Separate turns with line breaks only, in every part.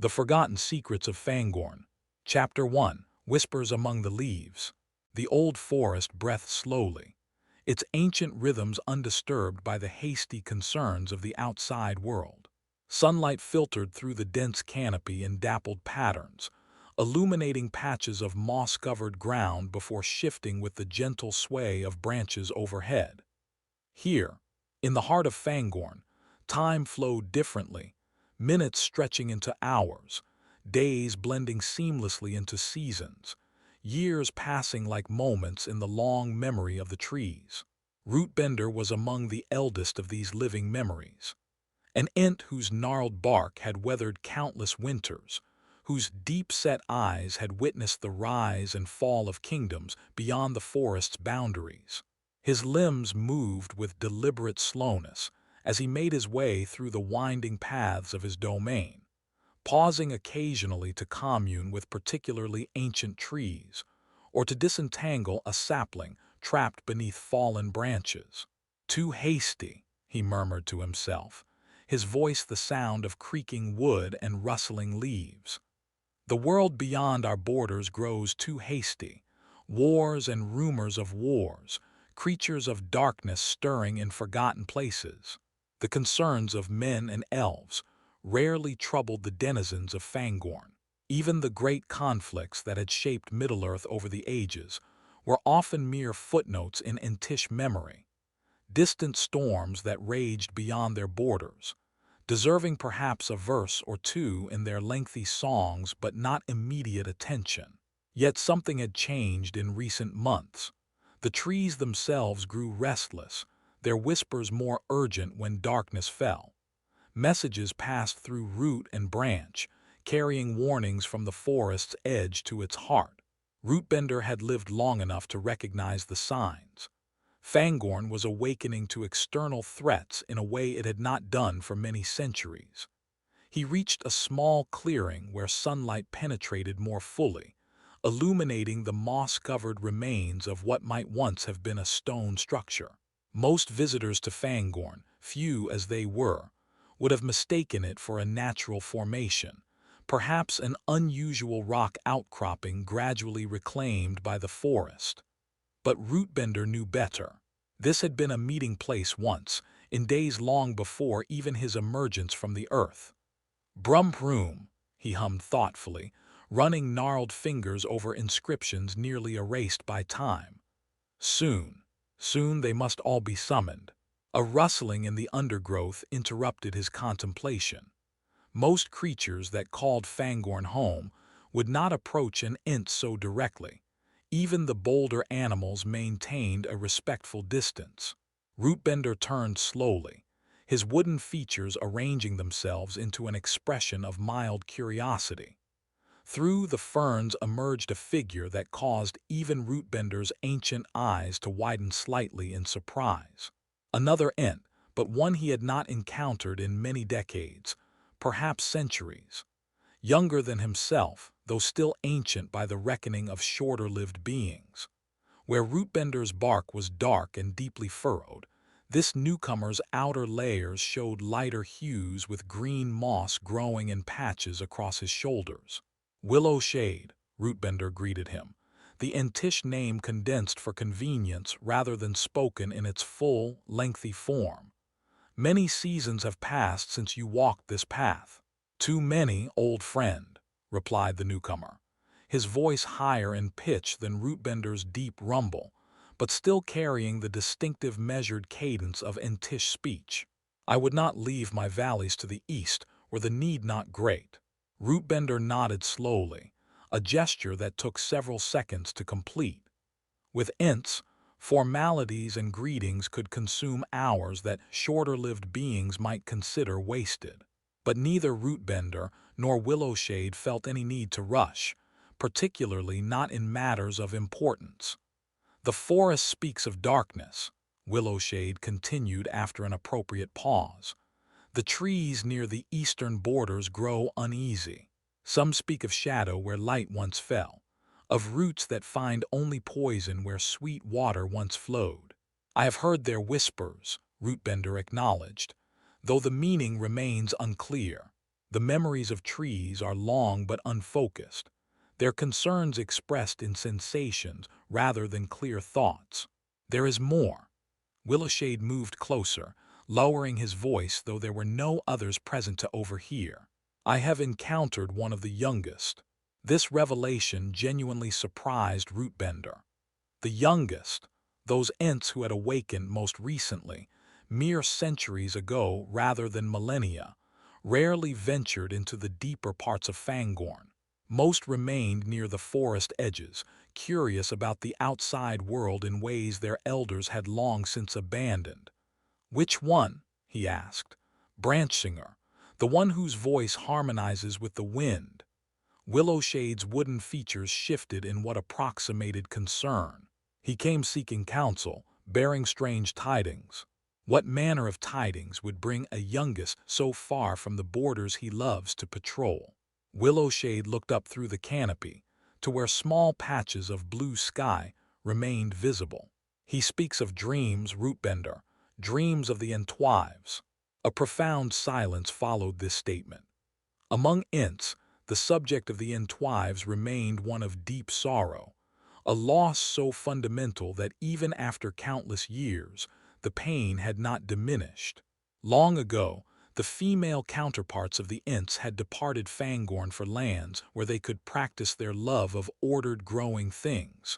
The Forgotten Secrets of Fangorn. Chapter 1. Whispers Among the Leaves. The old forest breathed slowly, its ancient rhythms undisturbed by the hasty concerns of the outside world. Sunlight filtered through the dense canopy in dappled patterns, illuminating patches of moss-covered ground before shifting with the gentle sway of branches overhead. Here, in the heart of Fangorn, time flowed differently, minutes stretching into hours, days blending seamlessly into seasons, years passing like moments in the long memory of the trees. Rootbender was among the eldest of these living memories, an Ent whose gnarled bark had weathered countless winters, whose deep-set eyes had witnessed the rise and fall of kingdoms beyond the forest's boundaries. His limbs moved with deliberate slowness as he made his way through the winding paths of his domain, pausing occasionally to commune with particularly ancient trees or to disentangle a sapling trapped beneath fallen branches. "Too hasty," he murmured to himself, his voice the sound of creaking wood and rustling leaves. "The world beyond our borders grows too hasty. Wars and rumors of wars, creatures of darkness stirring in forgotten places. The concerns of men and elves rarely troubled the denizens of Fangorn. Even the great conflicts that had shaped Middle-earth over the ages were often mere footnotes in Entish memory, distant storms that raged beyond their borders, deserving perhaps a verse or two in their lengthy songs but not immediate attention. Yet something had changed in recent months. The trees themselves grew restless, their whispers more urgent when darkness fell. Messages passed through root and branch, carrying warnings from the forest's edge to its heart. Rootbender had lived long enough to recognize the signs. Fangorn was awakening to external threats in a way it had not done for many centuries. He reached a small clearing where sunlight penetrated more fully, illuminating the moss-covered remains of what might once have been a stone structure. Most visitors to Fangorn, few as they were, would have mistaken it for a natural formation, perhaps an unusual rock outcropping gradually reclaimed by the forest. But Rootbender knew better. This had been a meeting place once, in days long before even his emergence from the earth. "Brum-proom," he hummed thoughtfully, running gnarled fingers over inscriptions nearly erased by time. "Soon, soon they must all be summoned." A rustling in the undergrowth interrupted his contemplation. Most creatures that called Fangorn home would not approach an Ent so directly. Even the bolder animals maintained a respectful distance. Rootbender turned slowly, his wooden features arranging themselves into an expression of mild curiosity. Through the ferns emerged a figure that caused even Rootbender's ancient eyes to widen slightly in surprise. Another Ent, but one he had not encountered in many decades, perhaps centuries. Younger than himself, though still ancient by the reckoning of shorter-lived beings. Where Rootbender's bark was dark and deeply furrowed, this newcomer's outer layers showed lighter hues with green moss growing in patches across his shoulders. "Willowshade," Rootbender greeted him, the Entish name condensed for convenience rather than spoken in its full, lengthy form. "Many seasons have passed since you walked this path." "Too many, old friend," replied the newcomer, his voice higher in pitch than Rootbender's deep rumble, but still carrying the distinctive measured cadence of Entish speech. "I would not leave my valleys to the east, were the need not great." Rootbender nodded slowly, a gesture that took several seconds to complete. With Ents, formalities and greetings could consume hours that shorter-lived beings might consider wasted. But neither Rootbender nor Willowshade felt any need to rush, particularly not in matters of importance. "The forest speaks of darkness," Willowshade continued after an appropriate pause. "The trees near the eastern borders grow uneasy. Some speak of shadow where light once fell, of roots that find only poison where sweet water once flowed." "I have heard their whispers," Rootbender acknowledged, "though the meaning remains unclear." The memories of trees are long but unfocused, their concerns expressed in sensations rather than clear thoughts. There is more. Willowshade moved closer, lowering his voice though there were no others present to overhear. I have encountered one of the youngest. This revelation genuinely surprised Rootbender. The youngest, those Ents who had awakened most recently, mere centuries ago rather than millennia, rarely ventured into the deeper parts of Fangorn. Most remained near the forest edges, curious about the outside world in ways their elders had long since abandoned. "Which one?" he asked. "Branchsinger, the one whose voice harmonizes with the wind." Willowshade's wooden features shifted in what approximated concern. He came seeking counsel, bearing strange tidings. What manner of tidings would bring a youngest so far from the borders he loves to patrol? Willowshade looked up through the canopy, to where small patches of blue sky remained visible. "He speaks of dreams, Rootbender, dreams of the Entwives." A profound silence followed this statement. Among Ents, the subject of the Entwives remained one of deep sorrow, a loss so fundamental that even after countless years, the pain had not diminished. Long ago, the female counterparts of the Ents had departed Fangorn for lands where they could practice their love of ordered growing things,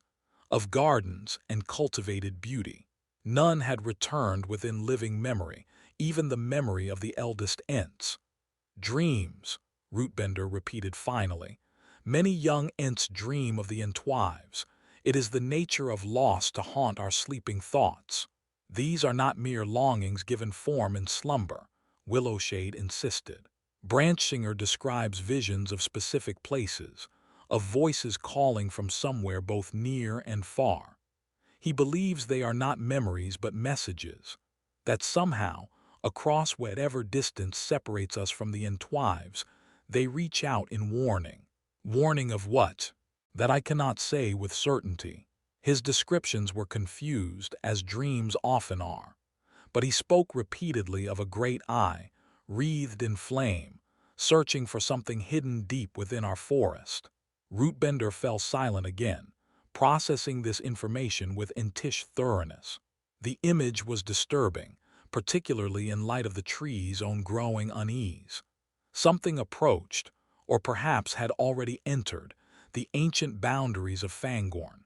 of gardens and cultivated beauty. None had returned within living memory, even the memory of the eldest Ents. "Dreams," Rootbender repeated finally. "Many young Ents dream of the Entwives. It is the nature of loss to haunt our sleeping thoughts." "These are not mere longings given form in slumber," Willowshade insisted. "Branchsinger describes visions of specific places, of voices calling from somewhere both near and far. He believes they are not memories but messages, that somehow, across whatever distance separates us from the Entwives, they reach out in warning." "Warning of what?" "That I cannot say with certainty." His descriptions were confused, as dreams often are, but he spoke repeatedly of a great eye, wreathed in flame, searching for something hidden deep within our forest. Rootbender fell silent again, processing this information with Entish thoroughness. The image was disturbing, particularly in light of the tree's own growing unease. Something approached, or perhaps had already entered, the ancient boundaries of Fangorn.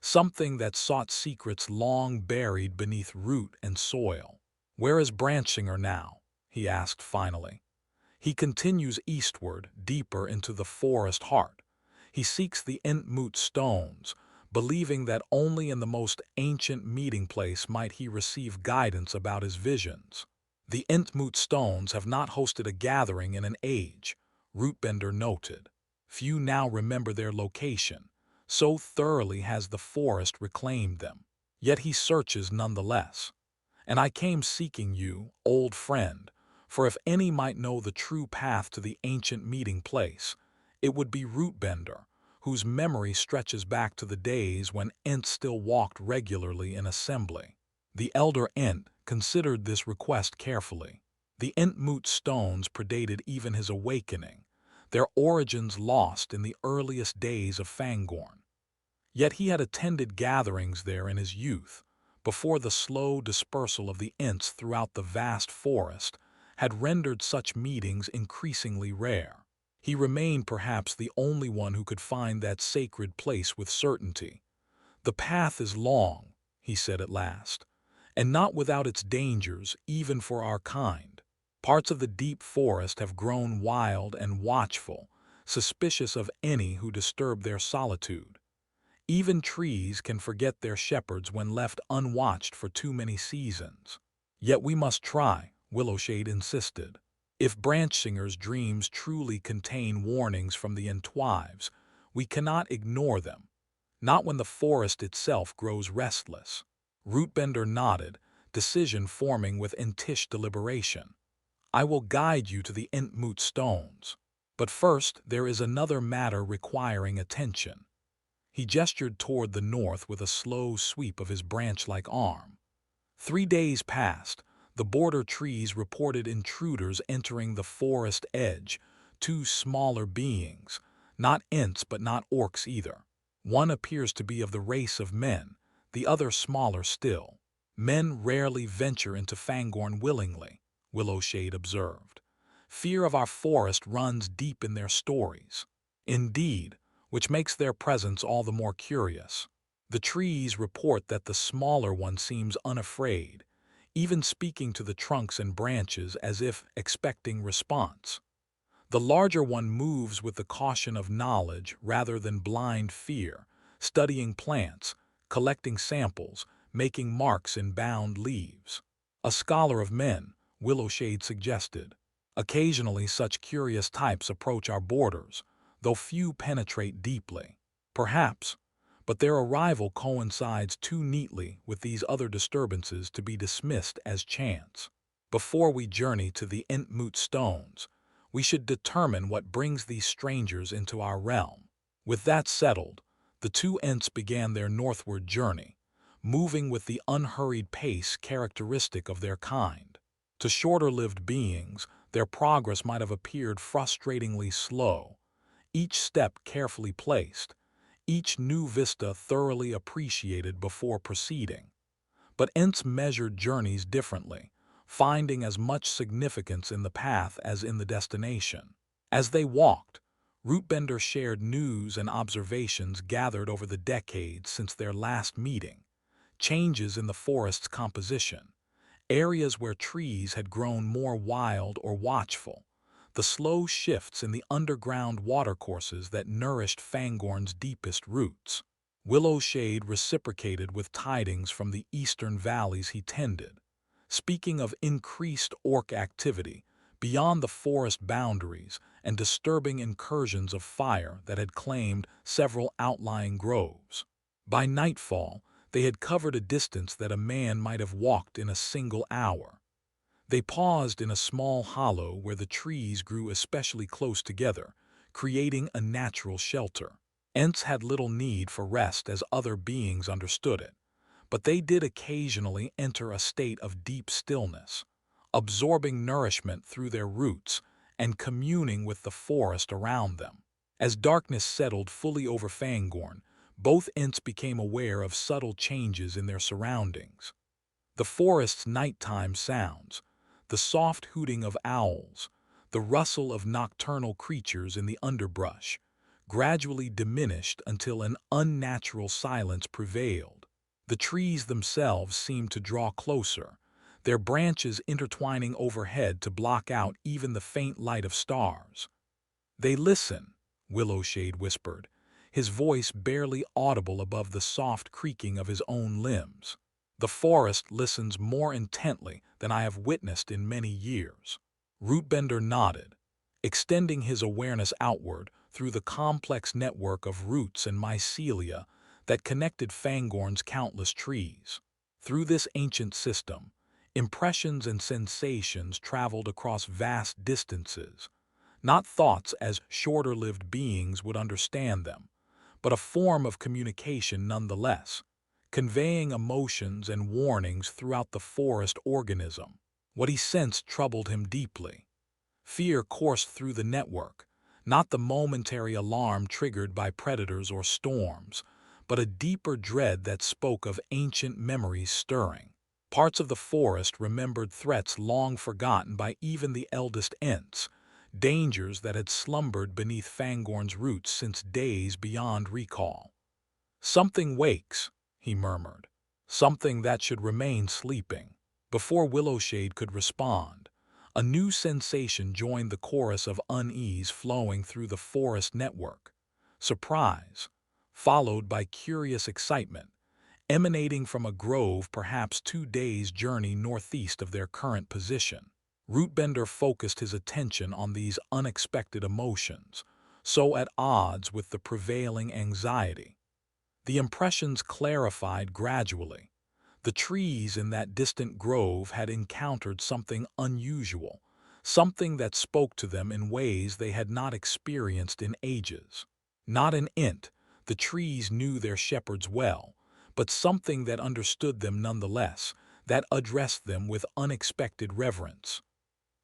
Something that sought secrets long buried beneath root and soil. "Where is Branchsinger now?" he asked finally. "He continues eastward, deeper into the forest heart. He seeks the Entmoot stones, believing that only in the most ancient meeting place might he receive guidance about his visions." "The Entmoot stones have not hosted a gathering in an age," Rootbender noted. "Few now remember their location. So thoroughly has the forest reclaimed them. Yet he searches nonetheless. And I came seeking you, old friend, for if any might know the true path to the ancient meeting place, it would be Rootbender, whose memory stretches back to the days when Ents still walked regularly in assembly." The elder Ent considered this request carefully. The Entmoot stones predated even his awakening, their origins lost in the earliest days of Fangorn. Yet he had attended gatherings there in his youth, before the slow dispersal of the Ents throughout the vast forest had rendered such meetings increasingly rare. He remained perhaps the only one who could find that sacred place with certainty. "The path is long," he said at last, "and not without its dangers even for our kind. Parts of the deep forest have grown wild and watchful, suspicious of any who disturb their solitude. Even trees can forget their shepherds when left unwatched for too many seasons." "Yet we must try," Willowshade insisted. "If Branchsinger's dreams truly contain warnings from the Entwives, we cannot ignore them, not when the forest itself grows restless." Rootbender nodded, decision forming with Entish deliberation. "I will guide you to the Entmoot stones. But first there is another matter requiring attention." He gestured toward the north with a slow sweep of his branch-like arm. 3 days passed, The border trees reported intruders entering the forest edge, two smaller beings, not Ents but not orcs either. One appears to be of the race of men, the other smaller still. Men rarely venture into Fangorn willingly, Willowshade observed. Fear of our forest runs deep in their stories. Indeed, which makes their presence all the more curious. The trees report that the smaller one seems unafraid, even speaking to the trunks and branches as if expecting response. The larger one moves with the caution of knowledge rather than blind fear, studying plants, collecting samples, making marks in bound leaves. A scholar of men, Willowshade suggested. Occasionally such curious types approach our borders, though few penetrate deeply. Perhaps, but their arrival coincides too neatly with these other disturbances to be dismissed as chance. Before we journey to the Entmoot stones, we should determine what brings these strangers into our realm. With that settled, the two Ents began their northward journey, moving with the unhurried pace characteristic of their kind. To shorter-lived beings, their progress might have appeared frustratingly slow, each step carefully placed, each new vista thoroughly appreciated before proceeding. But Ents measured journeys differently, finding as much significance in the path as in the destination. As they walked, Rootbender shared news and observations gathered over the decades since their last meeting, changes in the forest's composition, areas where trees had grown more wild or watchful, the slow shifts in the underground watercourses that nourished Fangorn's deepest roots. Willowshade reciprocated with tidings from the eastern valleys he tended, speaking of increased orc activity beyond the forest boundaries and disturbing incursions of fire that had claimed several outlying groves. By nightfall, they had covered a distance that a man might have walked in a single hour. They paused in a small hollow where the trees grew especially close together, creating a natural shelter. Ents had little need for rest as other beings understood it, but they did occasionally enter a state of deep stillness, absorbing nourishment through their roots and communing with the forest around them. As darkness settled fully over Fangorn, both Ents became aware of subtle changes in their surroundings. The forest's nighttime sounds, the soft hooting of owls, the rustle of nocturnal creatures in the underbrush, gradually diminished until an unnatural silence prevailed. The trees themselves seemed to draw closer, their branches intertwining overhead to block out even the faint light of stars. "They listen," Willowshade whispered, his voice barely audible above the soft creaking of his own limbs. "The forest listens more intently than I have witnessed in many years." Rootbender nodded, extending his awareness outward through the complex network of roots and mycelia that connected Fangorn's countless trees. Through this ancient system, impressions and sensations traveled across vast distances, not thoughts as shorter-lived beings would understand them, but a form of communication nonetheless, conveying emotions and warnings throughout the forest organism. What he sensed troubled him deeply. Fear coursed through the network, not the momentary alarm triggered by predators or storms, but a deeper dread that spoke of ancient memories stirring. Parts of the forest remembered threats long forgotten by even the eldest Ents, dangers that had slumbered beneath Fangorn's roots since days beyond recall. "Something wakes," he murmured. "Something that should remain sleeping." Before Willowshade could respond, a new sensation joined the chorus of unease flowing through the forest network. Surprise, followed by curious excitement, emanating from a grove perhaps 2 days' journey northeast of their current position. Rootbender focused his attention on these unexpected emotions, so at odds with the prevailing anxiety. The impressions clarified gradually. The trees in that distant grove had encountered something unusual, something that spoke to them in ways they had not experienced in ages. Not an Ent, the trees knew their shepherds well, but something that understood them nonetheless, that addressed them with unexpected reverence.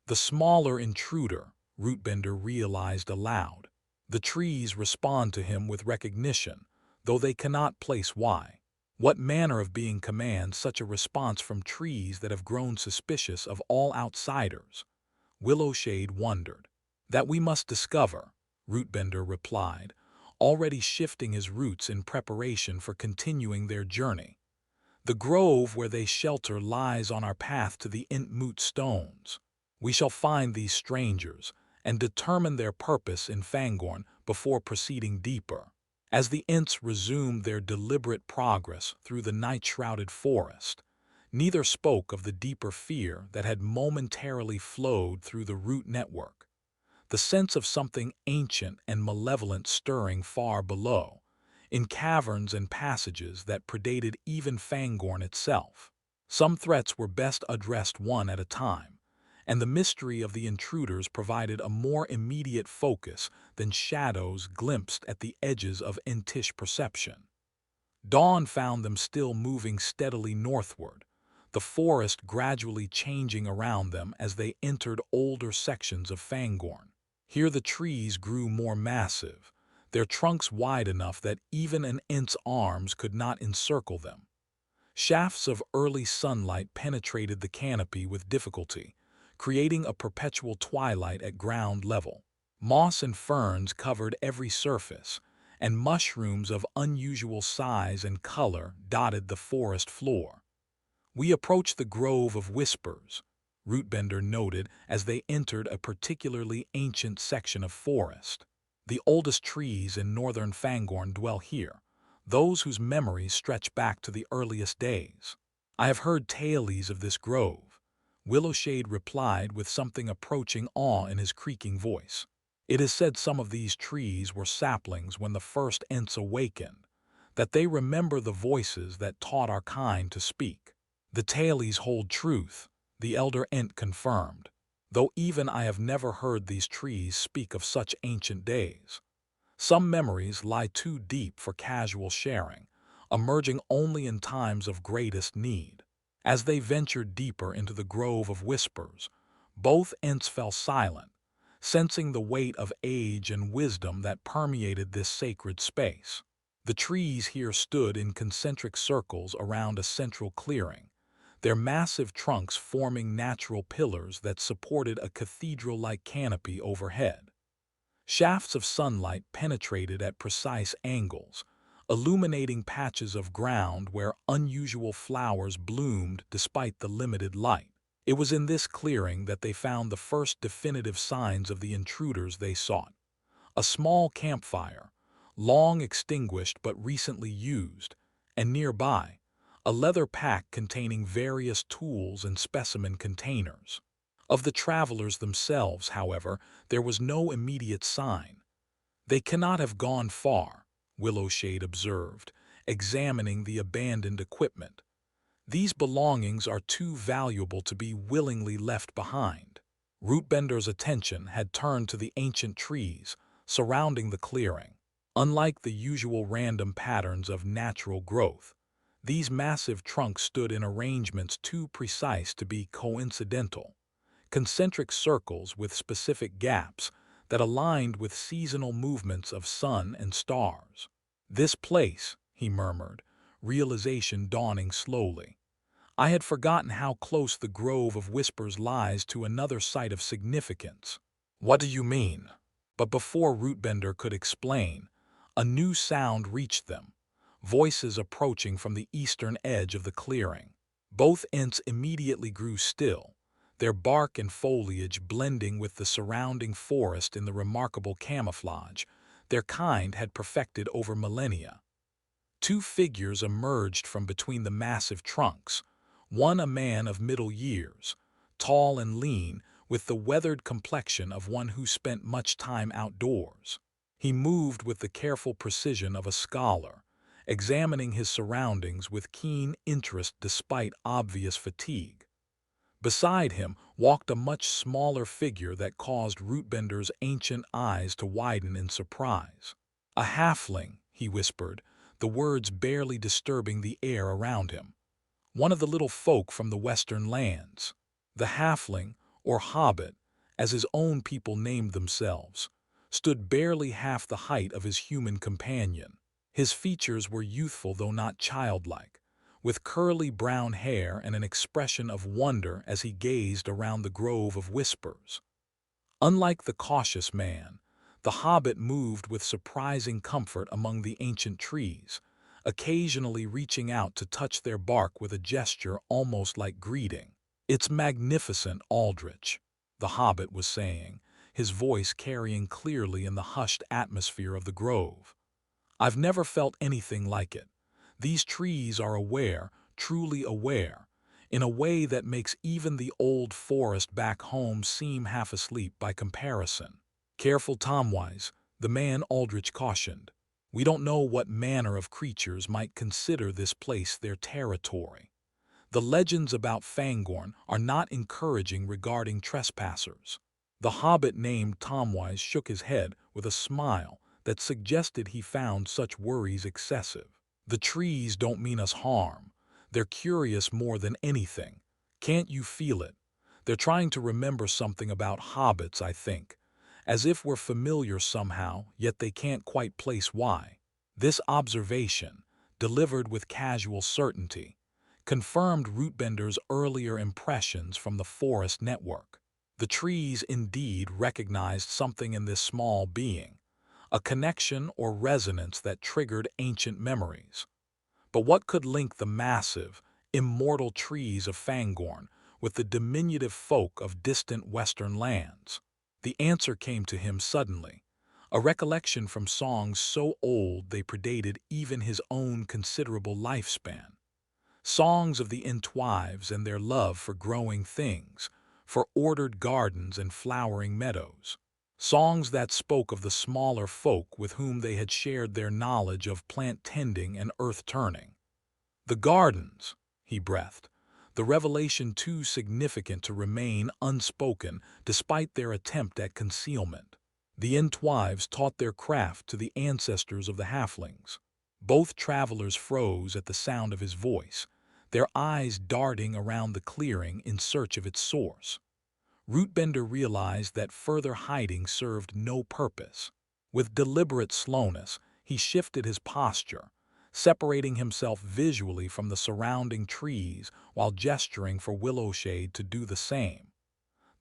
The smaller intruder, Rootbender realized aloud. The trees respond to him with recognition, though they cannot place why. What manner of being commands such a response from trees that have grown suspicious of all outsiders? Willowshade wondered. That we must discover, Rootbender replied, already shifting his roots in preparation for continuing their journey. The grove where they shelter lies on our path to the Entmoot stones. We shall find these strangers and determine their purpose in Fangorn before proceeding deeper. As the Ents resumed their deliberate progress through the night-shrouded forest, neither spoke of the deeper fear that had momentarily flowed through the root network. The sense of something ancient and malevolent stirring far below, in caverns and passages that predated even Fangorn itself. Some threats were best addressed one at a time, and the mystery of the intruders provided a more immediate focus than shadows glimpsed at the edges of Entish perception. Dawn found them still moving steadily northward, the forest gradually changing around them as they entered older sections of Fangorn. Here the trees grew more massive, their trunks wide enough that even an Ent's arms could not encircle them. Shafts of early sunlight penetrated the canopy with difficulty, creating a perpetual twilight at ground level. Moss and ferns covered every surface, and mushrooms of unusual size and color dotted the forest floor. We approached the Grove of Whispers, Rootbender noted as they entered a particularly ancient section of forest. The oldest trees in northern Fangorn dwell here, those whose memories stretch back to the earliest days. I have heard tales of this grove, Willowshade replied with something approaching awe in his creaking voice. It is said some of these trees were saplings when the first Ents awakened, that they remember the voices that taught our kind to speak. The tales hold truth, the elder Ent confirmed, though even I have never heard these trees speak of such ancient days. Some memories lie too deep for casual sharing, emerging only in times of greatest need. As they ventured deeper into the Grove of Whispers, both Ents fell silent, sensing the weight of age and wisdom that permeated this sacred space. The trees here stood in concentric circles around a central clearing, their massive trunks forming natural pillars that supported a cathedral-like canopy overhead. Shafts of sunlight penetrated at precise angles, illuminating patches of ground where unusual flowers bloomed despite the limited light. It was in this clearing that they found the first definitive signs of the intruders they sought. A small campfire, long extinguished but recently used, and nearby, a leather pack containing various tools and specimen containers. Of the travelers themselves, however, there was no immediate sign. They cannot have gone far, Willowshade observed, examining the abandoned equipment. These belongings are too valuable to be willingly left behind. Rootbender's attention had turned to the ancient trees surrounding the clearing. Unlike the usual random patterns of natural growth, these massive trunks stood in arrangements too precise to be coincidental, concentric circles with specific gaps that aligned with seasonal movements of sun and stars. "This place," he murmured, realization dawning slowly. "I had forgotten how close the Grove of Whispers lies to another site of significance." "What do you mean?" But before Rootbender could explain, a new sound reached them, voices approaching from the eastern edge of the clearing. Both Ents immediately grew still, their bark and foliage blending with the surrounding forest in the remarkable camouflage their kind had perfected over millennia. Two figures emerged from between the massive trunks, one a man of middle years, tall and lean, with the weathered complexion of one who spent much time outdoors. He moved with the careful precision of a scholar, examining his surroundings with keen interest despite obvious fatigue. Beside him walked a much smaller figure that caused Rootbender's ancient eyes to widen in surprise. "A halfling," he whispered, the words barely disturbing the air around him. one of the little folk from the western lands. The halfling, or hobbit, as his own people named themselves, stood barely half the height of his human companion. His features were youthful though not childlike, with curly brown hair and an expression of wonder as he gazed around the grove of whispers. Unlike the cautious man, the hobbit moved with surprising comfort among the ancient trees, occasionally reaching out to touch their bark with a gesture almost like greeting. "It's magnificent, Aldrich," the hobbit was saying, his voice carrying clearly in the hushed atmosphere of the grove. "I've never felt anything like it. These trees are aware, truly aware, in a way that makes even the old forest back home seem half asleep by comparison." "Careful, Tomwise," the man Aldrich cautioned. "We don't know what manner of creatures might consider this place their territory. The legends about Fangorn are not encouraging regarding trespassers." The hobbit named Tomwise shook his head with a smile that suggested he found such worries excessive. "The trees don't mean us harm. They're curious more than anything. Can't you feel it? They're trying to remember something about hobbits, I think. As if we're familiar somehow, yet they can't quite place why." This observation, delivered with casual certainty, confirmed Rootbender's earlier impressions from the forest network. The trees indeed recognized something in this small being, a connection or resonance that triggered ancient memories. But what could link the massive, immortal trees of Fangorn with the diminutive folk of distant western lands? The answer came to him suddenly, a recollection from songs so old they predated even his own considerable lifespan. Songs of the Entwives and their love for growing things, for ordered gardens and flowering meadows. Songs that spoke of the smaller folk with whom they had shared their knowledge of plant tending and earth turning. "The gardens," he breathed, the revelation too significant to remain unspoken despite their attempt at concealment. "The Entwives taught their craft to the ancestors of the halflings." Both travelers froze at the sound of his voice, their eyes darting around the clearing in search of its source. Rootbender realized that further hiding served no purpose. With deliberate slowness, he shifted his posture, separating himself visually from the surrounding trees while gesturing for Willowshade to do the same.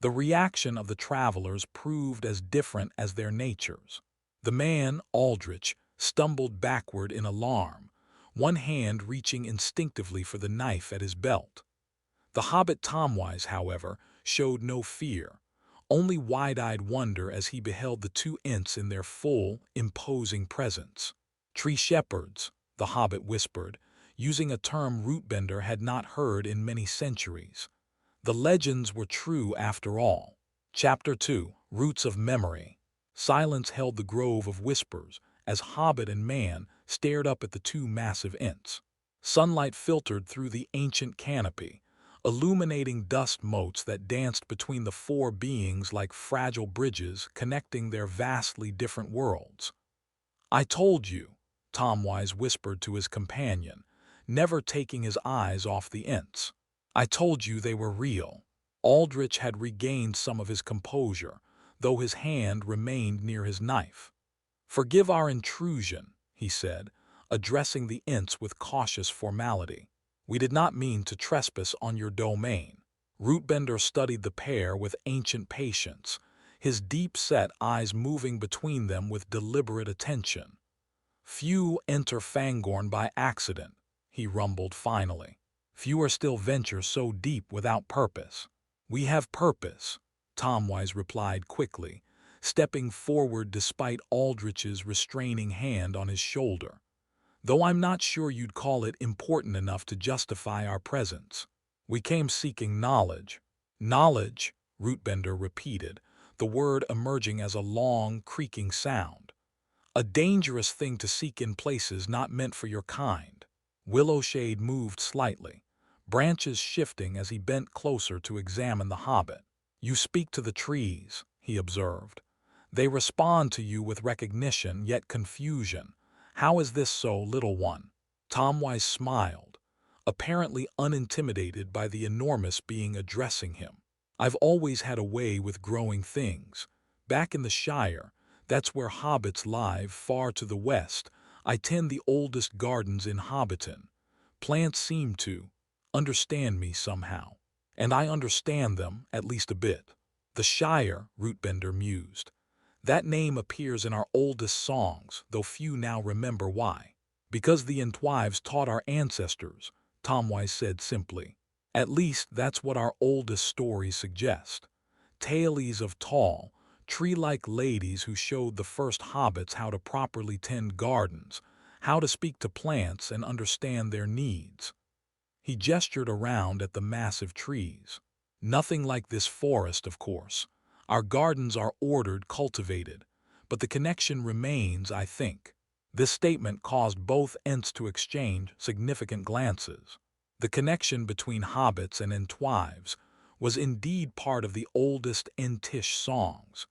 The reaction of the travelers proved as different as their natures. The man, Aldrich, stumbled backward in alarm, one hand reaching instinctively for the knife at his belt. The hobbit Tomwise, however, showed no fear, only wide-eyed wonder as he beheld the two Ents in their full, imposing presence. "Tree shepherds," the hobbit whispered, using a term Rootbender had not heard in many centuries. The legends were true after all. Chapter 2, Roots of Memory. Silence held the grove of whispers as hobbit and man stared up at the two massive Ents. Sunlight filtered through the ancient canopy, illuminating dust motes that danced between the four beings like fragile bridges connecting their vastly different worlds. "I told you," Tomwise whispered to his companion, never taking his eyes off the Ents. "I told you they were real." Aldrich had regained some of his composure, though his hand remained near his knife. "Forgive our intrusion," he said, addressing the Ents with cautious formality. "We did not mean to trespass on your domain." Rootbender studied the pair with ancient patience, his deep-set eyes moving between them with deliberate attention. "Few enter Fangorn by accident," he rumbled finally. "Fewer still venture so deep without purpose." "We have purpose," Tomwise replied quickly, stepping forward despite Aldrich's restraining hand on his shoulder. "Though I'm not sure you'd call it important enough to justify our presence. We came seeking knowledge." "Knowledge," Rootbender repeated, the word emerging as a long, creaking sound. "A dangerous thing to seek in places not meant for your kind." Willowshade moved slightly, branches shifting as he bent closer to examine the hobbit. "You speak to the trees," he observed. "They respond to you with recognition yet confusion. How is this so, little one?" Tomwise smiled, apparently unintimidated by the enormous being addressing him. I've always had a way with growing things. Back in the Shire, that's where hobbits live, far to the west, I tend the oldest gardens in Hobbiton. Plants seem to understand me somehow. And I understand them, at least a bit. The Shire, Rootbender mused. That name appears in our oldest songs, though few now remember why. Because the Entwives taught our ancestors, Tomwise said simply. At least that's what our oldest stories suggest. Tales of tall, tree-like ladies who showed the first hobbits how to properly tend gardens, how to speak to plants and understand their needs. He gestured around at the massive trees. Nothing like this forest, of course. Our gardens are ordered, cultivated, but the connection remains, I think. This statement caused both Ents to exchange significant glances. The connection between hobbits and Entwives was indeed part of the oldest Entish songs.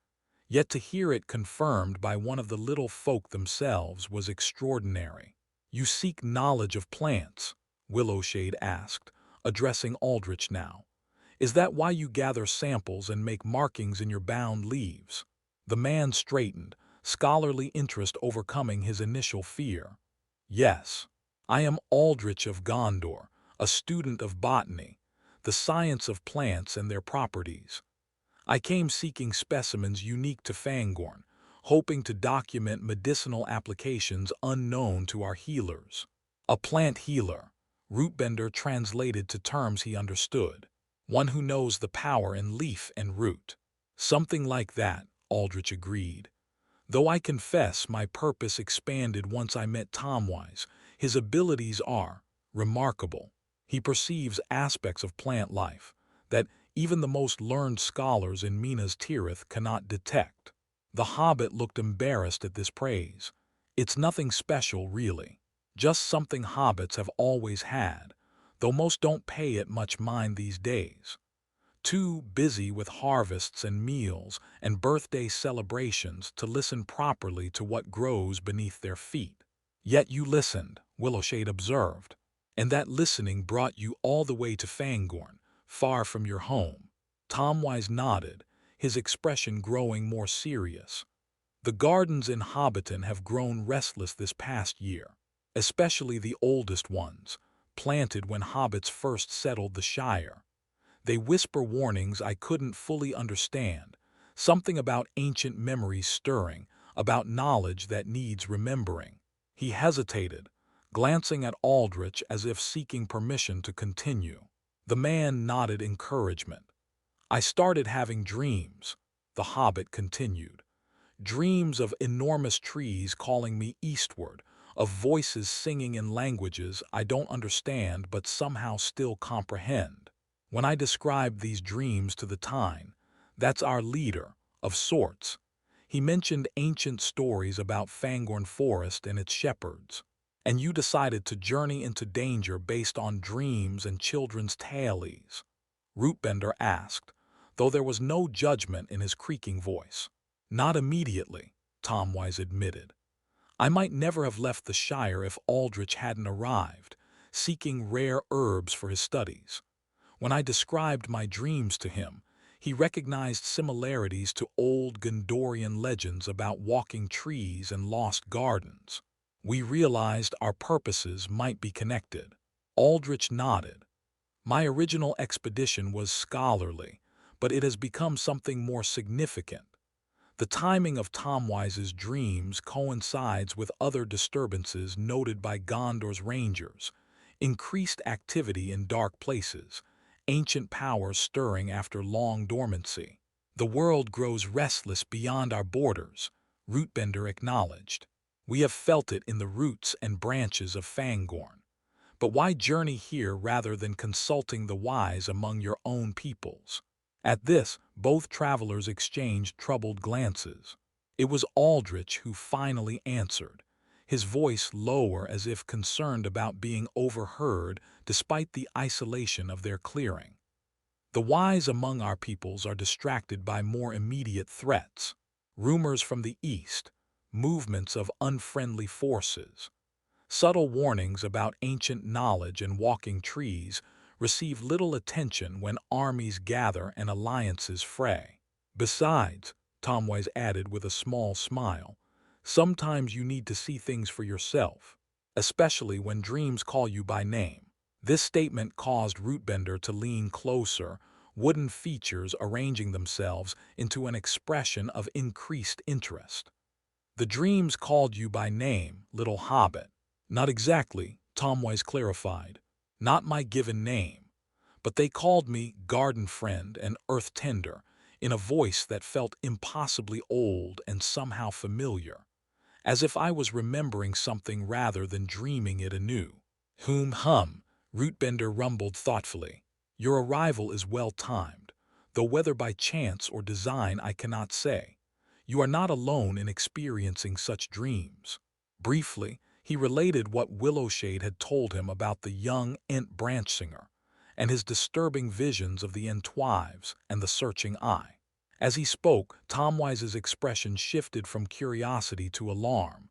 Yet to hear it confirmed by one of the little folk themselves was extraordinary. "You seek knowledge of plants?" Willowshade asked, addressing Aldrich now. "Is that why you gather samples and make markings in your bound leaves?" The man straightened, scholarly interest overcoming his initial fear. "Yes. I am Aldrich of Gondor, a student of botany, the science of plants and their properties. I came seeking specimens unique to Fangorn, hoping to document medicinal applications unknown to our healers." A plant healer, Rootbender translated to terms he understood. One who knows the power in leaf and root. "Something like that," Aldrich agreed. "Though I confess my purpose expanded once I met Tomwise. His abilities are remarkable. He perceives aspects of plant life that even the most learned scholars in Minas Tirith cannot detect." The hobbit looked embarrassed at this praise. "It's nothing special, really. Just something hobbits have always had, though most don't pay it much mind these days. Too busy with harvests and meals and birthday celebrations to listen properly to what grows beneath their feet." "Yet you listened," Willowshade observed. "And that listening brought you all the way to Fangorn, far from your home." Tomwise nodded, his expression growing more serious. "The gardens in Hobbiton have grown restless this past year, especially the oldest ones, planted when hobbits first settled the Shire. They whisper warnings I couldn't fully understand, something about ancient memories stirring, about knowledge that needs remembering." He hesitated, glancing at Aldrich as if seeking permission to continue. The man nodded encouragement. "I started having dreams," the hobbit continued. "Dreams of enormous trees calling me eastward, of voices singing in languages I don't understand but somehow still comprehend. When I described these dreams to the Tyne, that's our leader, of sorts, he mentioned ancient stories about Fangorn Forest and its shepherds. And you decided to journey into danger based on dreams and children's tales?" Rootbender asked, though there was no judgment in his creaking voice. "Not immediately," Tomwise admitted. "I might never have left the Shire if Aldrich hadn't arrived, seeking rare herbs for his studies. When I described my dreams to him, he recognized similarities to old Gondorian legends about walking trees and lost gardens. We realized our purposes might be connected." Aldrich nodded. "My original expedition was scholarly, but it has become something more significant. The timing of Tomwise's dreams coincides with other disturbances noted by Gondor's rangers, increased activity in dark places, ancient powers stirring after long dormancy. The world grows restless beyond our borders," Rootbender acknowledged. "We have felt it in the roots and branches of Fangorn. But why journey here rather than consulting the wise among your own peoples?" At this, both travelers exchanged troubled glances. It was Aldrich who finally answered, his voice lower as if concerned about being overheard despite the isolation of their clearing. "The wise among our peoples are distracted by more immediate threats. Rumors from the east, movements of unfriendly forces. Subtle warnings about ancient knowledge and walking trees receive little attention when armies gather and alliances fray. Besides, Tomwise added with a small smile, sometimes you need to see things for yourself, especially when dreams call you by name. This statement caused Rootbender to lean closer, wooden features arranging themselves into an expression of increased interest. The dreams called you by name, little hobbit. Not exactly, Tomwise clarified. Not my given name. But they called me garden friend and earth tender in a voice that felt impossibly old and somehow familiar, as if I was remembering something rather than dreaming it anew. Hum, Rootbender rumbled thoughtfully. Your arrival is well timed, though whether by chance or design I cannot say. You are not alone in experiencing such dreams. Briefly, he related what Willowshade had told him about the young Ent branch singer, and his disturbing visions of the Entwives and the searching eye. As he spoke, Tomwise's expression shifted from curiosity to alarm.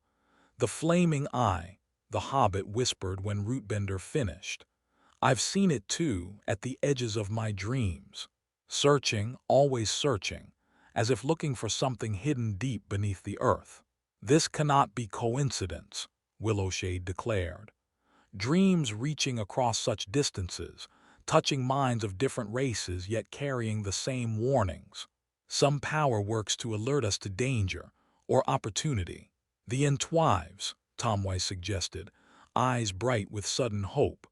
The flaming eye, the hobbit whispered when Rootbender finished. I've seen it too, at the edges of my dreams. Searching, always searching, as if looking for something hidden deep beneath the earth. This cannot be coincidence, Willowshade declared. Dreams reaching across such distances, touching minds of different races yet carrying the same warnings. Some power works to alert us to danger or opportunity. The Entwives, Tomwise suggested, eyes bright with sudden hope.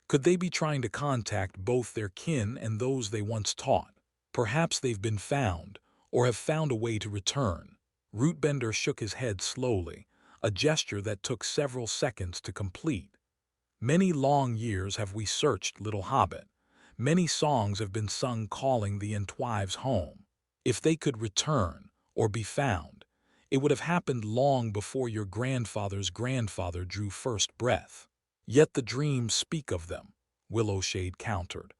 Could they be trying to contact both their kin and those they once taught? Perhaps they've been found, or have found a way to return. Rootbender shook his head slowly, a gesture that took several seconds to complete. Many long years have we searched, little hobbit. Many songs have been sung calling the Entwives home. If they could return, or be found, it would have happened long before your grandfather's grandfather drew first breath. Yet the dreams speak of them, Willowshade countered.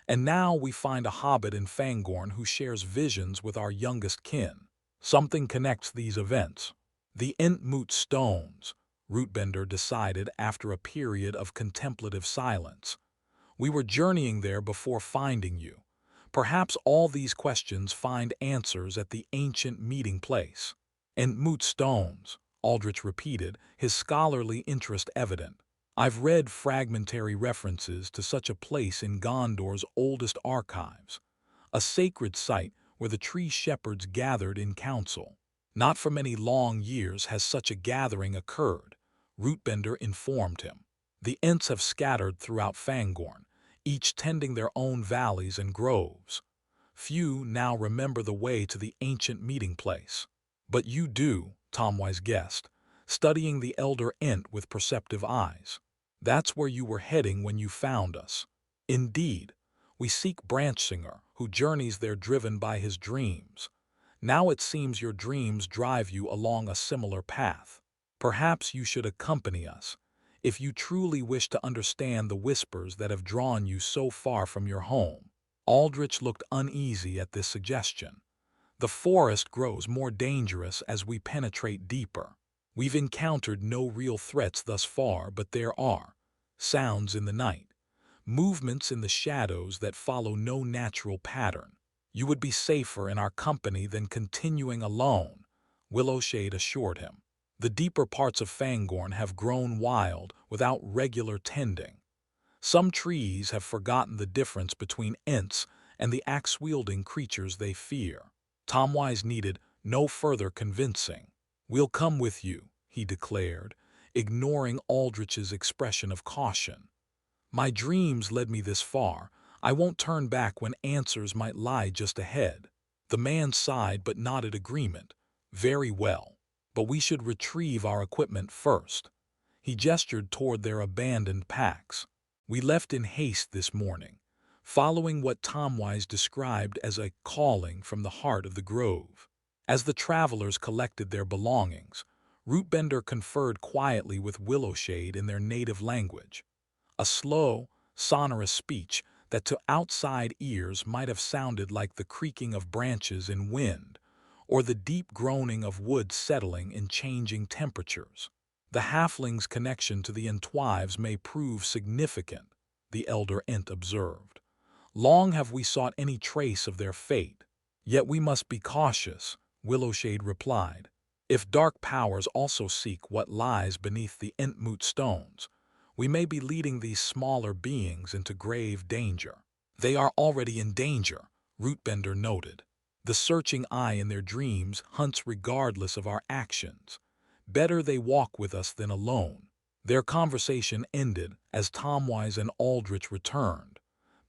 And now we find a hobbit in Fangorn who shares visions with our youngest kin. Something connects these events. The Entmoot stones, Rootbender decided after a period of contemplative silence. We were journeying there before finding you. Perhaps all these questions find answers at the ancient meeting place. Entmoot stones, Aldrich repeated, his scholarly interest evident. I've read fragmentary references to such a place in Gondor's oldest archives, a sacred site where the tree shepherds gathered in council. Not for many long years has such a gathering occurred, Rootbender informed him. The Ents have scattered throughout Fangorn, each tending their own valleys and groves. Few now remember the way to the ancient meeting place. But you do, Tomwise guessed, studying the elder Ent with perceptive eyes. That's where you were heading when you found us. Indeed, we seek Branchsinger, who journeys there driven by his dreams. Now it seems your dreams drive you along a similar path. Perhaps you should accompany us, if you truly wish to understand the whispers that have drawn you so far from your home. Aldrich looked uneasy at this suggestion. The forest grows more dangerous as we penetrate deeper. We've encountered no real threats thus far, but there are sounds in the night, movements in the shadows that follow no natural pattern. You would be safer in our company than continuing alone, Willowshade assured him. The deeper parts of Fangorn have grown wild without regular tending. Some trees have forgotten the difference between Ents and the axe-wielding creatures they fear. Tomwise needed no further convincing. We'll come with you, he declared, ignoring Aldrich's expression of caution. My dreams led me this far. I won't turn back when answers might lie just ahead. The man sighed but nodded agreement. Very well. But we should retrieve our equipment first. He gestured toward their abandoned packs. We left in haste this morning, following what Tomwise described as a calling from the heart of the grove. As the travelers collected their belongings, Rootbender conferred quietly with Willowshade in their native language. A slow, sonorous speech that to outside ears might have sounded like the creaking of branches in wind, or the deep groaning of wood settling in changing temperatures. The halfling's connection to the Entwives may prove significant, the elder Ent observed. Long have we sought any trace of their fate. Yet we must be cautious, Willowshade replied. If dark powers also seek what lies beneath the Entmoot stones, we may be leading these smaller beings into grave danger. They are already in danger, Rootbender noted. The searching eye in their dreams hunts regardless of our actions. Better they walk with us than alone. Their conversation ended as Tomwise and Aldrich returned,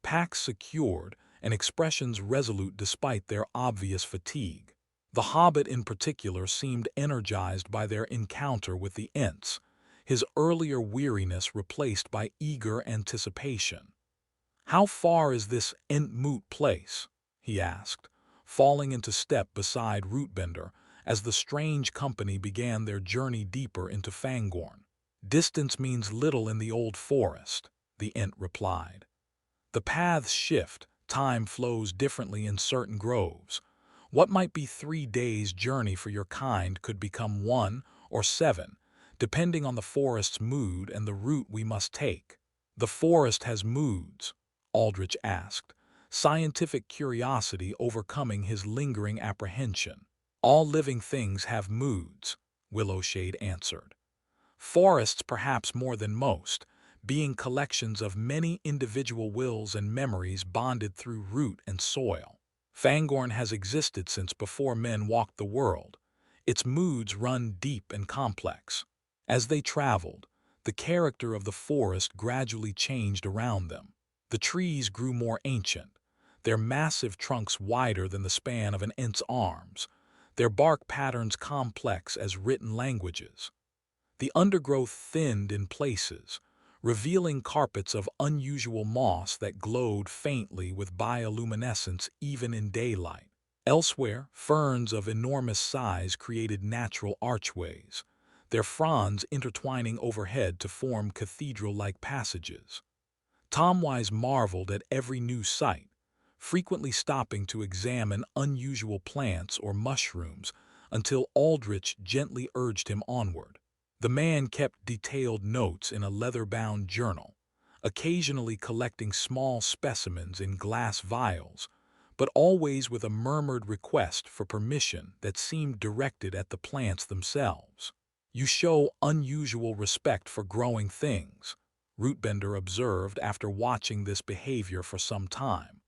packs secured and expressions resolute despite their obvious fatigue. The hobbit in particular seemed energized by their encounter with the Ents, his earlier weariness replaced by eager anticipation. "How far is this Entmoot place?" he asked, falling into step beside Rootbender as the strange company began their journey deeper into Fangorn. "Distance means little in the old forest," the Ent replied. "The paths shift, time flows differently in certain groves. What might be 3 days' journey for your kind could become 1 or 7, depending on the forest's mood and the route we must take." "The forest has moods?" Aldrich asked, scientific curiosity overcoming his lingering apprehension. "All living things have moods," Willowshade answered. "Forests perhaps more than most, being collections of many individual wills and memories bonded through root and soil. Fangorn has existed since before men walked the world. Its moods run deep and complex. As they traveled, the character of the forest gradually changed around them. The trees grew more ancient, their massive trunks wider than the span of an Ent's arms, their bark patterns complex as written languages. The undergrowth thinned in places, revealing carpets of unusual moss that glowed faintly with bioluminescence even in daylight. Elsewhere, ferns of enormous size created natural archways, their fronds intertwining overhead to form cathedral-like passages. Tomwise marveled at every new sight, frequently stopping to examine unusual plants or mushrooms until Aldrich gently urged him onward. The man kept detailed notes in a leather-bound journal, occasionally collecting small specimens in glass vials, but always with a murmured request for permission that seemed directed at the plants themselves. "You show unusual respect for growing things," Rootbender observed after watching this behavior for some time.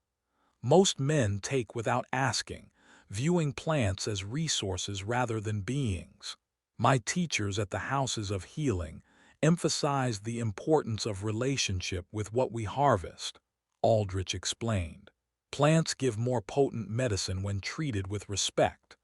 "Most men take without asking, viewing plants as resources rather than beings. My teachers at the Houses of Healing emphasized the importance of relationship with what we harvest," Aldrich explained. "Plants give more potent medicine when treated with respect,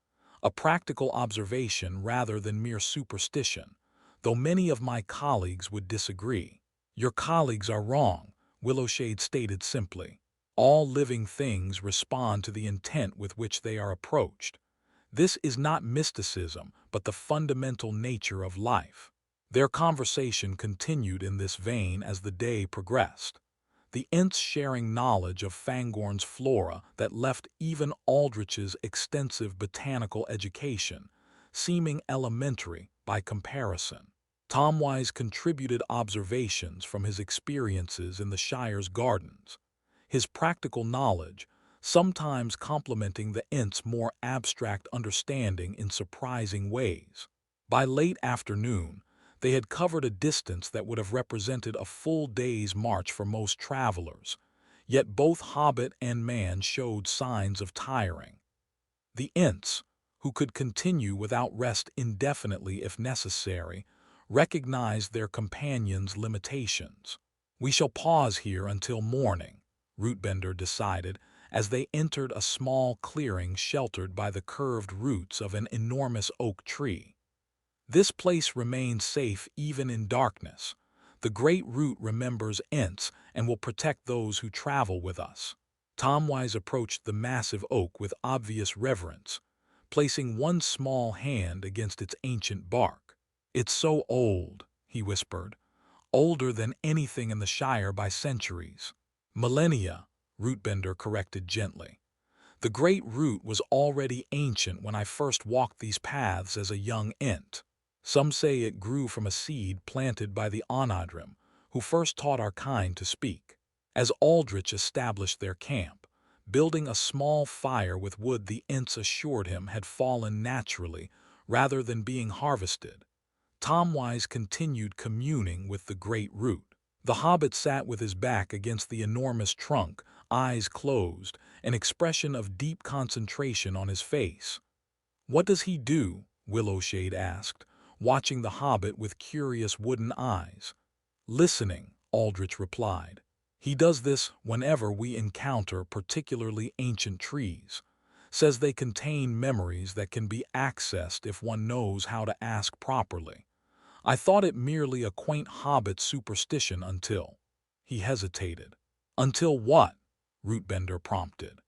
a practical observation rather than mere superstition, though many of my colleagues would disagree." "Your colleagues are wrong," Willowshade stated simply. "All living things respond to the intent with which they are approached. This is not mysticism, but the fundamental nature of life." Their conversation continued in this vein as the day progressed, the Ents sharing knowledge of Fangorn's flora that left even Aldrich's extensive botanical education seeming elementary by comparison. Tomwise contributed observations from his experiences in the Shire's gardens, his practical knowledge sometimes complementing the Ents' more abstract understanding in surprising ways. By late afternoon, they had covered a distance that would have represented a full day's march for most travelers, yet both hobbit and man showed signs of tiring. The Ents, who could continue without rest indefinitely if necessary, recognized their companions' limitations. "We shall pause here until morning," Rootbender decided as they entered a small clearing sheltered by the curved roots of an enormous oak tree. "This place remains safe even in darkness. The great root remembers Ents and will protect those who travel with us." Tomwise approached the massive oak with obvious reverence, placing one small hand against its ancient bark. "It's so old," he whispered, "older than anything in the Shire by centuries." "Millennia," Rootbender corrected gently. "The great root was already ancient when I first walked these paths as a young Ent." Some say it grew from a seed planted by the Onodrim, who first taught our kind to speak. As Aldrich established their camp, building a small fire with wood the Ents assured him had fallen naturally rather than being harvested, Tomwise continued communing with the great root. The hobbit sat with his back against the enormous trunk, eyes closed, an expression of deep concentration on his face. "What does he do?" Willowshade asked, watching the hobbit with curious wooden eyes. "Listening," Aldrich replied. "He does this whenever we encounter particularly ancient trees. Says they contain memories that can be accessed if one knows how to ask properly. I thought it merely a quaint hobbit superstition until—" He hesitated. "Until what?" Rootbender prompted.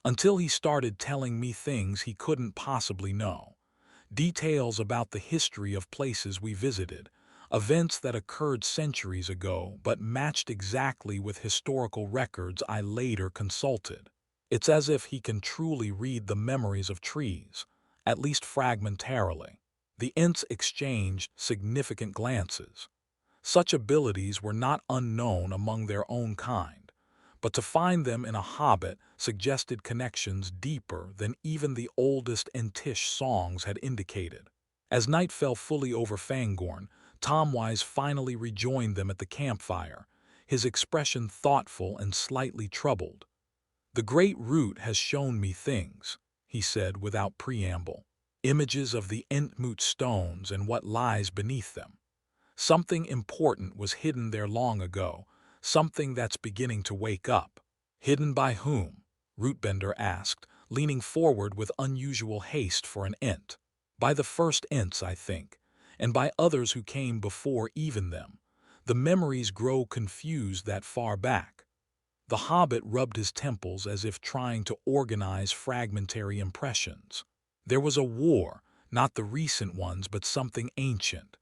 "Until he started telling me things he couldn't possibly know. Details about the history of places we visited, events that occurred centuries ago but matched exactly with historical records I later consulted. It's as if he can truly read the memories of trees, at least fragmentarily." The Ents exchanged significant glances. Such abilities were not unknown among their own kind, but to find them in a hobbit suggested connections deeper than even the oldest Entish songs had indicated. As night fell fully over Fangorn, Tomwise finally rejoined them at the campfire, his expression thoughtful and slightly troubled. "The great root has shown me things," he said without preamble. "Images of the Entmoot stones and what lies beneath them. Something important was hidden there long ago, something that's beginning to wake up." "Hidden by whom?" Rootbender asked, leaning forward with unusual haste for an Ent. "By the first Ents, I think, and by others who came before even them. The memories grow confused that far back." The hobbit rubbed his temples as if trying to organize fragmentary impressions. "There was a war, not the recent ones but something ancient.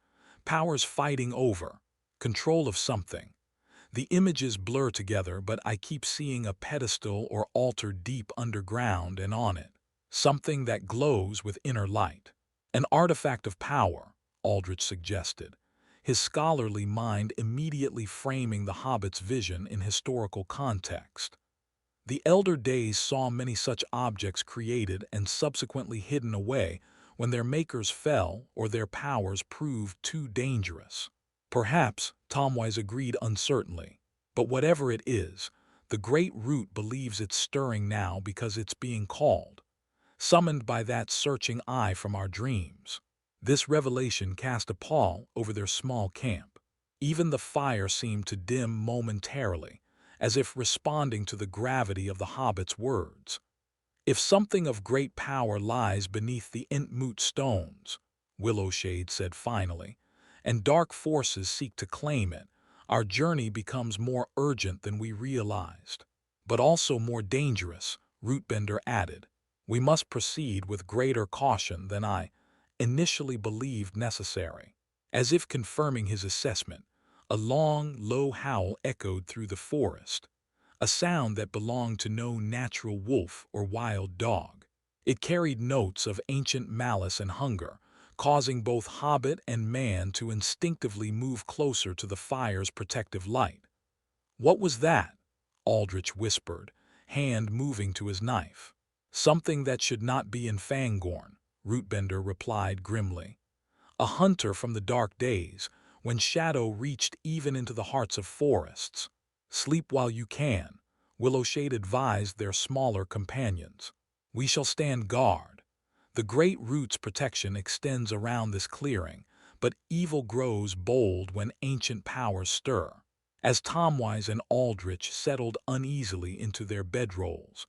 Powers fighting over control of something. The images blur together, but I keep seeing a pedestal or altar deep underground, and on it, something that glows with inner light." "An artifact of power," Aldrich suggested, his scholarly mind immediately framing the hobbit's vision in historical context. "The elder days saw many such objects created and subsequently hidden away when their makers fell or their powers proved too dangerous." "Perhaps," Tomwise agreed uncertainly. "But whatever it is, the great root believes it's stirring now because it's being called, summoned by that searching eye from our dreams." This revelation cast a pall over their small camp. Even the fire seemed to dim momentarily, as if responding to the gravity of the hobbit's words. "If something of great power lies beneath the Entmoot stones," Willowshade said finally, "and dark forces seek to claim it, our journey becomes more urgent than we realized. But also more dangerous," Rootbender added. "We must proceed with greater caution than I initially believed necessary." As if confirming his assessment, a long, low howl echoed through the forest, a sound that belonged to no natural wolf or wild dog. It carried notes of ancient malice and hunger, causing both hobbit and man to instinctively move closer to the fire's protective light. "What was that?" Aldrich whispered, hand moving to his knife. "Something that should not be in Fangorn," Rootbender replied grimly. "A hunter from the dark days, when shadow reached even into the hearts of forests." "Sleep while you can," Willowshade advised their smaller companions. "We shall stand guard. The great root's protection extends around this clearing, but evil grows bold when ancient powers stir." As Tomwise and Aldrich settled uneasily into their bedrolls,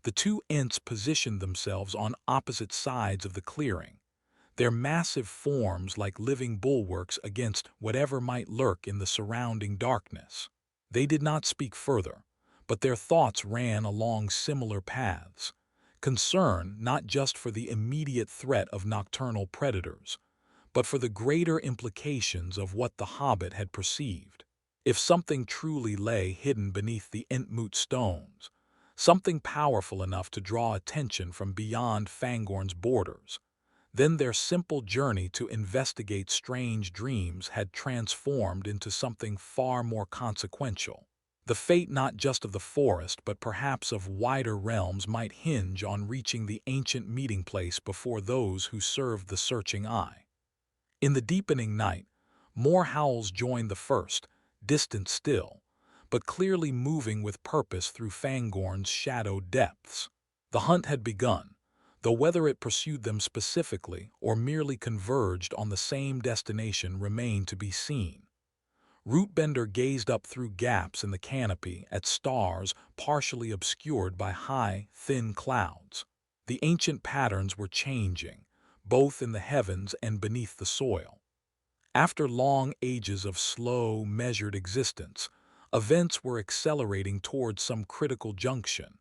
the two Ents positioned themselves on opposite sides of the clearing, their massive forms like living bulwarks against whatever might lurk in the surrounding darkness. They did not speak further, but their thoughts ran along similar paths, concern not just for the immediate threat of nocturnal predators, but for the greater implications of what the hobbit had perceived. If something truly lay hidden beneath the Entmoot stones, something powerful enough to draw attention from beyond Fangorn's borders, Then their simple journey to investigate strange dreams had transformed into something far more consequential. The fate not just of the forest but perhaps of wider realms might hinge on reaching the ancient meeting place before those who served the searching eye. In the deepening night, more howls joined the first, distant still, but clearly moving with purpose through Fangorn's shadowed depths. The hunt had begun, though whether it pursued them specifically or merely converged on the same destination remained to be seen. Rootbender gazed up through gaps in the canopy at stars partially obscured by high, thin clouds. The ancient patterns were changing, both in the heavens and beneath the soil. After long ages of slow, measured existence, events were accelerating towards some critical junction,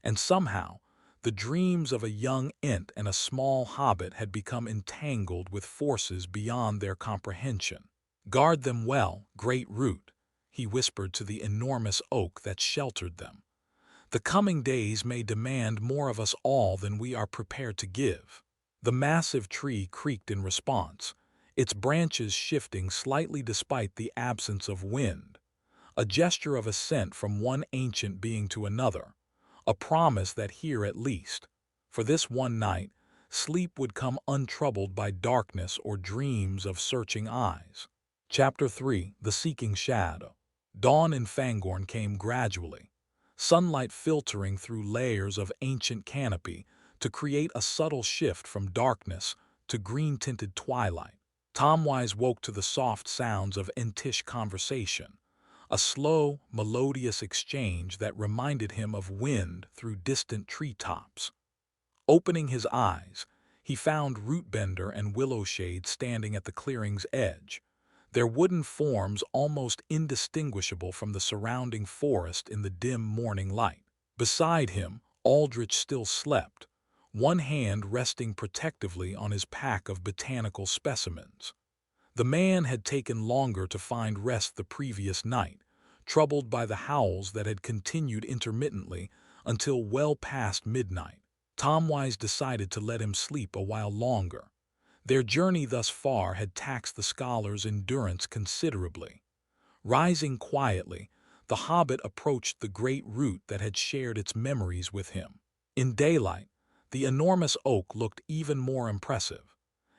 and somehow, the dreams of a young Ent and a small hobbit had become entangled with forces beyond their comprehension. "Guard them well, great root," he whispered to the enormous oak that sheltered them. "The coming days may demand more of us all than we are prepared to give." The massive tree creaked in response, its branches shifting slightly despite the absence of wind, a gesture of assent from one ancient being to another, a promise that here at least, for this one night, sleep would come untroubled by darkness or dreams of searching eyes. Chapter 3: The Seeking Shadow. Dawn in Fangorn came gradually, sunlight filtering through layers of ancient canopy to create a subtle shift from darkness to green-tinted twilight. Tomwise woke to the soft sounds of Entish conversation, a slow, melodious exchange that reminded him of wind through distant treetops. Opening his eyes, he found Rootbender and Willowshade standing at the clearing's edge, their wooden forms almost indistinguishable from the surrounding forest in the dim morning light. Beside him, Aldrich still slept, one hand resting protectively on his pack of botanical specimens. The man had taken longer to find rest the previous night, troubled by the howls that had continued intermittently until well past midnight. Tomwise decided to let him sleep a while longer. Their journey thus far had taxed the scholar's endurance considerably. Rising quietly, the hobbit approached the great root that had shared its memories with him. In daylight, the enormous oak looked even more impressive,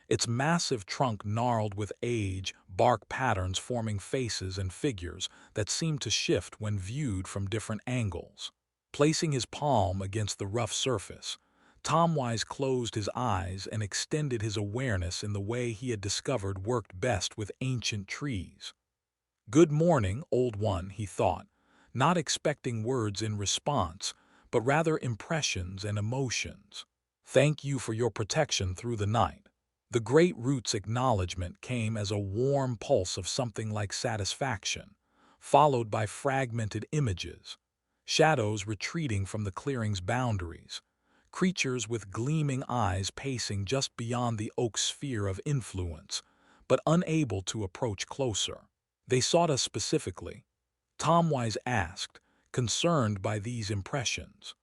its massive trunk gnarled with age, bark patterns forming faces and figures that seemed to shift when viewed from different angles. Placing his palm against the rough surface, Tomwise closed his eyes and extended his awareness in the way he had discovered worked best with ancient trees. "Good morning, old one," he thought, not expecting words in response, but rather impressions and emotions. "Thank you for your protection through the night." The great root's acknowledgement came as a warm pulse of something like satisfaction, followed by fragmented images, shadows retreating from the clearing's boundaries, creatures with gleaming eyes pacing just beyond the oak's sphere of influence, but unable to approach closer. "They sought us specifically?" Tomwise asked, concerned by these impressions.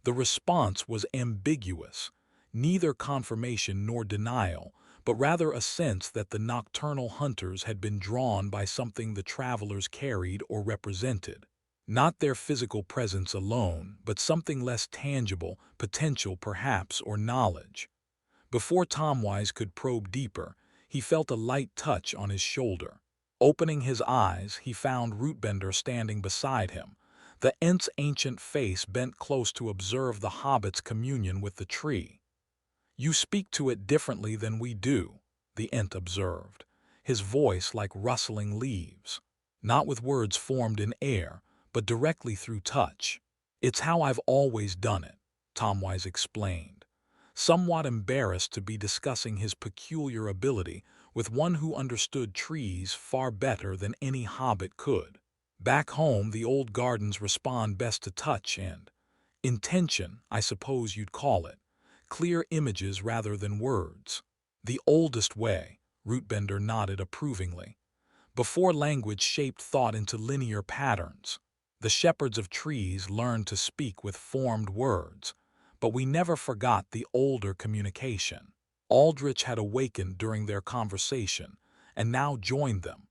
The response was ambiguous, neither confirmation nor denial, but rather a sense that the nocturnal hunters had been drawn by something the travelers carried or represented. Not their physical presence alone, but something less tangible, potential perhaps, or knowledge. Before Tomwise could probe deeper, he felt a light touch on his shoulder. Opening his eyes, he found Rootbender standing beside him, the Ent's ancient face bent close to observe the hobbit's communion with the tree. "You speak to it differently than we do," the Ent observed, his voice like rustling leaves. "Not with words formed in air, but directly through touch." "It's how I've always done it," Tomwise explained, somewhat embarrassed to be discussing his peculiar ability with one who understood trees far better than any hobbit could. "Back home, the old gardens respond best to touch and intention, I suppose you'd call it, clear images rather than words." "The oldest way," Rootbender nodded approvingly, "before language shaped thought into linear patterns. The shepherds of trees learned to speak with formed words, but we never forgot the older communication." Aldrich had awakened during their conversation and now joined them,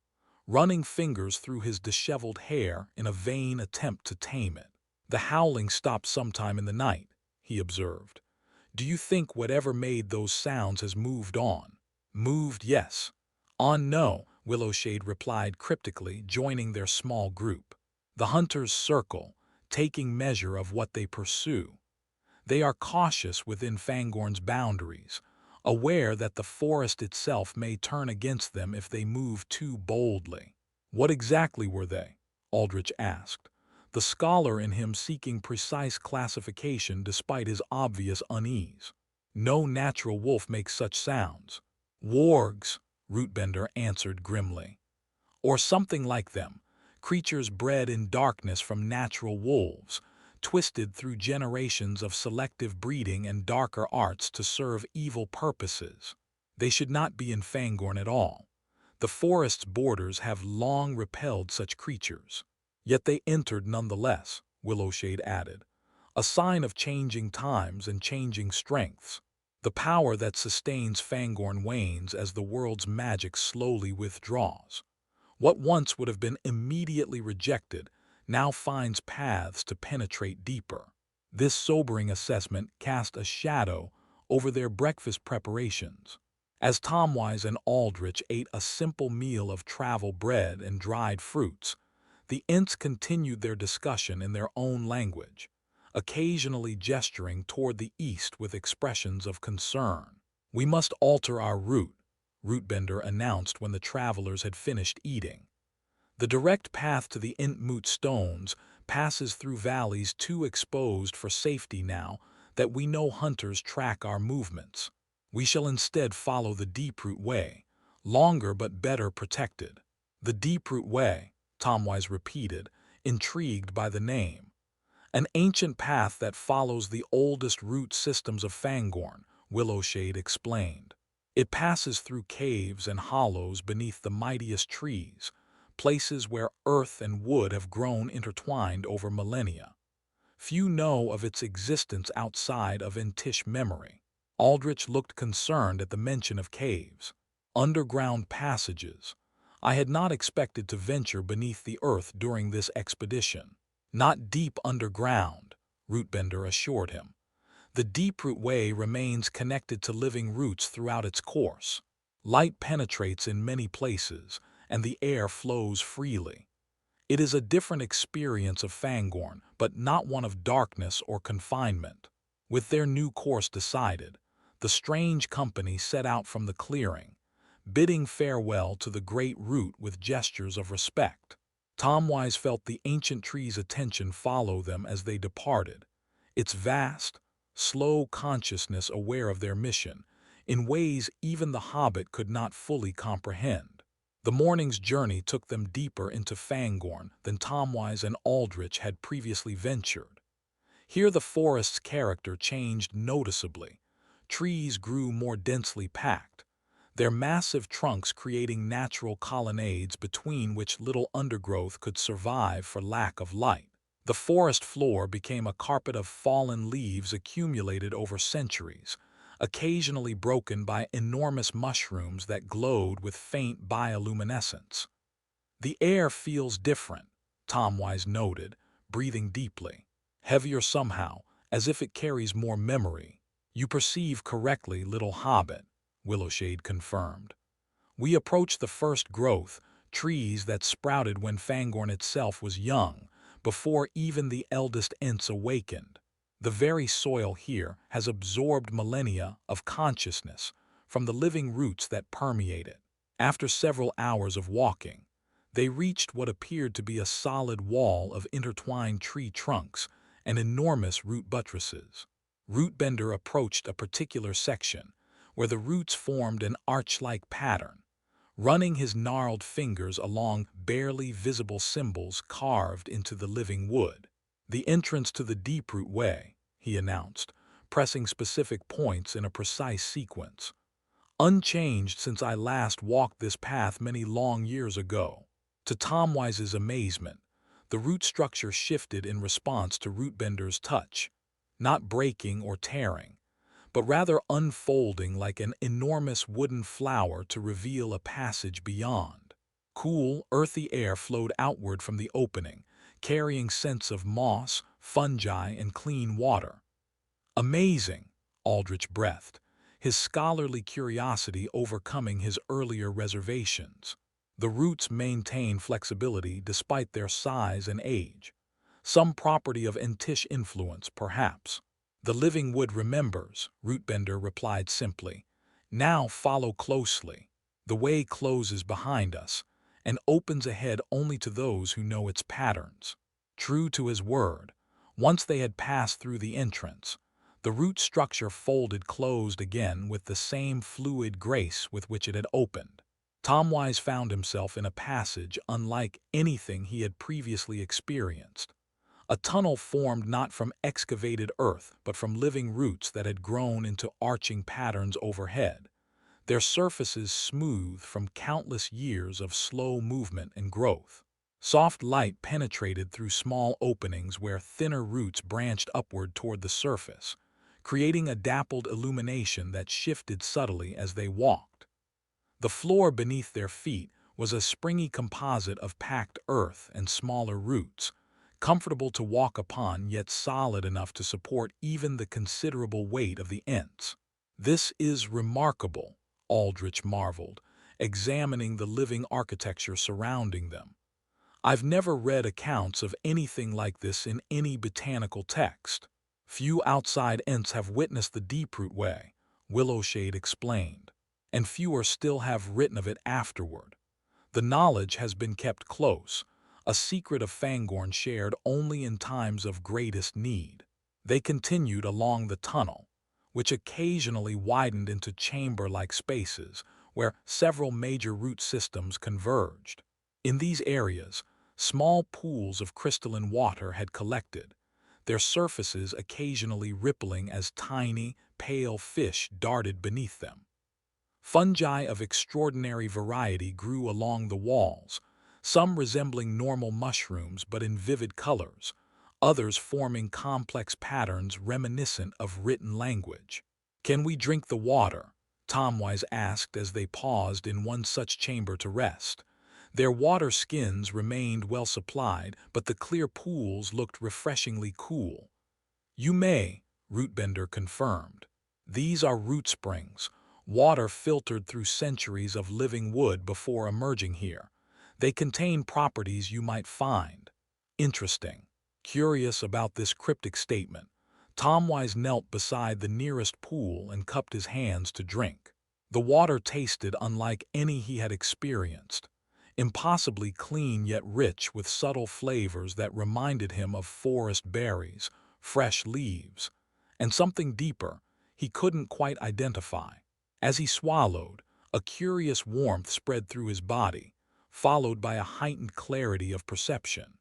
running fingers through his disheveled hair in a vain attempt to tame it. "The howling stopped sometime in the night," he observed. "Do you think whatever made those sounds has moved on?" "Moved, yes. On, no," Willowshade replied cryptically, joining their small group. The hunters circle, taking measure of what they pursue. They are cautious within Fangorn's boundaries, aware that the forest itself may turn against them if they move too boldly. "What exactly were they?" Aldrich asked, the scholar in him seeking precise classification despite his obvious unease. "No natural wolf makes such sounds." "Wargs," Rootbender answered grimly. "Or something like them, creatures bred in darkness from natural wolves, twisted through generations of selective breeding and darker arts to serve evil purposes. They should not be in Fangorn at all. The forest's borders have long repelled such creatures." "Yet they entered nonetheless," Willowshade added, "a sign of changing times and changing strengths. The power that sustains Fangorn wanes as the world's magic slowly withdraws. What once would have been immediately rejected now finds paths to penetrate deeper." This sobering assessment cast a shadow over their breakfast preparations. As Tomwise and Aldrich ate a simple meal of travel bread and dried fruits, the Ents continued their discussion in their own language, occasionally gesturing toward the east with expressions of concern. "We must alter our route," Rootbender announced when the travelers had finished eating. "The direct path to the Entmoot stones passes through valleys too exposed for safety now that we know hunters track our movements. We shall instead follow the Deeproot Way, longer but better protected." "The Deeproot Way," Tomwise repeated, intrigued by the name. "An ancient path that follows the oldest root systems of Fangorn," Willowshade explained. "It passes through caves and hollows beneath the mightiest trees, places where earth and wood have grown intertwined over millennia. Few know of its existence outside of Entish memory." Aldrich looked concerned at the mention of caves. "Underground passages. I had not expected to venture beneath the earth during this expedition." "Not deep underground," Rootbender assured him. "The Deeproot Way remains connected to living roots throughout its course. Light penetrates in many places, and the air flows freely. It is a different experience of Fangorn, but not one of darkness or confinement." With their new course decided, the strange company set out from the clearing, bidding farewell to the great root with gestures of respect. Tomwise felt the ancient tree's attention follow them as they departed, its vast, slow consciousness aware of their mission, in ways even the hobbit could not fully comprehend. The morning's journey took them deeper into Fangorn than Tomwise and Aldrich had previously ventured. Here the forest's character changed noticeably. Trees grew more densely packed, their massive trunks creating natural colonnades between which little undergrowth could survive for lack of light. The forest floor became a carpet of fallen leaves accumulated over centuries, occasionally broken by enormous mushrooms that glowed with faint bioluminescence. "The air feels different," Tomwise noted, breathing deeply. "Heavier somehow, as if it carries more memory." "You perceive correctly, little hobbit," Willowshade confirmed. "We approach the first growth, trees that sprouted when Fangorn itself was young, before even the eldest Ents awakened. The very soil here has absorbed millennia of consciousness from the living roots that permeate it." After several hours of walking, they reached what appeared to be a solid wall of intertwined tree trunks and enormous root buttresses. Rootbender approached a particular section, where the roots formed an arch-like pattern, running his gnarled fingers along barely visible symbols carved into the living wood. "The entrance to the Deeproot Way," he announced, pressing specific points in a precise sequence. "Unchanged since I last walked this path many long years ago." To Tomwise's amazement, the root structure shifted in response to Rootbender's touch, not breaking or tearing, but rather unfolding like an enormous wooden flower to reveal a passage beyond. Cool, earthy air flowed outward from the opening, carrying scents of moss, fungi, and clean water. Amazing, Aldrich breathed, his scholarly curiosity overcoming his earlier reservations. The roots maintain flexibility despite their size and age. Some property of Entish influence, perhaps. The living wood remembers, Rootbender replied simply. Now follow closely. The way closes behind us, and opens ahead only to those who know its patterns. True to his word, once they had passed through the entrance, the root structure folded closed again with the same fluid grace with which it had opened. Tomwise found himself in a passage unlike anything he had previously experienced. A tunnel formed not from excavated earth, but from living roots that had grown into arching patterns overhead, their surfaces smooth from countless years of slow movement and growth. Soft light penetrated through small openings where thinner roots branched upward toward the surface, creating a dappled illumination that shifted subtly as they walked. The floor beneath their feet was a springy composite of packed earth and smaller roots, comfortable to walk upon yet solid enough to support even the considerable weight of the Ents. This is remarkable, Aldrich marveled, examining the living architecture surrounding them. I've never read accounts of anything like this in any botanical text. Few outside Ents have witnessed the deeproot way, Willowshade explained, and fewer still have written of it afterward. The knowledge has been kept close, a secret of Fangorn shared only in times of greatest need. They continued along the tunnel, which occasionally widened into chamber-like spaces where several major root systems converged. In these areas, small pools of crystalline water had collected, their surfaces occasionally rippling as tiny, pale fish darted beneath them. Fungi of extraordinary variety grew along the walls, some resembling normal mushrooms but in vivid colors, others forming complex patterns reminiscent of written language. "Can we drink the water?" Tomwise asked as they paused in one such chamber to rest. Their water skins remained well supplied, but the clear pools looked refreshingly cool. "You may," Rootbender confirmed. "These are root springs, water filtered through centuries of living wood before emerging here. They contain properties you might find interesting." Curious about this cryptic statement, Tomwise knelt beside the nearest pool and cupped his hands to drink. The water tasted unlike any he had experienced, impossibly clean yet rich with subtle flavors that reminded him of forest berries, fresh leaves, and something deeper he couldn't quite identify. As he swallowed, a curious warmth spread through his body, followed by a heightened clarity of perception.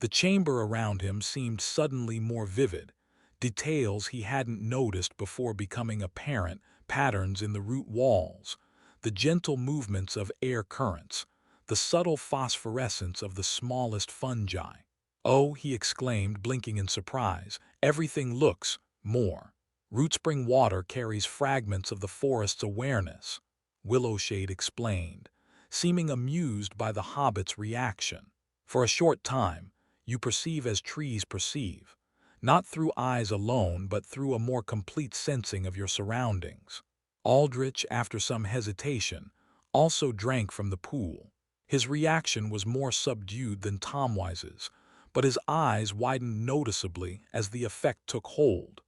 The chamber around him seemed suddenly more vivid, details he hadn't noticed before becoming apparent, patterns in the root walls, the gentle movements of air currents, the subtle phosphorescence of the smallest fungi. "Oh," he exclaimed, blinking in surprise, "everything looks more. Rootspring water carries fragments of the forest's awareness," Willowshade explained, seeming amused by the hobbit's reaction. "For a short time, you perceive as trees perceive, not through eyes alone but through a more complete sensing of your surroundings." Aldrich, after some hesitation, also drank from the pool. His reaction was more subdued than Tomwise's, but his eyes widened noticeably as the effect took hold.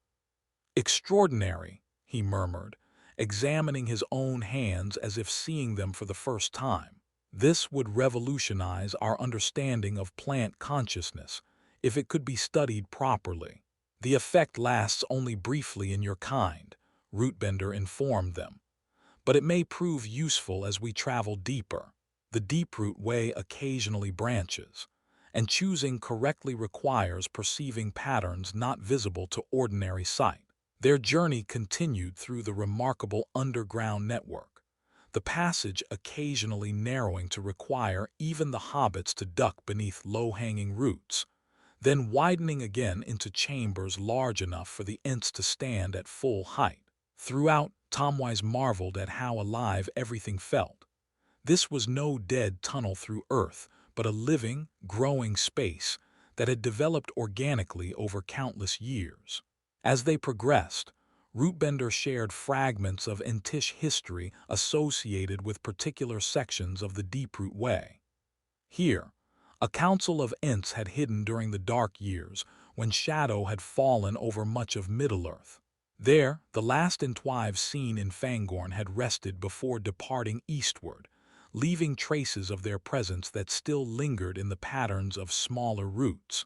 "Extraordinary," he murmured, examining his own hands as if seeing them for the first time. "This would revolutionize our understanding of plant consciousness if it could be studied properly." "The effect lasts only briefly in your kind," Rootbender informed them, "but it may prove useful as we travel deeper. The deeproot way occasionally branches, and choosing correctly requires perceiving patterns not visible to ordinary sight." Their journey continued through the remarkable underground network, the passage occasionally narrowing to require even the hobbits to duck beneath low-hanging roots, then widening again into chambers large enough for the Ents to stand at full height. Throughout, Tomwise marveled at how alive everything felt. This was no dead tunnel through Earth, but a living, growing space that had developed organically over countless years. As they progressed, Rootbender shared fragments of Entish history associated with particular sections of the Deeproot Way. Here, a council of Ents had hidden during the dark years when shadow had fallen over much of Middle-earth. There, the last Entwives seen in Fangorn had rested before departing eastward, leaving traces of their presence that still lingered in the patterns of smaller roots.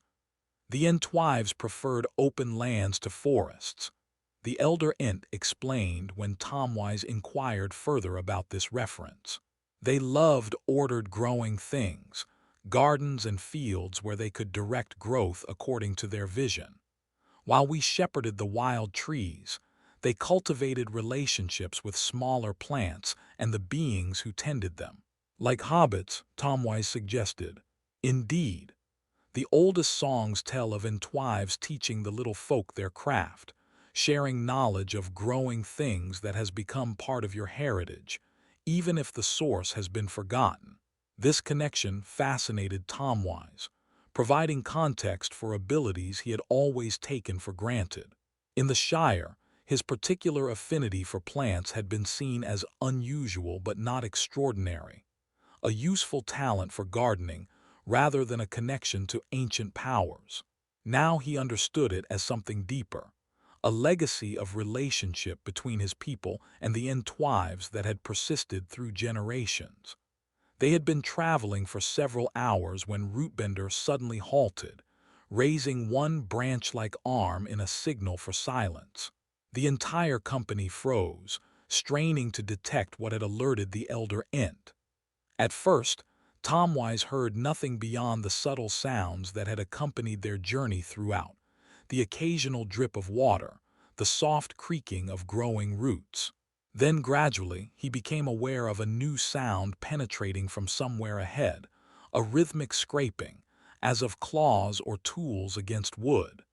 The Entwives preferred open lands to forests. The elder Ent explained when Tomwise inquired further about this reference. They loved ordered growing things, gardens and fields where they could direct growth according to their vision. While we shepherded the wild trees, they cultivated relationships with smaller plants and the beings who tended them. Like hobbits, Tomwise suggested. Indeed, the oldest songs tell of Entwives teaching the little folk their craft, sharing knowledge of growing things that has become part of your heritage, even if the source has been forgotten. This connection fascinated Tomwise, providing context for abilities he had always taken for granted. In the Shire, his particular affinity for plants had been seen as unusual but not extraordinary, a useful talent for gardening rather than a connection to ancient powers. Now he understood it as something deeper, a legacy of relationship between his people and the Entwives that had persisted through generations. They had been traveling for several hours when Rootbender suddenly halted, raising one branch-like arm in a signal for silence. The entire company froze, straining to detect what had alerted the elder Ent. At first, Tomwise heard nothing beyond the subtle sounds that had accompanied their journey throughout, the occasional drip of water, the soft creaking of growing roots. Then gradually, he became aware of a new sound penetrating from somewhere ahead, a rhythmic scraping, as of claws or tools against wood.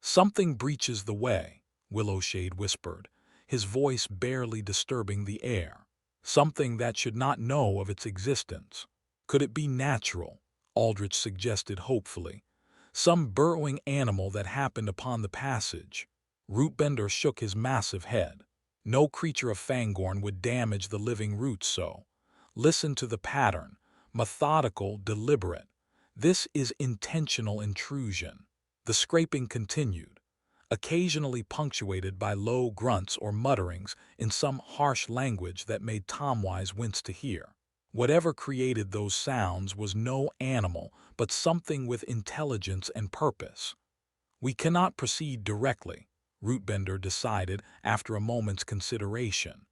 "Something breaches the way," Willowshade whispered, his voice barely disturbing the air. "Something that should not know of its existence." "Could it be natural?" Aldrich suggested hopefully. "Some burrowing animal that happened upon the passage." Rootbender shook his massive head. "No creature of Fangorn would damage the living roots so. Listen to the pattern, methodical, deliberate. This is intentional intrusion." The scraping continued, occasionally punctuated by low grunts or mutterings in some harsh language that made Tomwise wince to hear. Whatever created those sounds was no animal, but something with intelligence and purpose. "We cannot proceed directly," Rootbender decided after a moment's consideration.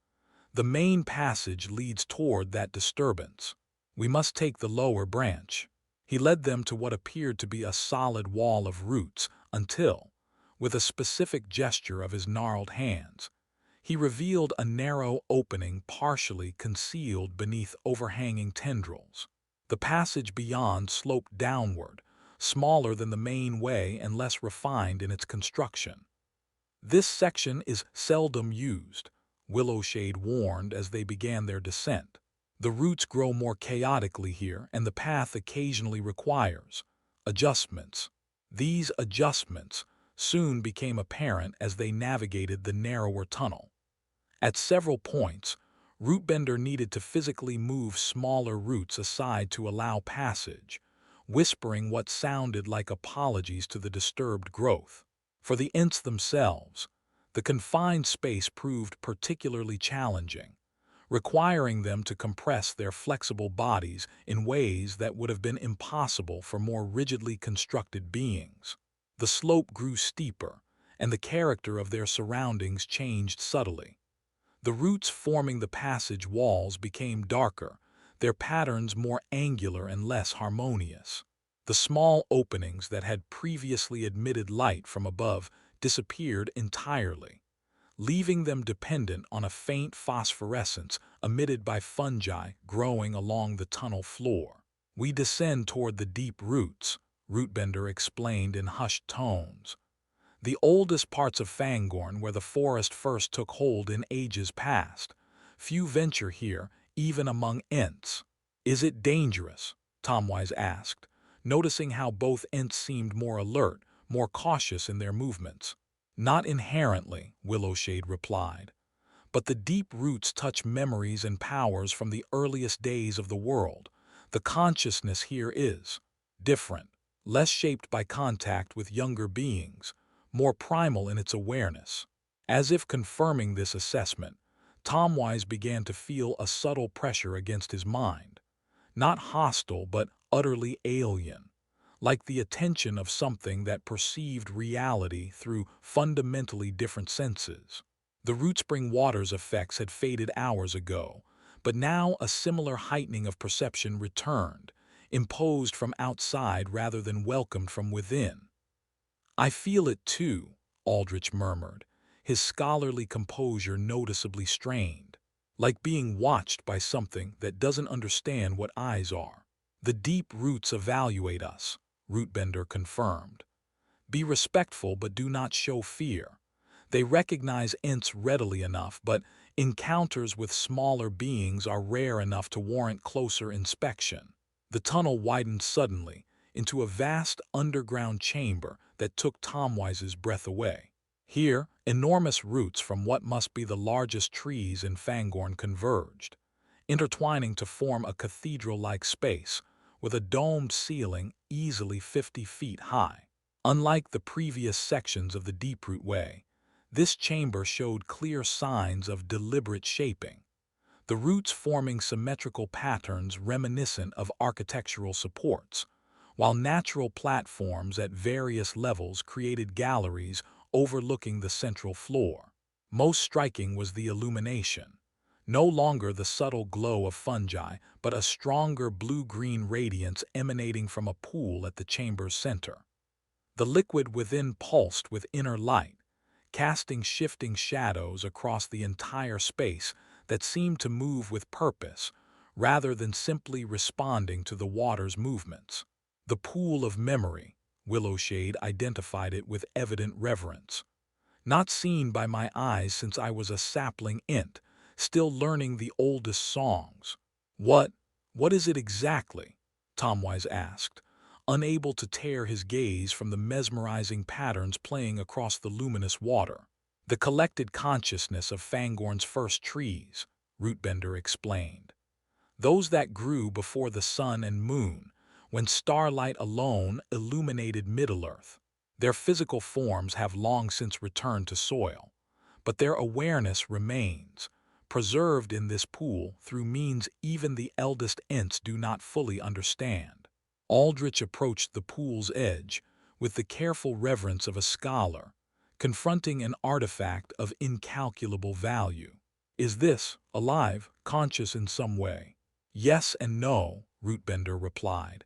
"The main passage leads toward that disturbance. We must take the lower branch." He led them to what appeared to be a solid wall of roots until, with a specific gesture of his gnarled hands, he revealed a narrow opening partially concealed beneath overhanging tendrils. The passage beyond sloped downward, smaller than the main way and less refined in its construction. "This section is seldom used," Willowshade warned as they began their descent. "The roots grow more chaotically here, and the path occasionally requires adjustments." These adjustments soon became apparent as they navigated the narrower tunnel. At several points, Rootbender needed to physically move smaller roots aside to allow passage, whispering what sounded like apologies to the disturbed growth. For the Ents themselves, the confined space proved particularly challenging, requiring them to compress their flexible bodies in ways that would have been impossible for more rigidly constructed beings. The slope grew steeper, and the character of their surroundings changed subtly. The roots forming the passage walls became darker, their patterns more angular and less harmonious. The small openings that had previously admitted light from above disappeared entirely, leaving them dependent on a faint phosphorescence emitted by fungi growing along the tunnel floor. "We descend toward the deep roots," Rootbender explained in hushed tones. The oldest parts of Fangorn where the forest first took hold in ages past. Few venture here, even among Ents. Is it dangerous? Tomwise asked, noticing how both Ents seemed more alert, more cautious in their movements. Not inherently, Willowshade replied. But the deep roots touch memories and powers from the earliest days of the world. The consciousness here is different, less shaped by contact with younger beings, more primal in its awareness. As if confirming this assessment, Tomwise began to feel a subtle pressure against his mind. Not hostile, but utterly alien, like the attention of something that perceived reality through fundamentally different senses. The root-spring water's effects had faded hours ago, but now a similar heightening of perception returned, imposed from outside rather than welcomed from within. "I feel it too," Aldrich murmured, his scholarly composure noticeably strained, "like being watched by something that doesn't understand what eyes are." "The deep roots evaluate us," Rootbender confirmed. "Be respectful but do not show fear. They recognize Ents readily enough, but encounters with smaller beings are rare enough to warrant closer inspection." The tunnel widened suddenly into a vast underground chamber that took Tomwise's breath away. Here, enormous roots from what must be the largest trees in Fangorn converged, intertwining to form a cathedral-like space with a domed ceiling easily 50 feet high. Unlike the previous sections of the Deeproot Way, this chamber showed clear signs of deliberate shaping, the roots forming symmetrical patterns reminiscent of architectural supports, while natural platforms at various levels created galleries overlooking the central floor. Most striking was the illumination. No longer the subtle glow of fungi, but a stronger blue-green radiance emanating from a pool at the chamber's center. The liquid within pulsed with inner light, casting shifting shadows across the entire space that seemed to move with purpose, rather than simply responding to the water's movements. "The pool of memory," Willowshade identified it with evident reverence. "Not seen by my eyes since I was a sapling Ent, still learning the oldest songs." What is it exactly?" Tomwise asked, unable to tear his gaze from the mesmerizing patterns playing across the luminous water. "The collected consciousness of Fangorn's first trees," Rootbender explained. "Those that grew before the sun and moon, when starlight alone illuminated Middle-earth. Their physical forms have long since returned to soil, but their awareness remains, preserved in this pool through means even the eldest Ents do not fully understand." Aldrich approached the pool's edge with the careful reverence of a scholar, confronting an artifact of incalculable value. "Is this, alive, conscious in some way?" "Yes and no," Rootbender replied.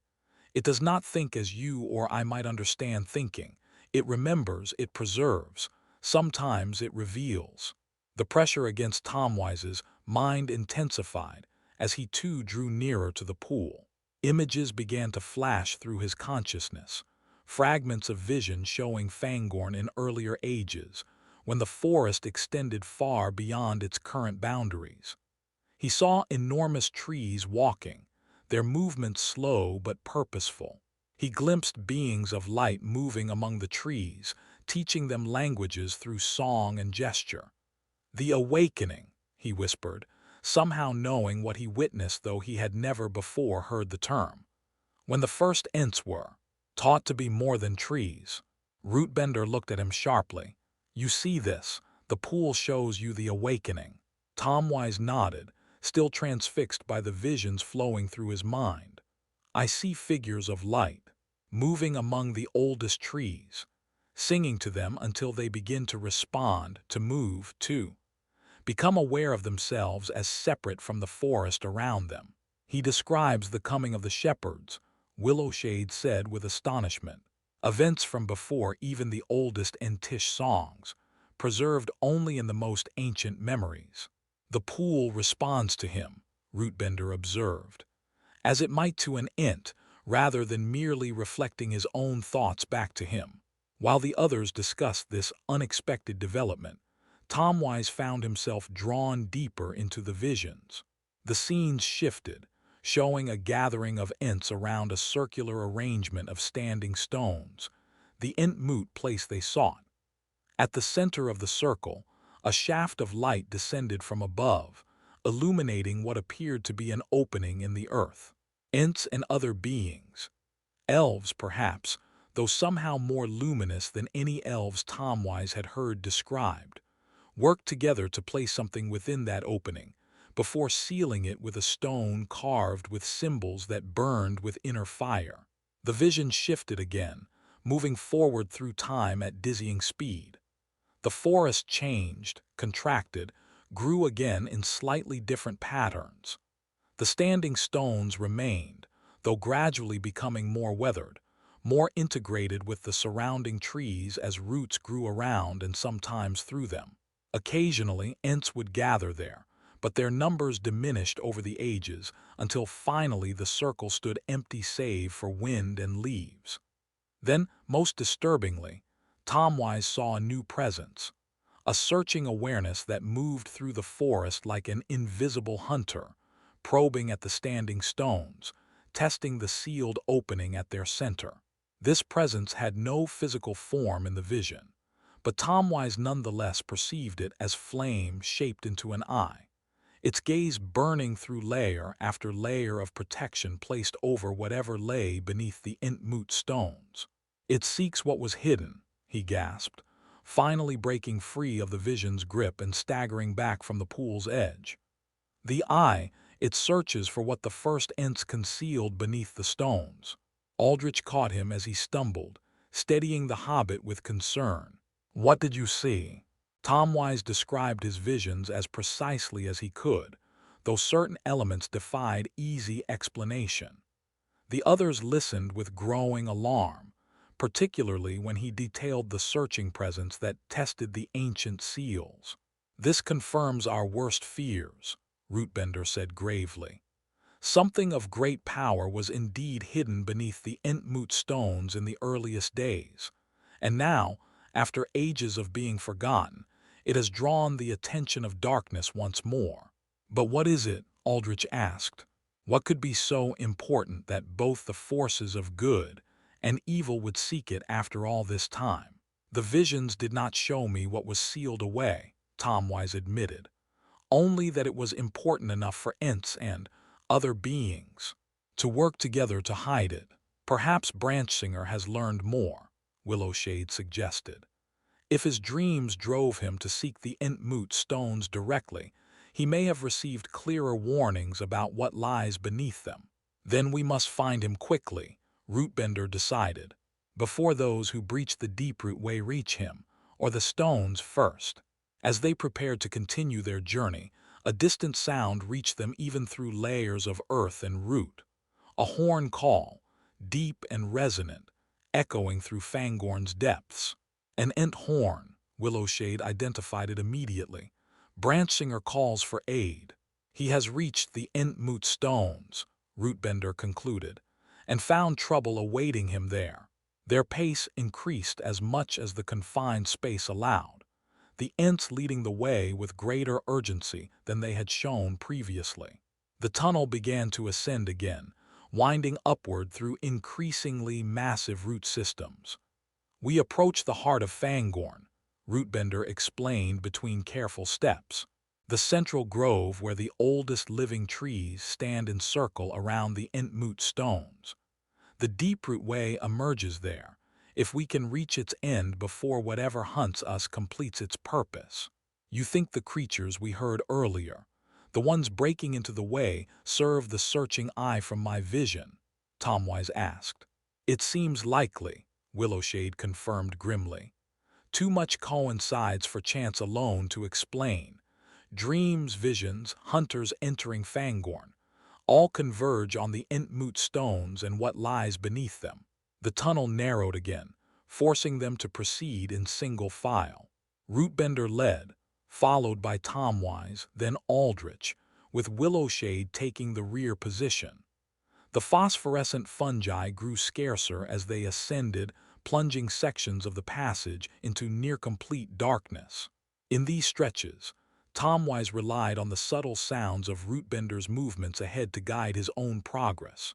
"It does not think as you or I might understand thinking. It remembers, it preserves, sometimes it reveals." The pressure against Tomwise's mind intensified as he too drew nearer to the pool. Images began to flash through his consciousness, fragments of vision showing Fangorn in earlier ages, when the forest extended far beyond its current boundaries. He saw enormous trees walking, their movements slow but purposeful. He glimpsed beings of light moving among the trees, teaching them languages through song and gesture. "The awakening," he whispered, somehow knowing what he witnessed though he had never before heard the term. "When the first Ents were taught to be more than trees." Rootbender looked at him sharply. "You see this, the pool shows you the awakening." Tomwise nodded, still transfixed by the visions flowing through his mind. "I see figures of light, moving among the oldest trees, singing to them until they begin to respond, to move, too, become aware of themselves as separate from the forest around them." "He describes the coming of the shepherds," Willowshade said with astonishment. "Events from before even the oldest Entish songs, preserved only in the most ancient memories." "The pool responds to him," Rootbender observed, "as it might to an Ent, rather than merely reflecting his own thoughts back to him." While the others discussed this unexpected development, Tomwise found himself drawn deeper into the visions. The scenes shifted, showing a gathering of Ents around a circular arrangement of standing stones, the Entmoot place they sought. At the center of the circle, a shaft of light descended from above, illuminating what appeared to be an opening in the earth. Ents and other beings, elves perhaps, though somehow more luminous than any elves Tomwise had heard described, worked together to place something within that opening, before sealing it with a stone carved with symbols that burned with inner fire. The vision shifted again, moving forward through time at dizzying speed. The forest changed, contracted, grew again in slightly different patterns. The standing stones remained, though gradually becoming more weathered, more integrated with the surrounding trees as roots grew around and sometimes through them. Occasionally, Ents would gather there, but their numbers diminished over the ages until finally the circle stood empty save for wind and leaves. Then, most disturbingly, Tomwise saw a new presence, a searching awareness that moved through the forest like an invisible hunter, probing at the standing stones, testing the sealed opening at their center. This presence had no physical form in the vision, but Tomwise nonetheless perceived it as flame shaped into an eye, its gaze burning through layer after layer of protection placed over whatever lay beneath the Entmoot stones. "It seeks what was hidden," he gasped, finally breaking free of the vision's grip and staggering back from the pool's edge. "The eye, it searches for what the first Ents concealed beneath the stones." Aldrich caught him as he stumbled, steadying the hobbit with concern. "What did you see?" Tomwise described his visions as precisely as he could, though certain elements defied easy explanation. The others listened with growing alarm, particularly when he detailed the searching presence that tested the ancient seals. "This confirms our worst fears," Rootbender said gravely. "Something of great power was indeed hidden beneath the Entmoot stones in the earliest days, and now, after ages of being forgotten, it has drawn the attention of darkness once more." "But what is it?" Aldrich asked. "What could be so important that both the forces of good and evil would seek it after all this time?" "The visions did not show me what was sealed away," Tomwise admitted, "only that it was important enough for Ents and other beings to work together to hide it. Perhaps Branchsinger has learned more," Willowshade suggested. "If his dreams drove him to seek the Entmoot stones directly, he may have received clearer warnings about what lies beneath them." "Then we must find him quickly," Rootbender decided, "before those who breach the Deeproot Way reach him, or the stones first." As they prepared to continue their journey, a distant sound reached them even through layers of earth and root. A horn call, deep and resonant, echoing through Fangorn's depths. "An Ent horn," Willowshade identified it immediately. "Branchsinger calls for aid." "He has reached the Entmoot stones," Rootbender concluded, "and found trouble awaiting him there." Their pace increased as much as the confined space allowed, the Ents leading the way with greater urgency than they had shown previously. The tunnel began to ascend again, winding upward through increasingly massive root systems. "We approach the heart of Fangorn," Rootbender explained between careful steps. "The central grove where the oldest living trees stand in circle around the Entmoot stones. The Deeproot Way emerges there, if we can reach its end before whatever hunts us completes its purpose." "You think the creatures we heard earlier, the ones breaking into the way, serve the searching eye from my vision?" Tomwise asked. "It seems likely," Willowshade confirmed grimly. "Too much coincides for chance alone to explain. Dreams, visions, hunters entering Fangorn, all converge on the Entmoot stones and what lies beneath them." The tunnel narrowed again, forcing them to proceed in single file. Rootbender led, followed by Tomwise, then Aldrich, with Willowshade taking the rear position. The phosphorescent fungi grew scarcer as they ascended, plunging sections of the passage into near-complete darkness. In these stretches, Tomwise relied on the subtle sounds of Rootbender's movements ahead to guide his own progress.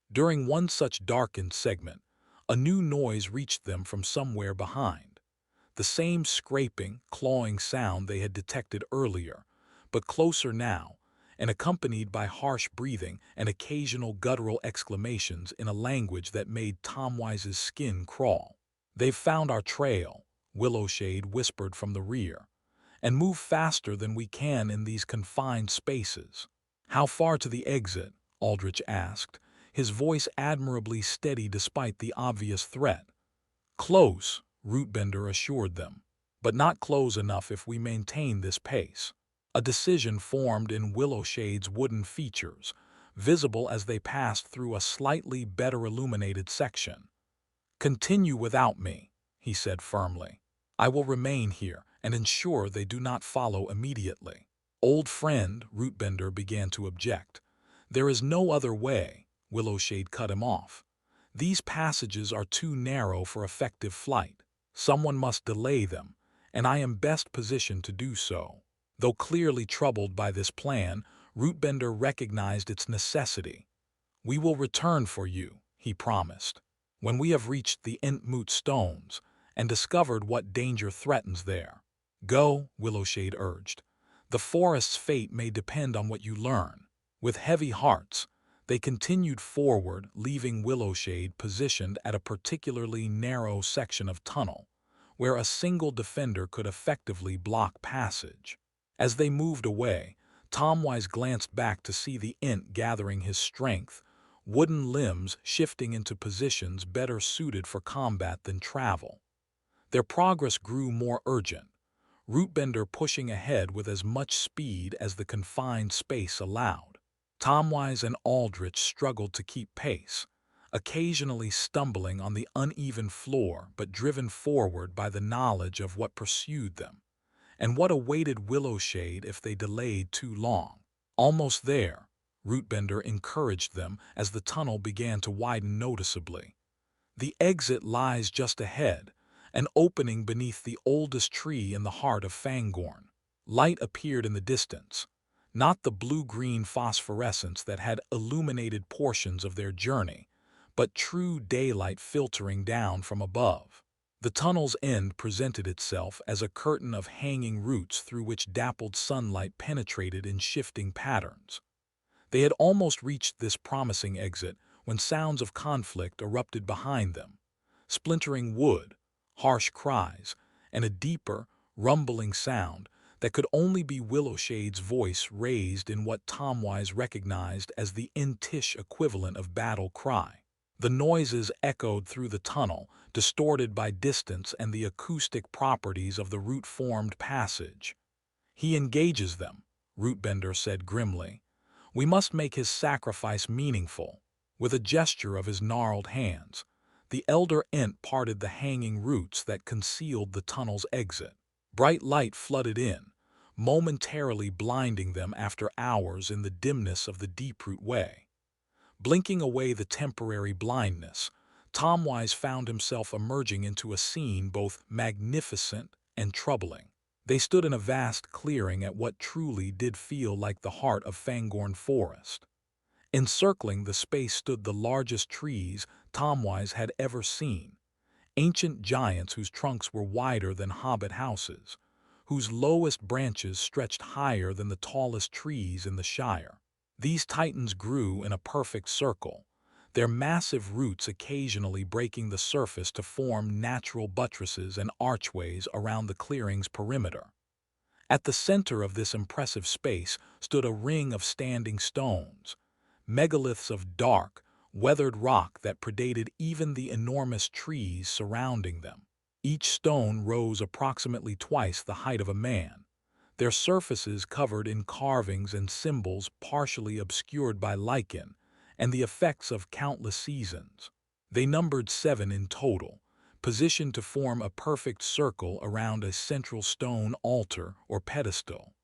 During one such darkened segment, a new noise reached them from somewhere behind. The same scraping, clawing sound they had detected earlier, but closer now, and accompanied by harsh breathing and occasional guttural exclamations in a language that made Tomwise's skin crawl. "They've found our trail," Willowshade whispered from the rear, "and move faster than we can in these confined spaces." "How far to the exit?" Aldrich asked, his voice admirably steady despite the obvious threat. "Close," Rootbender assured them, "but not close enough if we maintain this pace." A decision formed in Willowshade's wooden features, visible as they passed through a slightly better illuminated section. "Continue without me," he said firmly. "I will remain here and ensure they do not follow immediately." "Old friend," Rootbender began to object. "There is no other way," Willowshade cut him off. "These passages are too narrow for effective flight. Someone must delay them, and I am best positioned to do so." Though clearly troubled by this plan, Rootbender recognized its necessity. "We will return for you," he promised, "when we have reached the Entmoot stones and discovered what danger threatens there." "Go," Willowshade urged. "The forest's fate may depend on what you learn." With heavy hearts, they continued forward, leaving Willowshade positioned at a particularly narrow section of tunnel, where a single defender could effectively block passage. As they moved away, Tomwise glanced back to see the Ent gathering his strength, wooden limbs shifting into positions better suited for combat than travel. Their progress grew more urgent, Rootbender pushing ahead with as much speed as the confined space allowed. Tomwise and Aldrich struggled to keep pace, occasionally stumbling on the uneven floor but driven forward by the knowledge of what pursued them, and what awaited Willowshade if they delayed too long. "Almost there," Rootbender encouraged them as the tunnel began to widen noticeably. "The exit lies just ahead, an opening beneath the oldest tree in the heart of Fangorn." Light appeared in the distance, not the blue-green phosphorescence that had illuminated portions of their journey, but true daylight filtering down from above. The tunnel's end presented itself as a curtain of hanging roots through which dappled sunlight penetrated in shifting patterns. They had almost reached this promising exit when sounds of conflict erupted behind them. Splintering wood, harsh cries, and a deeper, rumbling sound that could only be Willowshade's voice raised in what Tomwise recognized as the Entish equivalent of battle cry. The noises echoed through the tunnel, distorted by distance and the acoustic properties of the root-formed passage. "He engages them," Rootbender said grimly. "We must make his sacrifice meaningful." With a gesture of his gnarled hands, the elder Ent parted the hanging roots that concealed the tunnel's exit. Bright light flooded in, momentarily blinding them after hours in the dimness of the deep-root way. Blinking away the temporary blindness, Tomwise found himself emerging into a scene both magnificent and troubling. They stood in a vast clearing at what truly did feel like the heart of Fangorn Forest. Encircling the space stood the largest trees Tomwise had ever seen, ancient giants whose trunks were wider than hobbit houses, whose lowest branches stretched higher than the tallest trees in the Shire. These titans grew in a perfect circle, their massive roots occasionally breaking the surface to form natural buttresses and archways around the clearing's perimeter. At the center of this impressive space stood a ring of standing stones, megaliths of dark, weathered rock that predated even the enormous trees surrounding them. Each stone rose approximately twice the height of a man, their surfaces covered in carvings and symbols partially obscured by lichen and the effects of countless seasons. They numbered 7 in total, positioned to form a perfect circle around a central stone altar or pedestal.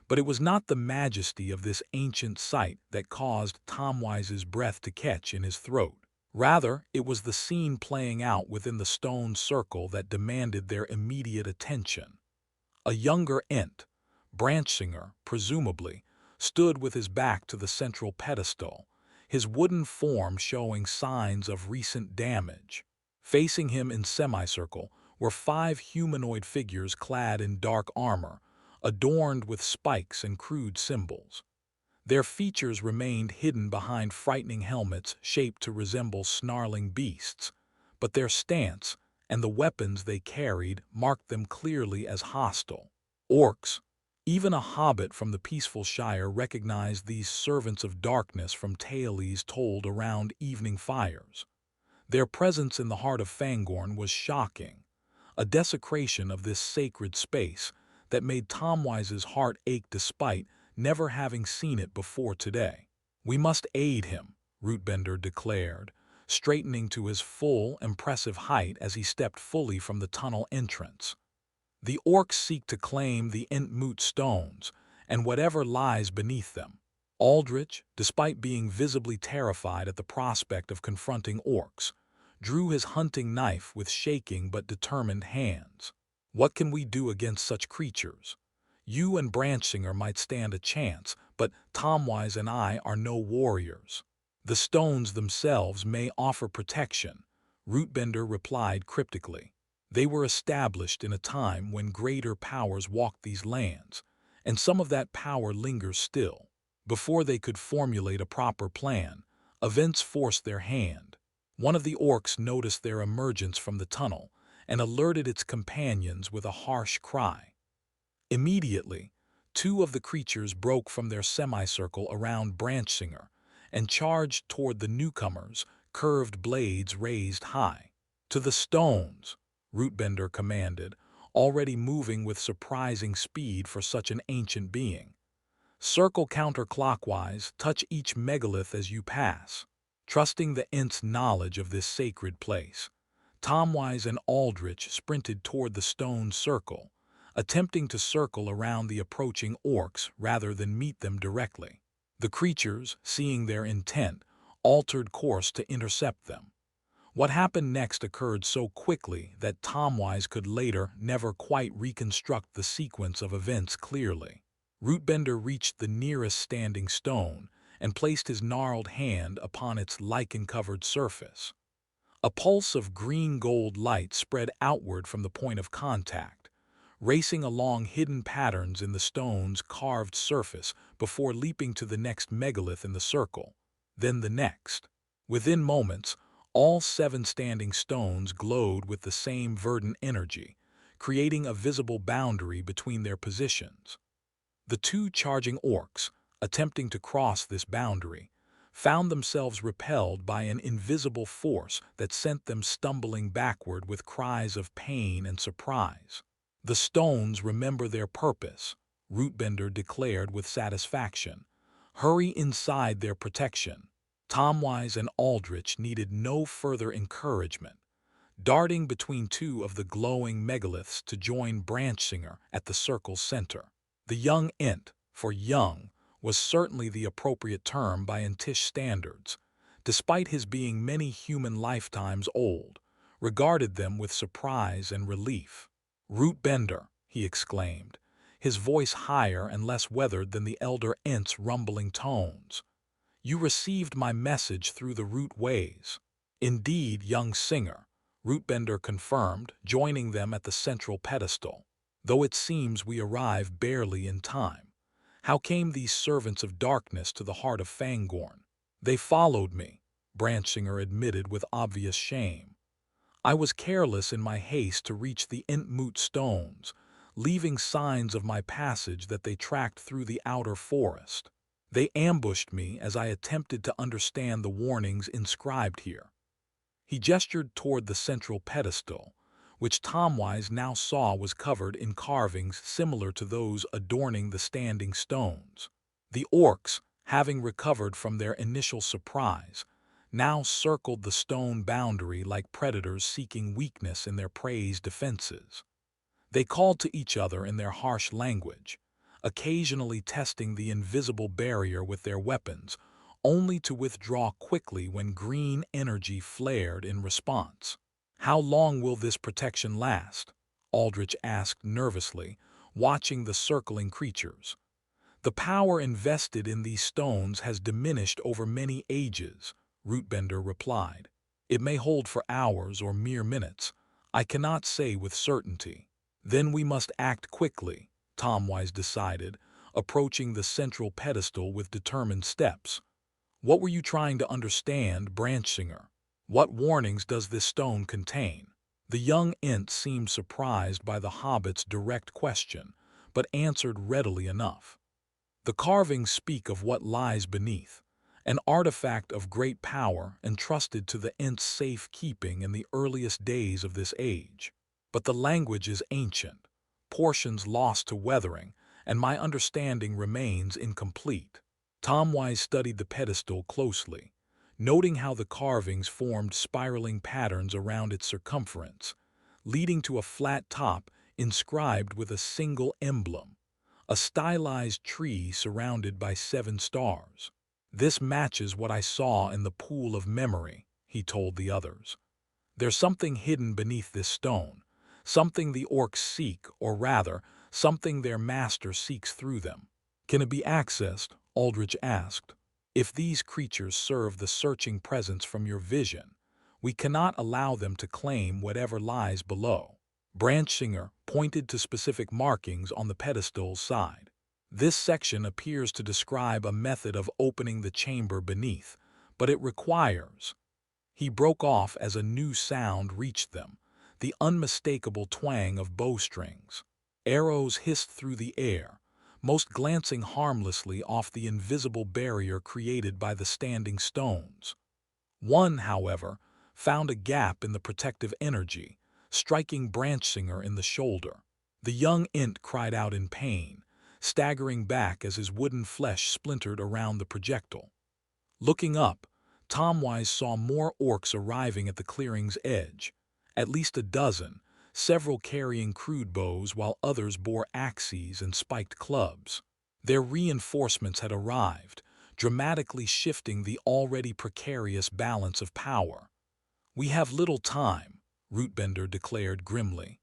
But it was not the majesty of this ancient site that caused Tomwise's breath to catch in his throat. Rather, it was the scene playing out within the stone circle that demanded their immediate attention. A younger Ent, Branchinger, presumably, stood with his back to the central pedestal, his wooden form showing signs of recent damage. Facing him in semicircle were 5 humanoid figures clad in dark armor, adorned with spikes and crude symbols. Their features remained hidden behind frightening helmets shaped to resemble snarling beasts, but their stance and the weapons they carried marked them clearly as hostile. Orcs, even a hobbit from the peaceful Shire, recognized these servants of darkness from tales told around evening fires. Their presence in the heart of Fangorn was shocking, a desecration of this sacred space that made Tomwise's heart ache despite never having seen it before today. "We must aid him," Rootbender declared, straightening to his full, impressive height as he stepped fully from the tunnel entrance. "The orcs seek to claim the Entmoot stones and whatever lies beneath them." Aldrich, despite being visibly terrified at the prospect of confronting orcs, drew his hunting knife with shaking but determined hands. "What can we do against such creatures? You and Branchinger might stand a chance, but Tomwise and I are no warriors." "The stones themselves may offer protection," Rootbender replied cryptically. "They were established in a time when greater powers walked these lands, and some of that power lingers still. Before they could formulate a proper plan, events forced their hand." One of the orcs noticed their emergence from the tunnel and alerted its companions with a harsh cry. Immediately, 2 of the creatures broke from their semicircle around Branchinger and charged toward the newcomers, curved blades raised high. "To the stones," Rootbender commanded, already moving with surprising speed for such an ancient being. "Circle counterclockwise, touch each megalith as you pass." Trusting the Ents' knowledge of this sacred place, Tomwise and Aldrich sprinted toward the stone circle, attempting to circle around the approaching orcs rather than meet them directly. The creatures, seeing their intent, altered course to intercept them. What happened next occurred so quickly that Tomwise could later never quite reconstruct the sequence of events clearly. Rootbender reached the nearest standing stone and placed his gnarled hand upon its lichen-covered surface. A pulse of green-gold light spread outward from the point of contact, racing along hidden patterns in the stone's carved surface before leaping to the next megalith in the circle, then the next. Within moments, all 7 standing stones glowed with the same verdant energy, creating a visible boundary between their positions. The 2 charging orcs, attempting to cross this boundary, found themselves repelled by an invisible force that sent them stumbling backward with cries of pain and surprise. "The stones remember their purpose," Rootbender declared with satisfaction. "Hurry inside their protection." Tomwise and Aldrich needed no further encouragement, darting between 2 of the glowing megaliths to join Branchinger at the circle's center. The young Ent, for young, was certainly the appropriate term by Entish standards, despite his being many human lifetimes old, regarded them with surprise and relief. "Rootbender," he exclaimed, his voice higher and less weathered than the elder Ent's rumbling tones. "You received my message through the root ways." "Indeed, young singer," Rootbender confirmed, joining them at the central pedestal. "Though it seems we arrive barely in time. How came these servants of darkness to the heart of Fangorn?" "They followed me," Branchinger admitted with obvious shame. "I was careless in my haste to reach the Entmoot stones, leaving signs of my passage that they tracked through the outer forest. They ambushed me as I attempted to understand the warnings inscribed here." He gestured toward the central pedestal, which Tomwise now saw was covered in carvings similar to those adorning the standing stones. The orcs, having recovered from their initial surprise, now circled the stone boundary like predators seeking weakness in their prey's defenses. They called to each other in their harsh language, occasionally testing the invisible barrier with their weapons, only to withdraw quickly when green energy flared in response. "How long will this protection last?" Aldrich asked nervously, watching the circling creatures. "The power invested in these stones has diminished over many ages," Rootbender replied. "It may hold for hours or mere minutes. I cannot say with certainty." "Then we must act quickly," Tomwise decided, approaching the central pedestal with determined steps. "What were you trying to understand, Branchinger? What warnings does this stone contain?" The young Ent seemed surprised by the hobbit's direct question, but answered readily enough. "The carvings speak of what lies beneath, an artifact of great power entrusted to the Ents' safe keeping in the earliest days of this age. But the language is ancient, portions lost to weathering, and my understanding remains incomplete." Tomwise studied the pedestal closely, noting how the carvings formed spiraling patterns around its circumference, leading to a flat top inscribed with a single emblem, a stylized tree surrounded by 7 stars. "This matches what I saw in the pool of memory," he told the others. "There's something hidden beneath this stone, something the orcs seek, or rather, something their master seeks through them." "Can it be accessed?" Aldrich asked. "If these creatures serve the searching presence from your vision, we cannot allow them to claim whatever lies below." Branchinger pointed to specific markings on the pedestal's side. "This section appears to describe a method of opening the chamber beneath, but it requires—" He broke off as a new sound reached them, the unmistakable twang of bowstrings. Arrows hissed through the air, most glancing harmlessly off the invisible barrier created by the standing stones. One, however, found a gap in the protective energy, striking Branchinger in the shoulder. The young Ent cried out in pain, staggering back as his wooden flesh splintered around the projectile. Looking up, Tomwise saw more orcs arriving at the clearing's edge, at least a dozen, several carrying crude bows while others bore axes and spiked clubs. Their reinforcements had arrived, dramatically shifting the already precarious balance of power. "We have little time," Rootbender declared grimly.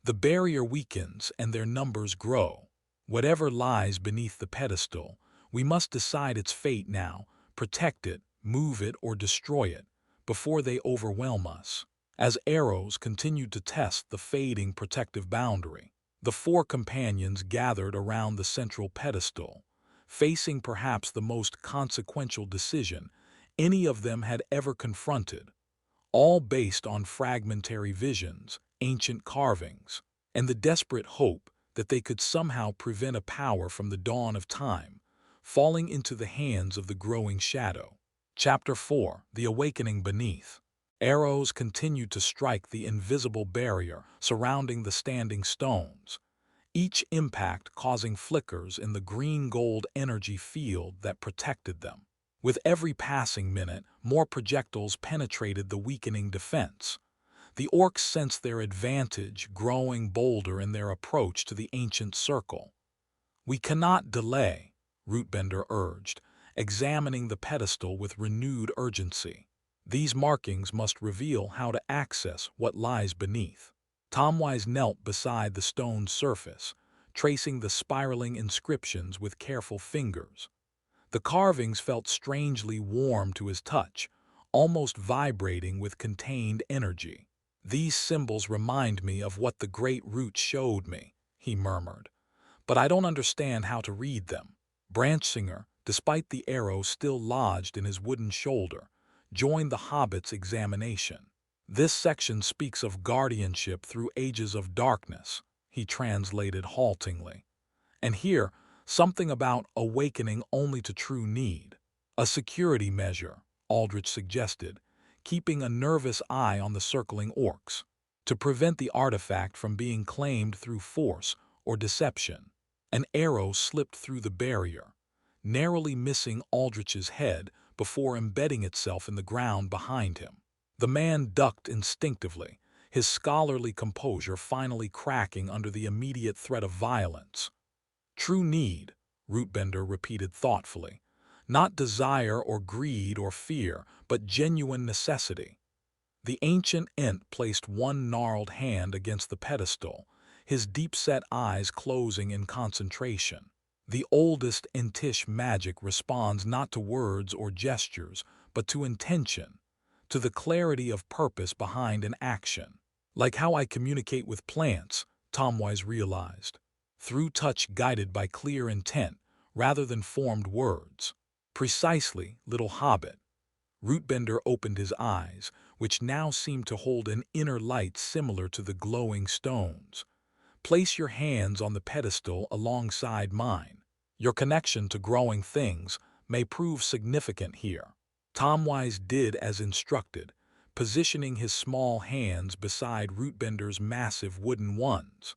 "The barrier weakens and their numbers grow. Whatever lies beneath the pedestal, we must decide its fate now, protect it, move it, or destroy it, before they overwhelm us." As arrows continued to test the fading protective boundary, the 4 companions gathered around the central pedestal, facing perhaps the most consequential decision any of them had ever confronted, all based on fragmentary visions, ancient carvings, and the desperate hope that they could somehow prevent a power from the dawn of time, falling into the hands of the growing shadow. Chapter 4: The Awakening Beneath. Arrows continued to strike the invisible barrier surrounding the standing stones, each impact causing flickers in the green-gold energy field that protected them. With every passing minute, more projectiles penetrated the weakening defense. The orcs sensed their advantage growing bolder in their approach to the ancient circle. "We cannot delay," Rootbender urged, examining the pedestal with renewed urgency. "These markings must reveal how to access what lies beneath." Tomwise knelt beside the stone surface, tracing the spiraling inscriptions with careful fingers. The carvings felt strangely warm to his touch, almost vibrating with contained energy. "These symbols remind me of what the Great Root showed me," he murmured, "but I don't understand how to read them." Branchinger, despite the arrow still lodged in his wooden shoulder, joined the hobbit's examination. "This section speaks of guardianship through ages of darkness," he translated haltingly. "And here, something about awakening only to true need." "A security measure," Aldrich suggested, keeping a nervous eye on the circling orcs, "to prevent the artifact from being claimed through force or deception." An arrow slipped through the barrier, narrowly missing Aldrich's head before embedding itself in the ground behind him. The man ducked instinctively, his scholarly composure finally cracking under the immediate threat of violence. "True need," Rootbender repeated thoughtfully, Not desire or greed or fear, but genuine necessity. The ancient Ent placed one gnarled hand against the pedestal, his deep-set eyes closing in concentration. The oldest Entish magic responds not to words or gestures, but to intention, to the clarity of purpose behind an action. Like how I communicate with plants, Tomwise realized, through touch guided by clear intent rather than formed words. Precisely, little hobbit. Rootbender opened his eyes, which now seemed to hold an inner light similar to the glowing stones. Place your hands on the pedestal alongside mine. Your connection to growing things may prove significant here. Tomwise did as instructed, positioning his small hands beside Rootbender's massive wooden ones.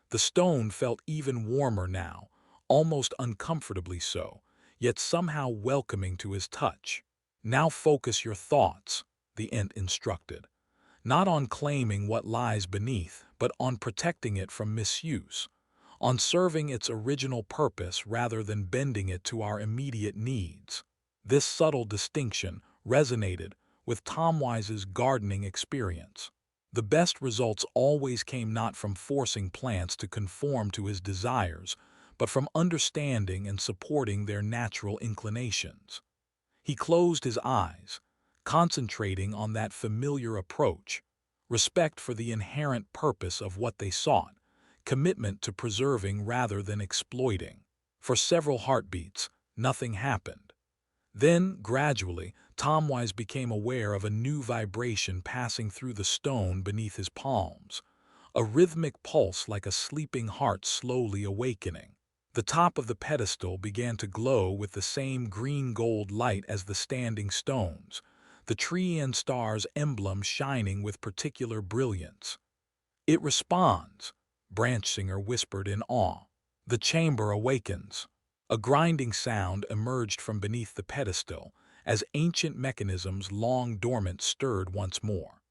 The stone felt even warmer now, almost uncomfortably so, yet somehow welcoming to his touch. Now focus your thoughts, the Ent instructed, not on claiming what lies beneath, but on protecting it from misuse, on serving its original purpose rather than bending it to our immediate needs. This subtle distinction resonated with Tomwise's gardening experience. The best results always came not from forcing plants to conform to his desires, but from understanding and supporting their natural inclinations. He closed his eyes, concentrating on that familiar approach, respect for the inherent purpose of what they sought, commitment to preserving rather than exploiting. For several heartbeats, nothing happened. Then, gradually, Tomwise became aware of a new vibration passing through the stone beneath his palms, a rhythmic pulse like a sleeping heart slowly awakening. The top of the pedestal began to glow with the same green-gold light as the standing stones, the tree and stars emblem shining with particular brilliance. "It responds," Branchsinger whispered in awe. "The chamber awakens." A grinding sound emerged from beneath the pedestal as ancient mechanisms long dormant stirred once more.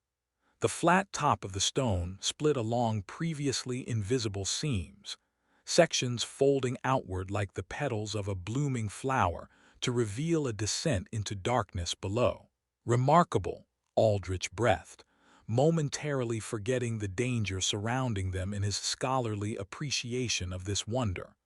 The flat top of the stone split along previously invisible seams, sections folding outward like the petals of a blooming flower to reveal a descent into darkness below. "Remarkable," Aldrich breathed, momentarily forgetting the danger surrounding them in his scholarly appreciation of this wonder.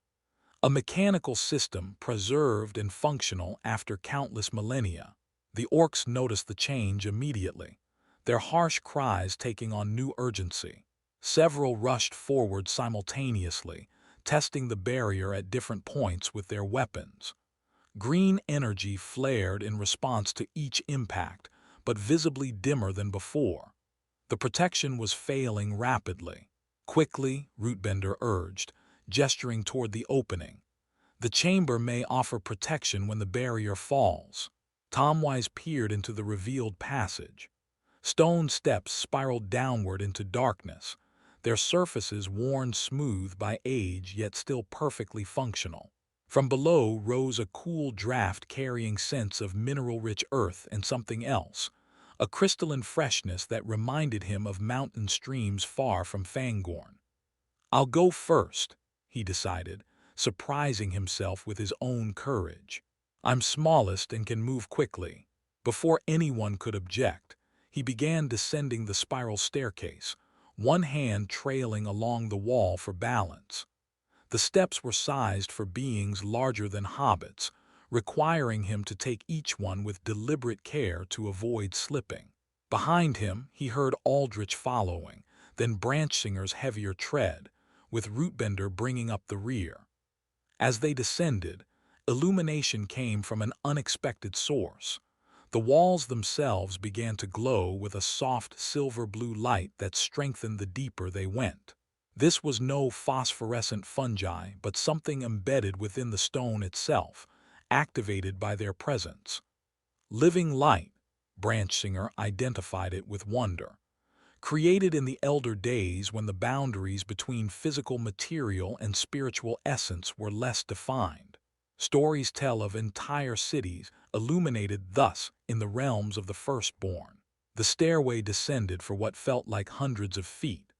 A mechanical system preserved and functional after countless millennia. The orcs noticed the change immediately, their harsh cries taking on new urgency. Several rushed forward simultaneously, testing the barrier at different points with their weapons. Green energy flared in response to each impact, but visibly dimmer than before. The protection was failing rapidly. "Quickly," Rootbender urged, gesturing toward the opening. "The chamber may offer protection when the barrier falls." Tomwise peered into the revealed passage. Stone steps spiraled downward into darkness, their surfaces worn smooth by age yet still perfectly functional. From below rose a cool draft carrying scents of mineral-rich earth and something else, a crystalline freshness that reminded him of mountain streams far from Fangorn. "I'll go first," he decided, surprising himself with his own courage. "I'm smallest and can move quickly." Before anyone could object, he began descending the spiral staircase, one hand trailing along the wall for balance. The steps were sized for beings larger than hobbits, requiring him to take each one with deliberate care to avoid slipping. Behind him, he heard Aldrich following, then Branchsinger's heavier tread, with Rootbender bringing up the rear. As they descended, illumination came from an unexpected source. The walls themselves began to glow with a soft silver-blue light that strengthened the deeper they went. This was no phosphorescent fungi, but something embedded within the stone itself, activated by their presence. Living light, Branchsinger identified it with wonder. Created in the elder days when the boundaries between physical material and spiritual essence were less defined. Stories tell of entire cities illuminated thus in the realms of the firstborn. The stairway descended for what felt like hundreds of feet,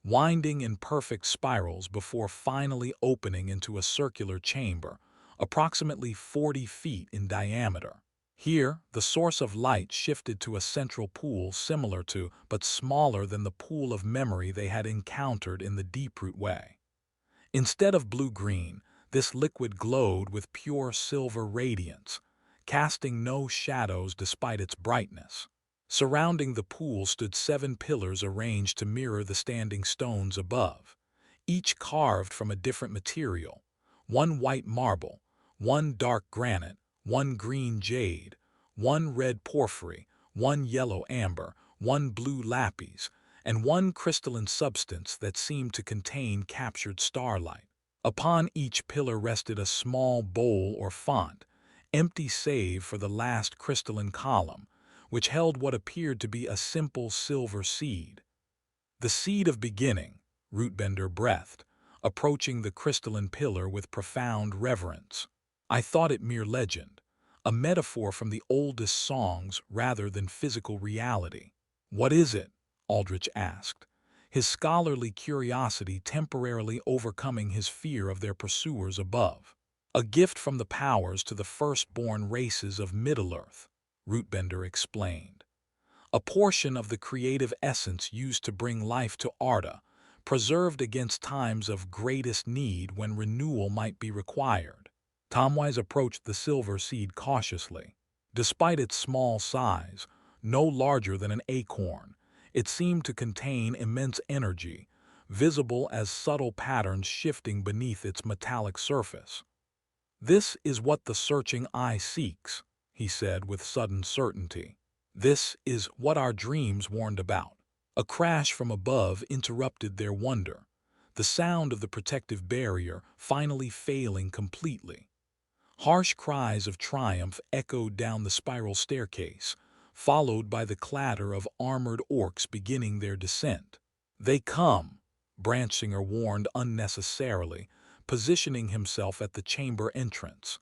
winding in perfect spirals before finally opening into a circular chamber, approximately 40 feet in diameter. Here, the source of light shifted to a central pool similar to, but smaller than the pool of memory they had encountered in the Deeproot Way. Instead of blue-green, this liquid glowed with pure silver radiance, casting no shadows despite its brightness. Surrounding the pool stood 7 pillars arranged to mirror the standing stones above, each carved from a different material: one white marble, one dark granite, one green jade, one red porphyry, one yellow amber, one blue lapis, and one crystalline substance that seemed to contain captured starlight. Upon each pillar rested a small bowl or font, empty save for the last crystalline column, which held what appeared to be a simple silver seed. The seed of beginning, Rootbender breathed, approaching the crystalline pillar with profound reverence. I thought it mere legend, a metaphor from the oldest songs rather than physical reality. What is it? Aldrich asked, his scholarly curiosity temporarily overcoming his fear of their pursuers above. A gift from the powers to the firstborn races of Middle-earth, Rootbender explained. A portion of the creative essence used to bring life to Arda, preserved against times of greatest need when renewal might be required. Tomwise approached the silver seed cautiously. Despite its small size, no larger than an acorn, it seemed to contain immense energy, visible as subtle patterns shifting beneath its metallic surface. "This is what the searching eye seeks," he said with sudden certainty. "This is what our dreams warned about." A crash from above interrupted their wonder, the sound of the protective barrier finally failing completely. Harsh cries of triumph echoed down the spiral staircase, followed by the clatter of armored orcs beginning their descent. "They come," Branchinger warned unnecessarily, positioning himself at the chamber entrance.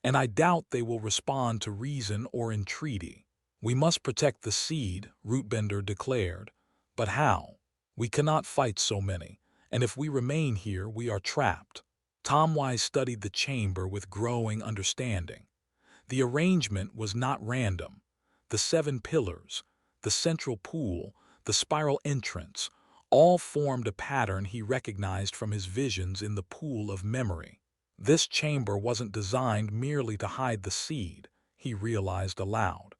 "And I doubt they will respond to reason or entreaty." "We must protect the seed," Rootbender declared. "But how? We cannot fight so many, and if we remain here we are trapped." Tomwise studied the chamber with growing understanding. The arrangement was not random. The 7 pillars, the central pool, the spiral entrance, all formed a pattern he recognized from his visions in the pool of memory. This chamber wasn't designed merely to hide the seed, he realized aloud.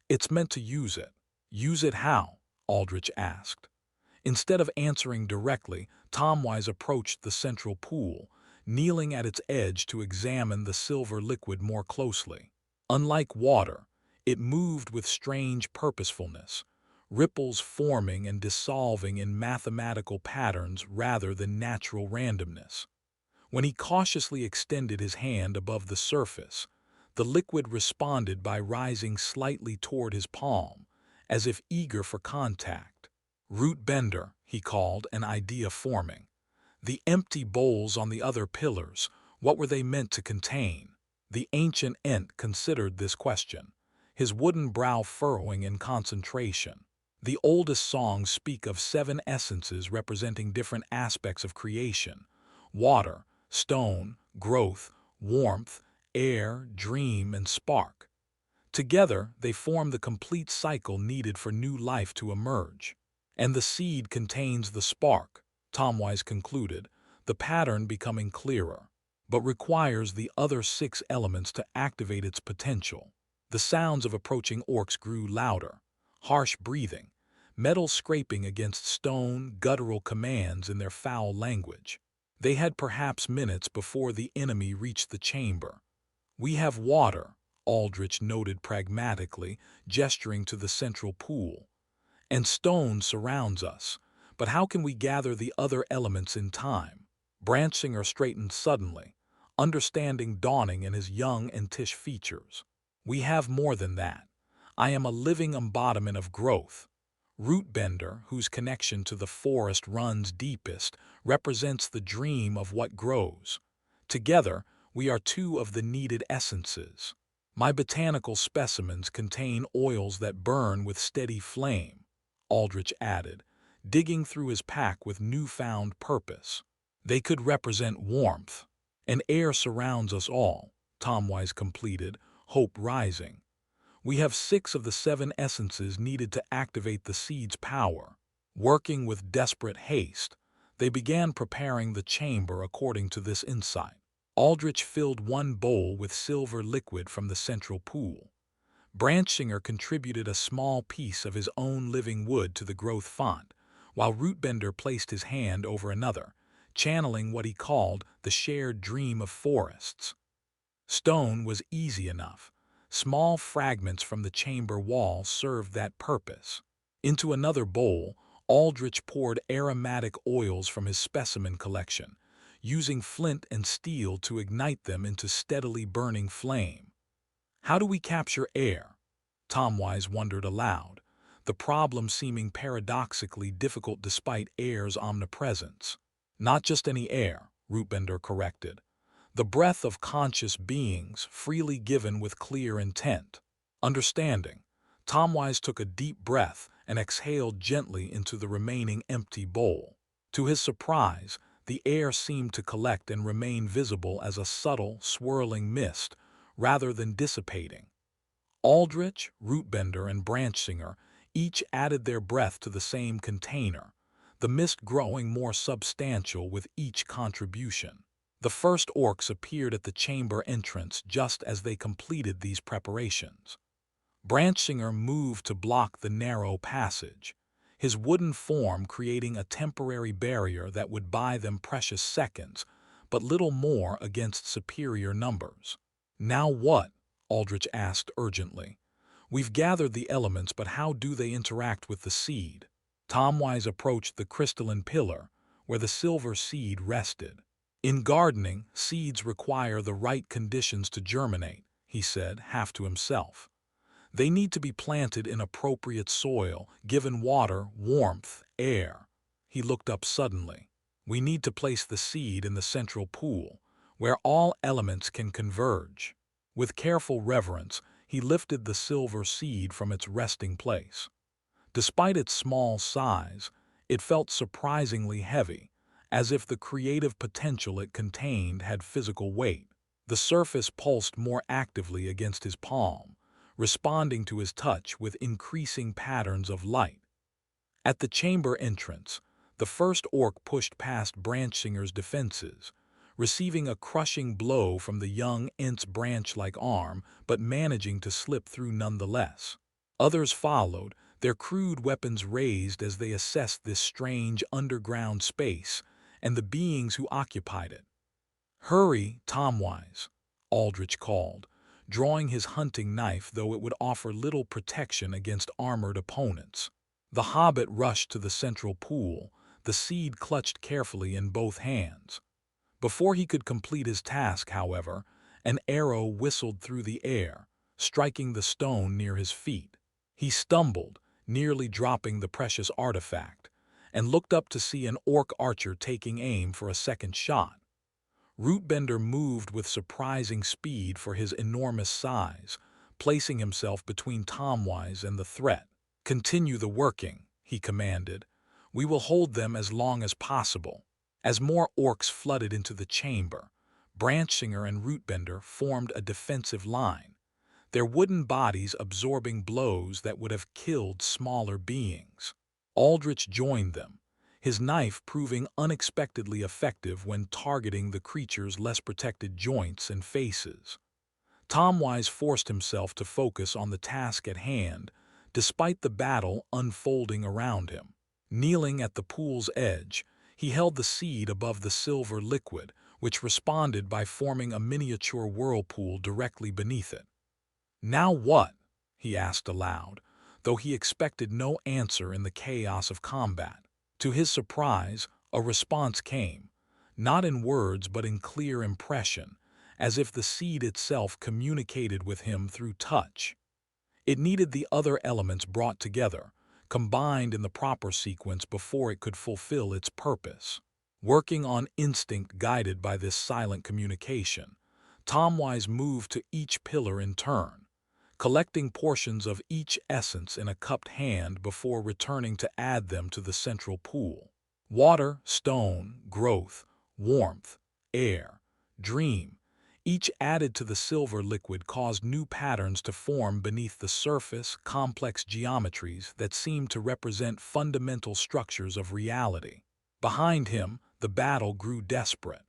It's meant to use it. "Use it how?" Aldrich asked. Instead of answering directly, Tomwise approached the central pool, kneeling at its edge to examine the silver liquid more closely. Unlike water, it moved with strange purposefulness, ripples forming and dissolving in mathematical patterns rather than natural randomness. When he cautiously extended his hand above the surface, the liquid responded by rising slightly toward his palm, as if eager for contact. "Rootbender," he called, an idea forming. "The empty bowls on the other pillars, what were they meant to contain?" The ancient Ent considered this question, his wooden brow furrowing in concentration. "The oldest songs speak of 7 essences representing different aspects of creation: water, stone, growth, warmth, air, dream, and spark. Together, they form the complete cycle needed for new life to emerge. And the seed contains the spark," Tomwise concluded, the pattern becoming clearer, "but requires the other 6 elements to activate its potential." The sounds of approaching orcs grew louder: harsh breathing, metal scraping against stone, guttural commands in their foul language. They had perhaps minutes before the enemy reached the chamber. "We have water," Aldrich noted pragmatically, gesturing to the central pool. "And stone surrounds us, but how can we gather the other elements in time?" Branchinger straightened suddenly, understanding dawning in his young Entish features. "We have more than that. I am a living embodiment of growth." Rootbender, whose connection to the forest runs deepest, represents the dream of what grows. Together, we are 2 of the needed essences. "My botanical specimens contain oils that burn with steady flame," Aldrich added, digging through his pack with newfound purpose. "They could represent warmth. And air surrounds us all, Tomwise completed, hope rising. We have 6 of the 7 essences needed to activate the seed's power. Working with desperate haste, they began preparing the chamber according to this insight. Aldrich filled one bowl with silver liquid from the central pool. Branchinger contributed a small piece of his own living wood to the growth font, while Rootbender placed his hand over another, channeling what he called the shared dream of forests. Stone was easy enough. Small fragments from the chamber wall served that purpose. Into another bowl, Aldrich poured aromatic oils from his specimen collection, using flint and steel to ignite them into steadily burning flame. How do we capture air? Tomwise wondered aloud, the problem seeming paradoxically difficult despite air's omnipresence. Not just any air, Rootbender corrected. The breath of conscious beings, freely given with clear intent. Understanding, Tomwise took a deep breath and exhaled gently into the remaining empty bowl. To his surprise, the air seemed to collect and remain visible as a subtle, swirling mist, rather than dissipating. Aldrich, Rootbender, and Branchinger each added their breath to the same container, the mist growing more substantial with each contribution. The first orcs appeared at the chamber entrance just as they completed these preparations. Branchinger moved to block the narrow passage, his wooden form creating a temporary barrier that would buy them precious seconds, but little more against superior numbers. "Now what?" Aldrich asked urgently. "We've gathered the elements, but how do they interact with the seed?" Tomwise approached the crystalline pillar, where the silver seed rested. "In gardening, seeds require the right conditions to germinate," he said, half to himself. "They need to be planted in appropriate soil, given water, warmth, air." He looked up suddenly. "We need to place the seed in the central pool, where all elements can converge." With careful reverence, he lifted the silver seed from its resting place. Despite its small size, it felt surprisingly heavy, as if the creative potential it contained had physical weight. The surface pulsed more actively against his palm, responding to his touch with increasing patterns of light. At the chamber entrance, the first orc pushed past Branchinger's defenses, receiving a crushing blow from the young Ents' branch-like arm, but managing to slip through nonetheless. Others followed, their crude weapons raised as they assessed this strange underground space and the beings who occupied it. "Hurry, Tomwise," Aldrich called, drawing his hunting knife, though it would offer little protection against armored opponents. The hobbit rushed to the central pool, the seed clutched carefully in both hands. Before he could complete his task, however, an arrow whistled through the air, striking the stone near his feet. He stumbled, nearly dropping the precious artifact, and looked up to see an orc archer taking aim for a second shot. Rootbender moved with surprising speed for his enormous size, placing himself between Tomwise and the threat. "Continue the working," he commanded. "We will hold them as long as possible." As more orcs flooded into the chamber, Branchinger and Rootbender formed a defensive line, their wooden bodies absorbing blows that would have killed smaller beings. Aldrich joined them, his knife proving unexpectedly effective when targeting the creature's less protected joints and faces. Tomwise forced himself to focus on the task at hand, despite the battle unfolding around him. Kneeling at the pool's edge, he held the seed above the silver liquid, which responded by forming a miniature whirlpool directly beneath it. "Now what?" he asked aloud, though he expected no answer in the chaos of combat. To his surprise, a response came, not in words but in clear impression, as if the seed itself communicated with him through touch. It needed the other elements brought together, combined in the proper sequence before it could fulfill its purpose. Working on instinct guided by this silent communication, Tomwise moved to each pillar in turn, collecting portions of each essence in a cupped hand before returning to add them to the central pool. Water, stone, growth, warmth, air, dream. Each added to the silver liquid caused new patterns to form beneath the surface, complex geometries that seemed to represent fundamental structures of reality. Behind him, the battle grew desperate.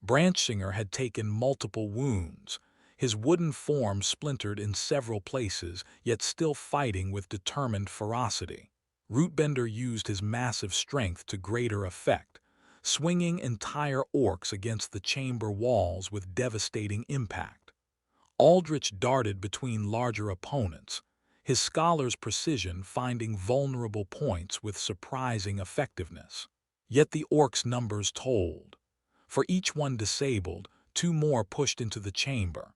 Branchinger had taken multiple wounds, his wooden form splintered in several places, yet still fighting with determined ferocity. Rootbender used his massive strength to greater effect, swinging entire orcs against the chamber walls with devastating impact. Aldrich darted between larger opponents, his scholar's precision finding vulnerable points with surprising effectiveness. Yet the orcs' numbers told. For each one disabled, two more pushed into the chamber.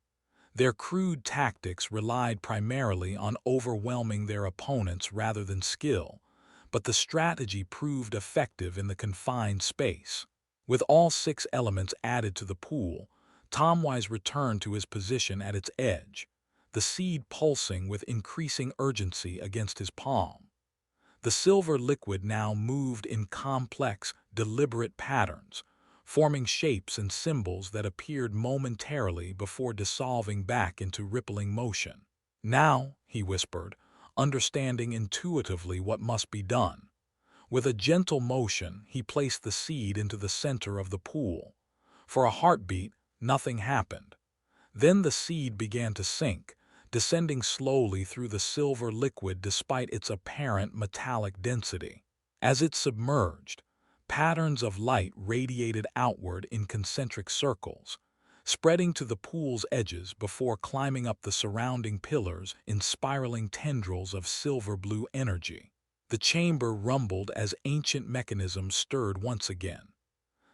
Their crude tactics relied primarily on overwhelming their opponents rather than skill, but the strategy proved effective in the confined space. With all 6 elements added to the pool, Tomwise returned to his position at its edge, the seed pulsing with increasing urgency against his palm. The silver liquid now moved in complex, deliberate patterns, forming shapes and symbols that appeared momentarily before dissolving back into rippling motion. "Now," he whispered, understanding intuitively what must be done. With a gentle motion, he placed the seed into the center of the pool. For a heartbeat, nothing happened. Then the seed began to sink, descending slowly through the silver liquid despite its apparent metallic density. As it submerged, patterns of light radiated outward in concentric circles, spreading to the pool's edges before climbing up the surrounding pillars in spiraling tendrils of silver-blue energy. The chamber rumbled as ancient mechanisms stirred once again.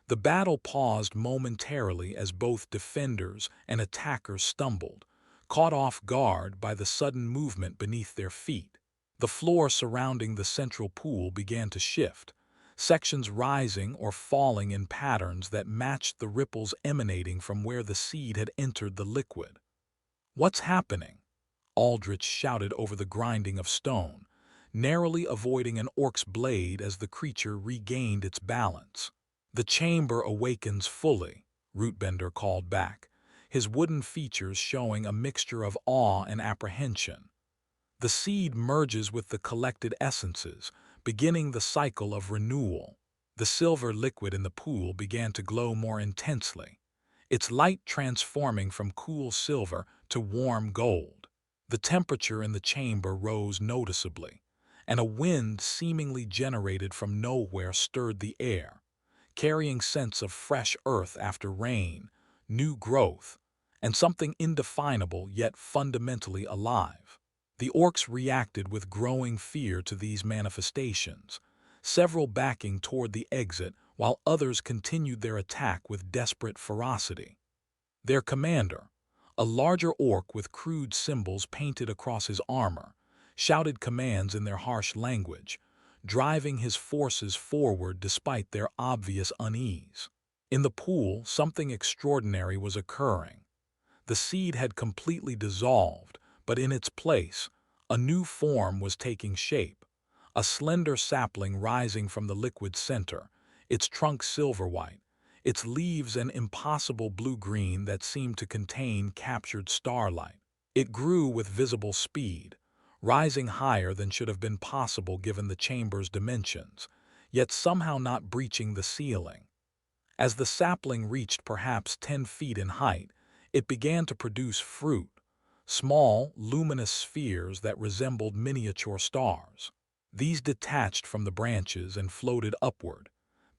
The battle paused momentarily as both defenders and attackers stumbled, caught off guard by the sudden movement beneath their feet. The floor surrounding the central pool began to shift, sections rising or falling in patterns that matched the ripples emanating from where the seed had entered the liquid. "What's happening?" Aldrich shouted over the grinding of stone, narrowly avoiding an orc's blade as the creature regained its balance. "The chamber awakens fully," Rootbender called back, his wooden features showing a mixture of awe and apprehension. "The seed merges with the collected essences, beginning the cycle of renewal." The silver liquid in the pool began to glow more intensely, its light transforming from cool silver to warm gold. The temperature in the chamber rose noticeably, and a wind seemingly generated from nowhere stirred the air, carrying scents of fresh earth after rain, new growth, and something indefinable yet fundamentally alive. The orcs reacted with growing fear to these manifestations, several backing toward the exit while others continued their attack with desperate ferocity. Their commander, a larger orc with crude symbols painted across his armor, shouted commands in their harsh language, driving his forces forward despite their obvious unease. In the pool, something extraordinary was occurring. The seed had completely dissolved, but in its place, a new form was taking shape, a slender sapling rising from the liquid center, its trunk silver-white, its leaves an impossible blue-green that seemed to contain captured starlight. It grew with visible speed, rising higher than should have been possible given the chamber's dimensions, yet somehow not breaching the ceiling. As the sapling reached perhaps 10 feet in height, it began to produce fruit, small, luminous spheres that resembled miniature stars. These detached from the branches and floated upward,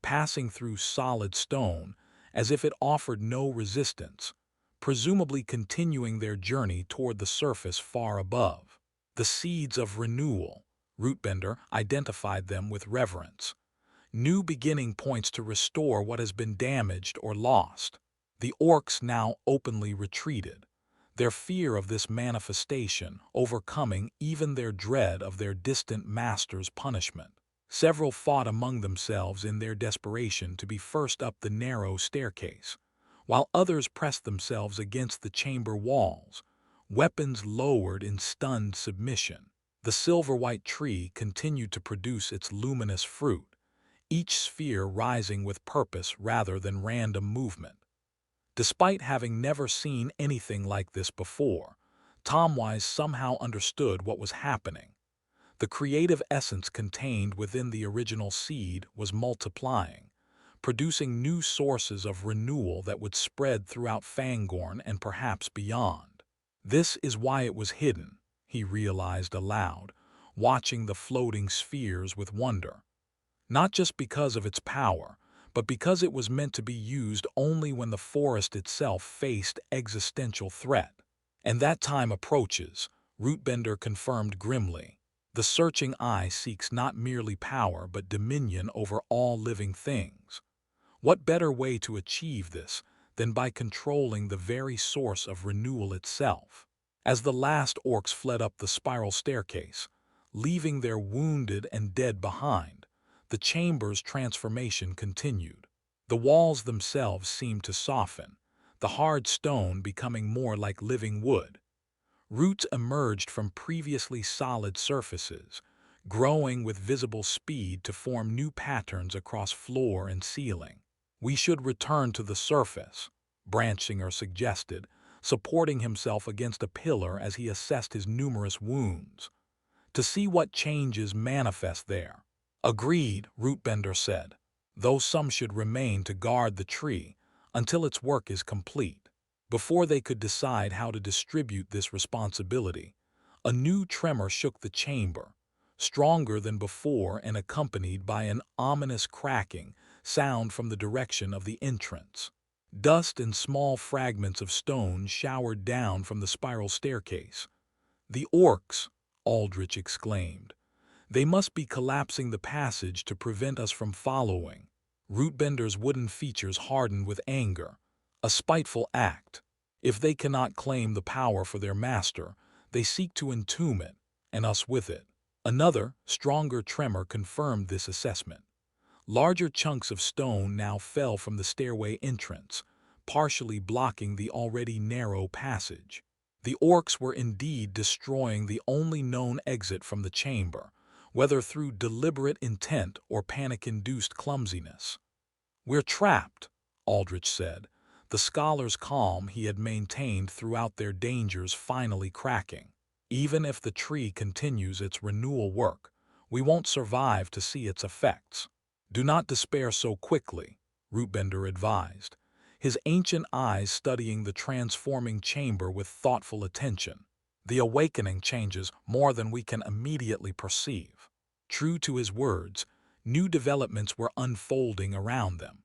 passing through solid stone as if it offered no resistance, presumably continuing their journey toward the surface far above. The seeds of renewal, Rootbender identified them with reverence. New beginning points to restore what has been damaged or lost. The orcs now openly retreated, their fear of this manifestation overcoming even their dread of their distant master's punishment. Several fought among themselves in their desperation to be first up the narrow staircase, while others pressed themselves against the chamber walls, weapons lowered in stunned submission. The silver-white tree continued to produce its luminous fruit, each sphere rising with purpose rather than random movement. Despite having never seen anything like this before, Tomwise somehow understood what was happening. The creative essence contained within the original seed was multiplying, producing new sources of renewal that would spread throughout Fangorn and perhaps beyond. This is why it was hidden, he realized aloud, watching the floating spheres with wonder. Not just because of its power, but because it was meant to be used only when the forest itself faced existential threat. And that time approaches, Rootbender confirmed grimly. The searching eye seeks not merely power but dominion over all living things. What better way to achieve this than by controlling the very source of renewal itself? As the last orcs fled up the spiral staircase, leaving their wounded and dead behind, the chamber's transformation continued. The walls themselves seemed to soften, the hard stone becoming more like living wood. Roots emerged from previously solid surfaces, growing with visible speed to form new patterns across floor and ceiling. "We should return to the surface," Branchinger suggested, supporting himself against a pillar as he assessed his numerous wounds, "to see what changes manifest there." "Agreed," Rootbender said, "though some should remain to guard the tree until its work is complete." Before they could decide how to distribute this responsibility, a new tremor shook the chamber, stronger than before and accompanied by an ominous cracking sound from the direction of the entrance. Dust and small fragments of stone showered down from the spiral staircase. "The orcs!" Aldrich exclaimed. "They must be collapsing the passage to prevent us from following." Rootbender's wooden features hardened with anger. "A spiteful act. If they cannot claim the power for their master, they seek to entomb it, and us with it." Another, stronger tremor confirmed this assessment. Larger chunks of stone now fell from the stairway entrance, partially blocking the already narrow passage. The orcs were indeed destroying the only known exit from the chamber, whether through deliberate intent or panic-induced clumsiness. "We're trapped," Aldrich said, the scholar's calm he had maintained throughout their dangers finally cracking. "Even if the tree continues its renewal work, we won't survive to see its effects." "Do not despair so quickly," Rootbender advised, his ancient eyes studying the transforming chamber with thoughtful attention. "The awakening changes more than we can immediately perceive." True to his words, new developments were unfolding around them.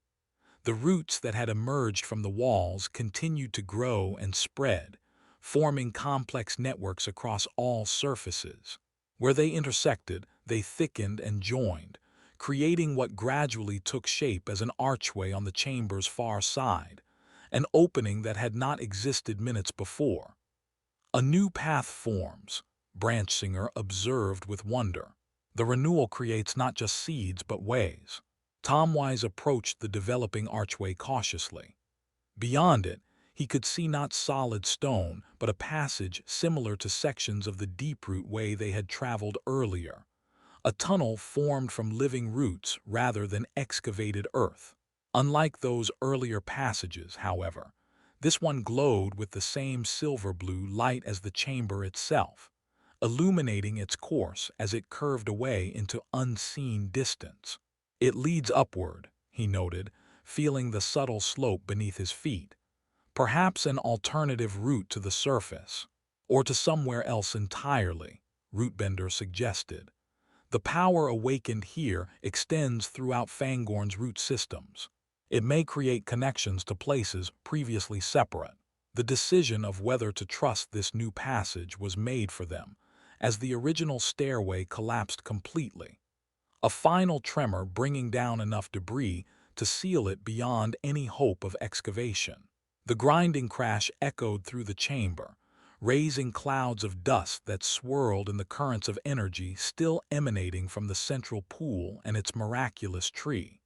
The roots that had emerged from the walls continued to grow and spread, forming complex networks across all surfaces. Where they intersected, they thickened and joined, creating what gradually took shape as an archway on the chamber's far side, an opening that had not existed minutes before. "A new path forms," Branchinger observed with wonder. "The renewal creates not just seeds but ways." Tomwise approached the developing archway cautiously. Beyond it, he could see not solid stone but a passage similar to sections of the deep-root way they had traveled earlier. A tunnel formed from living roots rather than excavated earth. Unlike those earlier passages, however, this one glowed with the same silver-blue light as the chamber itself, illuminating its course as it curved away into unseen distance. "It leads upward," he noted, feeling the subtle slope beneath his feet. "Perhaps an alternative route to the surface, or to somewhere else entirely," Rootbender suggested. "The power awakened here extends throughout Fangorn's root systems. It may create connections to places previously separate." The decision of whether to trust this new passage was made for them, as the original stairway collapsed completely, a final tremor bringing down enough debris to seal it beyond any hope of excavation. The grinding crash echoed through the chamber, raising clouds of dust that swirled in the currents of energy still emanating from the central pool and its miraculous tree.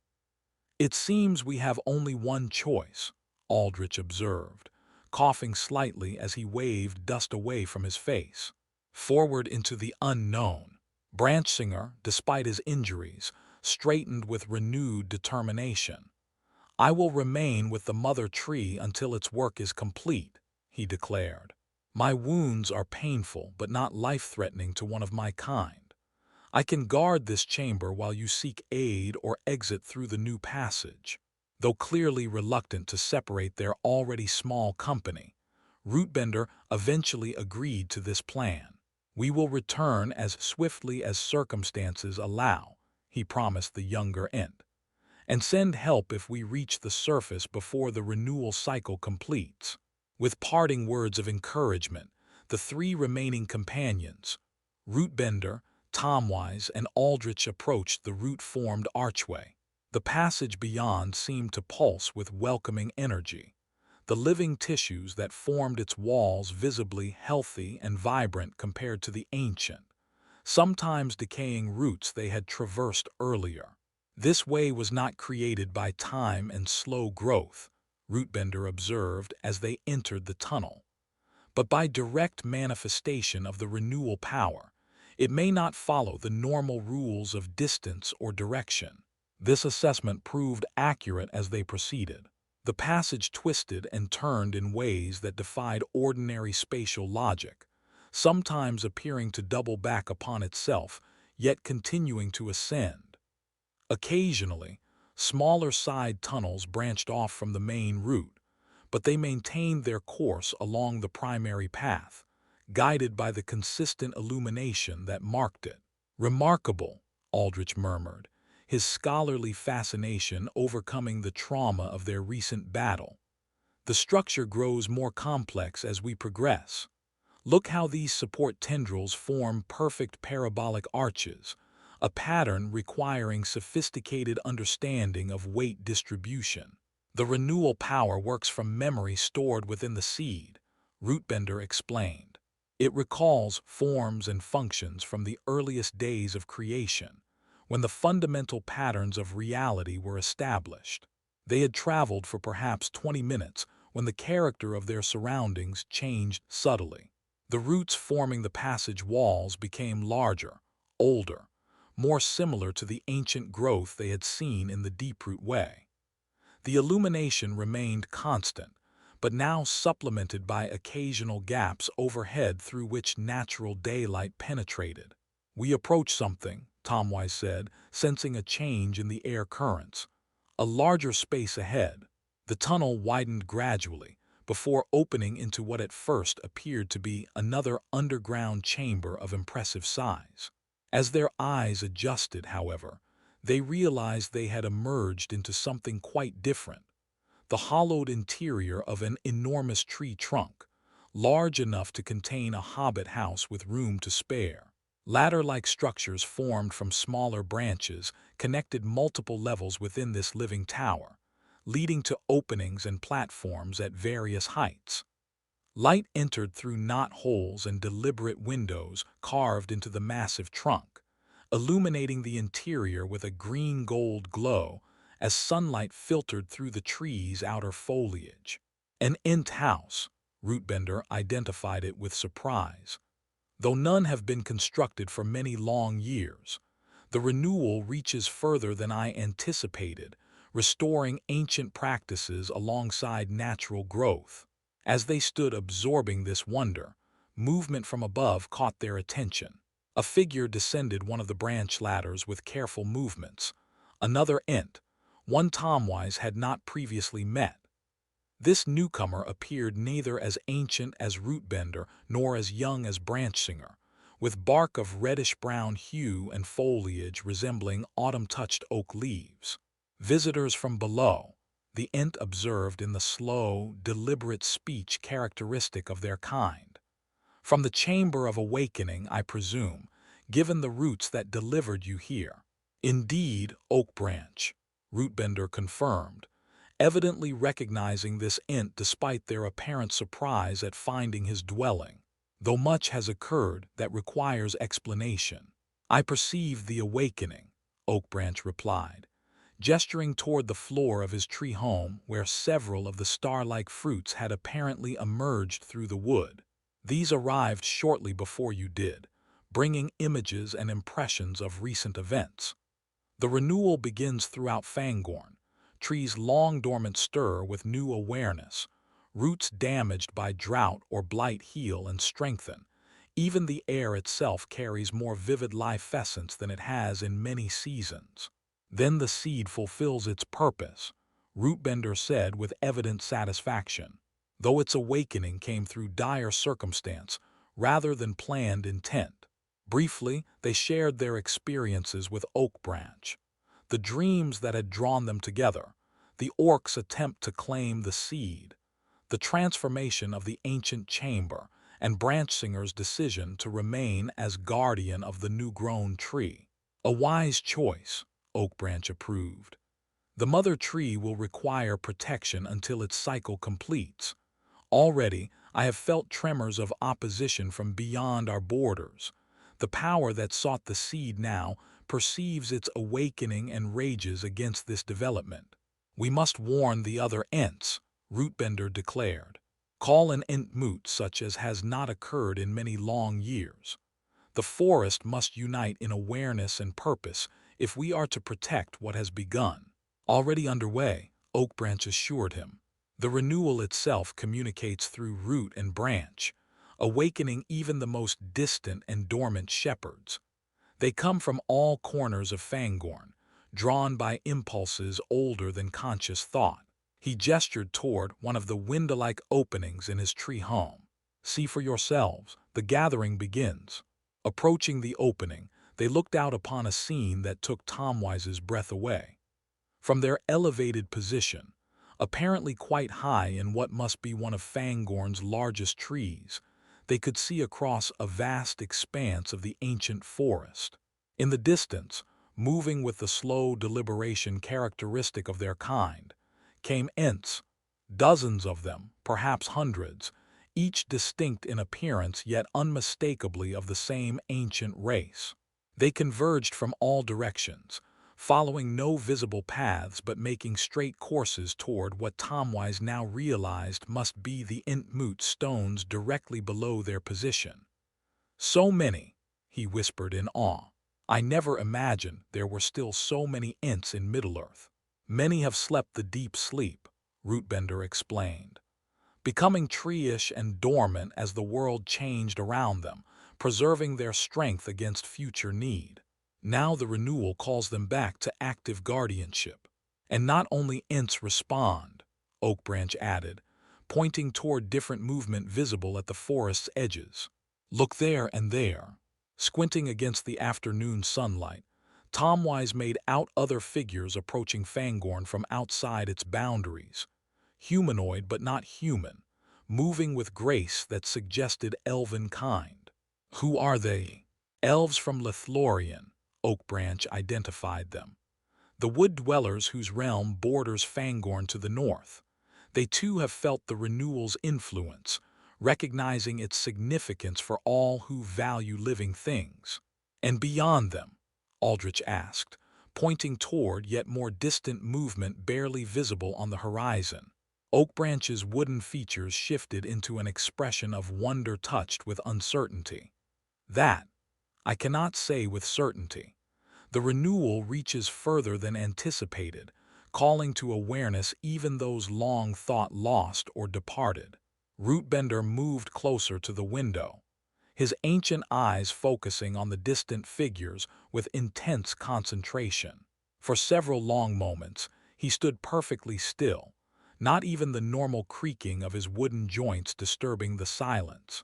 "It seems we have only one choice," Aldrich observed, coughing slightly as he waved dust away from his face. "Forward into the unknown." Branchinger, despite his injuries, straightened with renewed determination. "I will remain with the mother tree until its work is complete," he declared. "My wounds are painful but not life-threatening to one of my kind. I can guard this chamber while you seek aid or exit through the new passage." Though clearly reluctant to separate their already small company, Rootbender eventually agreed to this plan. "We will return as swiftly as circumstances allow," he promised the younger Ent, "and send help if we reach the surface before the renewal cycle completes." With parting words of encouragement, the three remaining companions, Rootbender, Tomwise, and Aldrich, approached the root-formed archway. The passage beyond seemed to pulse with welcoming energy, the living tissues that formed its walls visibly healthy and vibrant compared to the ancient, sometimes decaying roots they had traversed earlier. This way was not created by time and slow growth, Rootbender observed as they entered the tunnel, but by direct manifestation of the renewal power. It may not follow the normal rules of distance or direction. This assessment proved accurate as they proceeded. The passage twisted and turned in ways that defied ordinary spatial logic, sometimes appearing to double back upon itself, yet continuing to ascend. Occasionally, smaller side tunnels branched off from the main route, but they maintained their course along the primary path, guided by the consistent illumination that marked it. "Remarkable," Aldrich murmured, his scholarly fascination overcoming the trauma of their recent battle. "The structure grows more complex as we progress. Look how these support tendrils form perfect parabolic arches, a pattern requiring sophisticated understanding of weight distribution." "The renewal power works from memory stored within the seed," Rootbender explained. "It recalls forms and functions from the earliest days of creation, when the fundamental patterns of reality were established." They had traveled for perhaps 20 minutes when the character of their surroundings changed subtly. The roots forming the passage walls became larger, older, more similar to the ancient growth they had seen in the Deeproot Way. The illumination remained constant, but now supplemented by occasional gaps overhead through which natural daylight penetrated. "We approach something," Tomwise said, sensing a change in the air currents. "A larger space ahead." The tunnel widened gradually, before opening into what at first appeared to be another underground chamber of impressive size. As their eyes adjusted, however, they realized they had emerged into something quite different. The hollowed interior of an enormous tree trunk, large enough to contain a hobbit house with room to spare. Ladder-like structures formed from smaller branches connected multiple levels within this living tower, leading to openings and platforms at various heights. Light entered through knot-holes and deliberate windows carved into the massive trunk, illuminating the interior with a green-gold glow as sunlight filtered through the tree's outer foliage. "An Ent house," Rootbender identified it with surprise. "Though none have been constructed for many long years, the renewal reaches further than I anticipated, restoring ancient practices alongside natural growth." As they stood absorbing this wonder, movement from above caught their attention. A figure descended one of the branch ladders with careful movements. Another Ent, one Tomwise had not previously met. This newcomer appeared neither as ancient as Rootbender nor as young as Branchsinger, with bark of reddish-brown hue and foliage resembling autumn-touched oak leaves. "Visitors from below," the Ent observed in the slow, deliberate speech characteristic of their kind. "From the Chamber of Awakening, I presume, given the roots that delivered you here." "Indeed, Oak Branch," Rootbender confirmed, evidently recognizing this Ent despite their apparent surprise at finding his dwelling. "Though much has occurred that requires explanation." "I perceive the awakening," Oak Branch replied, gesturing toward the floor of his tree home where several of the star-like fruits had apparently emerged through the wood. "These arrived shortly before you did, bringing images and impressions of recent events. The renewal begins throughout Fangorn, Trees long dormant stir with new awareness. Roots damaged by drought or blight heal and strengthen. Even the air itself carries more vivid life essence than it has in many seasons. Then the seed fulfills its purpose, Rootbender said with evident satisfaction, though its awakening came through dire circumstance rather than planned intent. Briefly, they shared their experiences with Oak Branch, the dreams that had drawn them together, the orc's attempt to claim the seed, the transformation of the ancient chamber, and Branchsinger's decision to remain as guardian of the new-grown tree. A wise choice, Oak Branch approved. The mother tree will require protection until its cycle completes. Already, I have felt tremors of opposition from beyond our borders. The power that sought the seed now perceives its awakening and rages against this development. We must warn the other Ents, Rootbender declared. Call an Ent moot such as has not occurred in many long years. The forest must unite in awareness and purpose if we are to protect what has begun. Already underway, Oak Branch assured him. The renewal itself communicates through root and branch, awakening even the most distant and dormant shepherds. They come from all corners of Fangorn, drawn by impulses older than conscious thought. He gestured toward one of the window-like openings in his tree home. See for yourselves, the gathering begins. Approaching the opening, they looked out upon a scene that took Tomwise's breath away. From their elevated position, apparently quite high in what must be one of Fangorn's largest trees, they could see across a vast expanse of the ancient forest. In the distance, moving with the slow deliberation characteristic of their kind, came Ents, dozens of them, perhaps hundreds, each distinct in appearance yet unmistakably of the same ancient race. They converged from all directions, following no visible paths but making straight courses toward what Tomwise now realized must be the Entmoot stones directly below their position. So many, he whispered in awe. I never imagined there were still so many Ents in Middle-earth. Many have slept the deep sleep, Rootbender explained, becoming tree-ish and dormant as the world changed around them, preserving their strength against future need. Now the renewal calls them back to active guardianship. And not only Ents respond, Oak Branch added, pointing toward different movement visible at the forest's edges. Look there and there. Squinting against the afternoon sunlight, Tomwise made out other figures approaching Fangorn from outside its boundaries. Humanoid but not human, moving with grace that suggested elven kind. Who are they? Elves from Lothlorien, Oak Branch identified them. The wood dwellers whose realm borders Fangorn to the north. They too have felt the renewal's influence, recognizing its significance for all who value living things. And beyond them, Aldrich asked, pointing toward yet more distant movement barely visible on the horizon. Oak Branch's wooden features shifted into an expression of wonder touched with uncertainty. That, I cannot say with certainty. The renewal reaches further than anticipated, calling to awareness even those long thought lost or departed. Rootbender moved closer to the window, his ancient eyes focusing on the distant figures with intense concentration. For several long moments, he stood perfectly still, not even the normal creaking of his wooden joints disturbing the silence.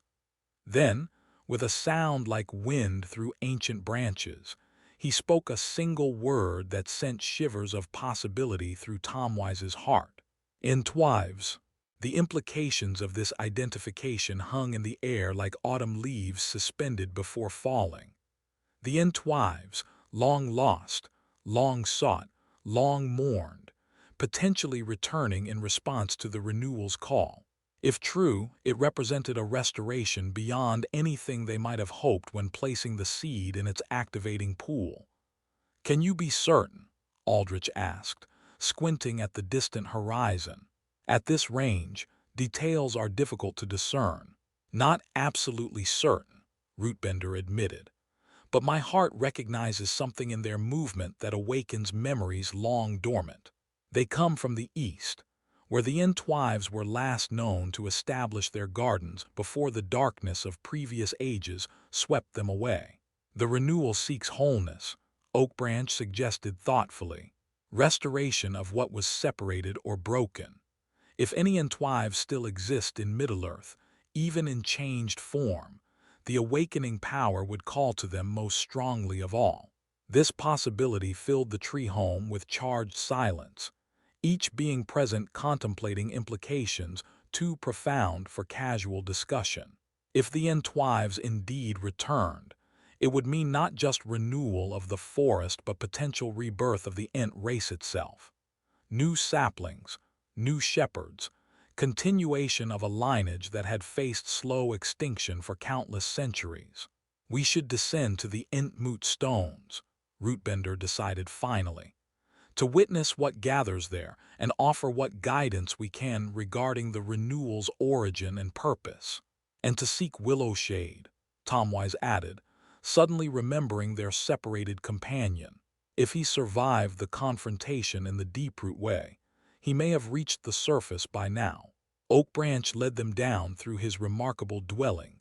Then, with a sound like wind through ancient branches, he spoke a single word that sent shivers of possibility through Tomwise's heart. Entwives. The implications of this identification hung in the air like autumn leaves suspended before falling. The Entwives, long lost, long sought, long mourned, potentially returning in response to the renewal's call. If true, it represented a restoration beyond anything they might have hoped when placing the seed in its activating pool. Can you be certain? Aldrich asked, squinting at the distant horizon. At this range, details are difficult to discern. Not absolutely certain, Rootbender admitted. But my heart recognizes something in their movement that awakens memories long dormant. They come from the east, where the Entwives were last known to establish their gardens before the darkness of previous ages swept them away. The renewal seeks wholeness, Oakbranch suggested thoughtfully, restoration of what was separated or broken. If any Entwives still exist in Middle-earth, even in changed form, the awakening power would call to them most strongly of all. This possibility filled the tree home with charged silence, each being present contemplating implications too profound for casual discussion. If the Entwives indeed returned, it would mean not just renewal of the forest but potential rebirth of the Ent race itself. New saplings, new shepherds, continuation of a lineage that had faced slow extinction for countless centuries. We should descend to the Entmoot stones, Rootbender decided finally, to witness what gathers there and offer what guidance we can regarding the renewal's origin and purpose. And to seek Willowshade, Tomwise added, suddenly remembering their separated companion. If he survived the confrontation in the Deeproot Way, he may have reached the surface by now. Oakbranch led them down through his remarkable dwelling,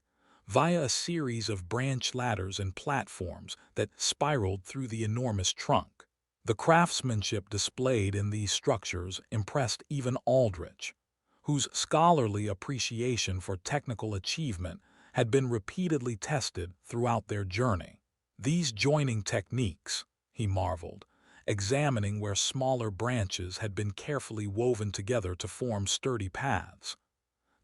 via a series of branch ladders and platforms that spiraled through the enormous trunk. The craftsmanship displayed in these structures impressed even Aldrich, whose scholarly appreciation for technical achievement had been repeatedly tested throughout their journey. These joining techniques, he marveled, examining where smaller branches had been carefully woven together to form sturdy paths.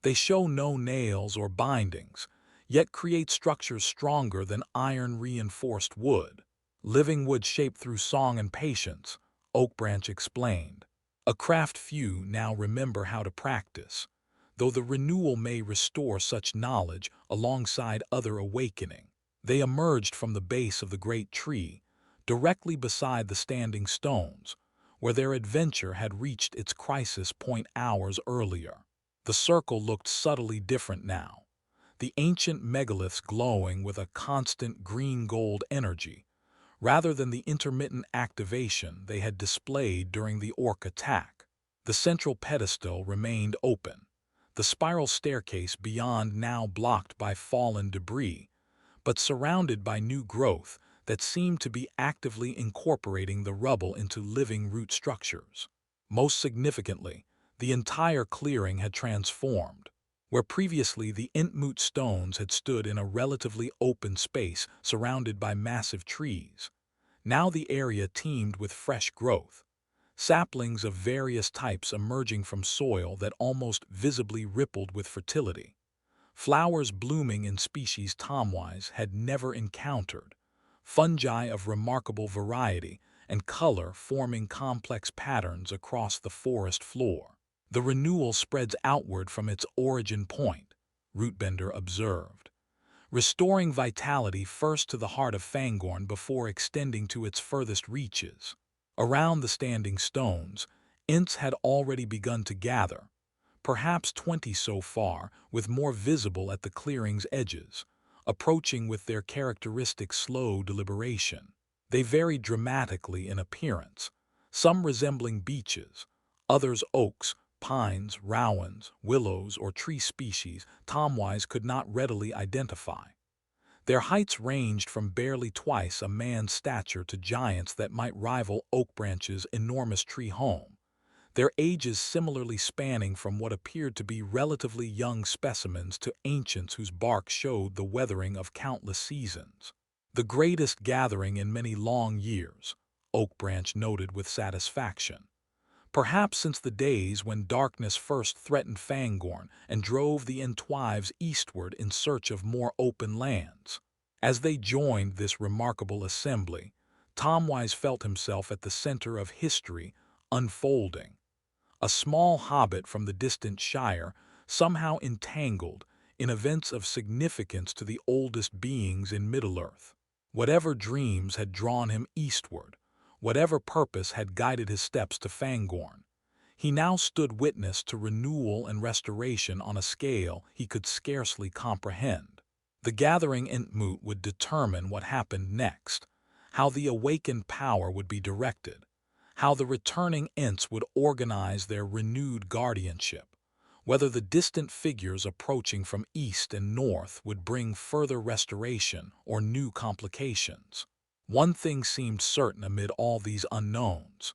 They show no nails or bindings, yet create structures stronger than iron-reinforced wood. Living wood shaped through song and patience, Oakbranch explained. A craft few now remember how to practice, though the renewal may restore such knowledge alongside other awakening. They emerged from the base of the great tree, directly beside the standing stones, where their adventure had reached its crisis point hours earlier. The circle looked subtly different now, the ancient megaliths glowing with a constant green-gold energy, rather than the intermittent activation they had displayed during the orc attack. The central pedestal remained open, the spiral staircase beyond now blocked by fallen debris, but surrounded by new growth that seemed to be actively incorporating the rubble into living root structures. Most significantly, the entire clearing had transformed. Where previously the Entmoot stones had stood in a relatively open space surrounded by massive trees, now the area teemed with fresh growth, saplings of various types emerging from soil that almost visibly rippled with fertility, flowers blooming in species Tomwise had never encountered, fungi of remarkable variety and color forming complex patterns across the forest floor. The renewal spreads outward from its origin point, Rootbender observed, restoring vitality first to the heart of Fangorn before extending to its furthest reaches. Around the standing stones, Ents had already begun to gather, perhaps 20 so far, with more visible at the clearing's edges, approaching with their characteristic slow deliberation. They varied dramatically in appearance, some resembling beeches, others oaks, pines, rowans, willows, or tree species Tomwise could not readily identify. Their heights ranged from barely twice a man's stature to giants that might rival Oakbranch's enormous tree home, their ages similarly spanning from what appeared to be relatively young specimens to ancients whose bark showed the weathering of countless seasons. The greatest gathering in many long years, Oakbranch noted with satisfaction. Perhaps since the days when darkness first threatened Fangorn and drove the Entwives eastward in search of more open lands. As they joined this remarkable assembly, Tomwise felt himself at the center of history unfolding. A small hobbit from the distant Shire, somehow entangled in events of significance to the oldest beings in Middle-earth. Whatever dreams had drawn him eastward, whatever purpose had guided his steps to Fangorn, he now stood witness to renewal and restoration on a scale he could scarcely comprehend. The gathering Entmoot would determine what happened next, how the awakened power would be directed, how the returning Ents would organize their renewed guardianship, whether the distant figures approaching from east and north would bring further restoration or new complications. One thing seemed certain amid all these unknowns.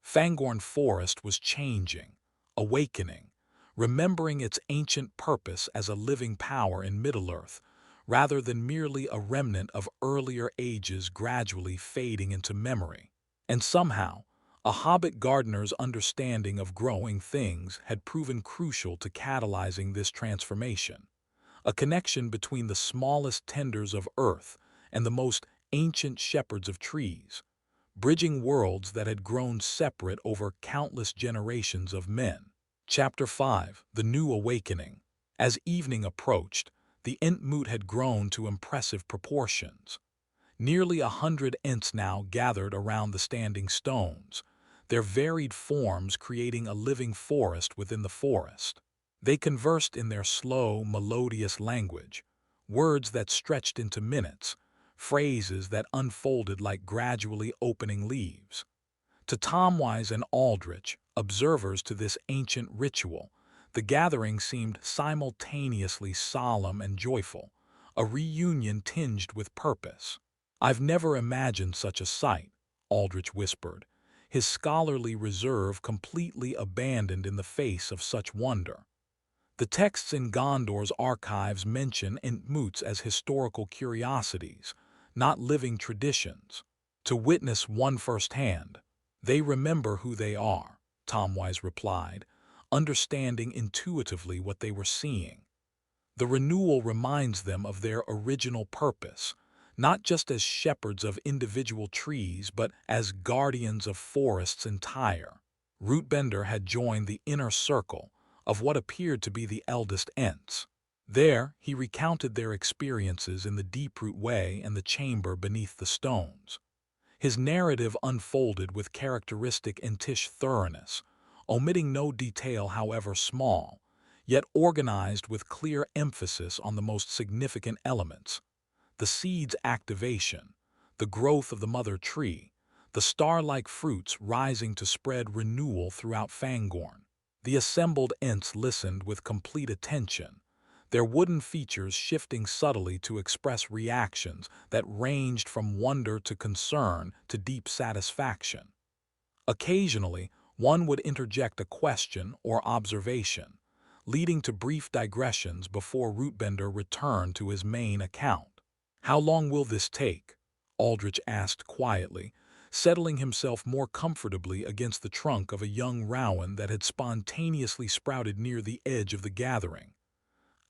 Fangorn Forest was changing, awakening, remembering its ancient purpose as a living power in Middle-earth, rather than merely a remnant of earlier ages gradually fading into memory. And somehow, a hobbit gardener's understanding of growing things had proven crucial to catalyzing this transformation, a connection between the smallest tenders of earth and the most ancient shepherds of trees, bridging worlds that had grown separate over countless generations of men. Chapter 5: The New Awakening. As evening approached, the Ent moot had grown to impressive proportions. Nearly 100 Ents now gathered around the standing stones, their varied forms creating a living forest within the forest. They conversed in their slow, melodious language, words that stretched into minutes, phrases that unfolded like gradually opening leaves. To Tomwise and Aldrich, observers to this ancient ritual, the gathering seemed simultaneously solemn and joyful, a reunion tinged with purpose. "I've never imagined such a sight," Aldrich whispered, his scholarly reserve completely abandoned in the face of such wonder. The texts in Gondor's archives mention Entwives as historical curiosities, not living traditions. To witness one firsthand, "They remember who they are," Tomwise replied, understanding intuitively what they were seeing. The renewal reminds them of their original purpose, not just as shepherds of individual trees, but as guardians of forests entire. Rootbender had joined the inner circle of what appeared to be the eldest Ents. There, he recounted their experiences in the Deeproot Way and the chamber beneath the stones. His narrative unfolded with characteristic Entish thoroughness, omitting no detail however small, yet organized with clear emphasis on the most significant elements: the seed's activation, the growth of the mother tree, the star-like fruits rising to spread renewal throughout Fangorn. The assembled Ents listened with complete attention, their wooden features shifting subtly to express reactions that ranged from wonder to concern to deep satisfaction. Occasionally, one would interject a question or observation, leading to brief digressions before Rootbender returned to his main account. "How long will this take?" Aldrich asked quietly, settling himself more comfortably against the trunk of a young rowan that had spontaneously sprouted near the edge of the gathering.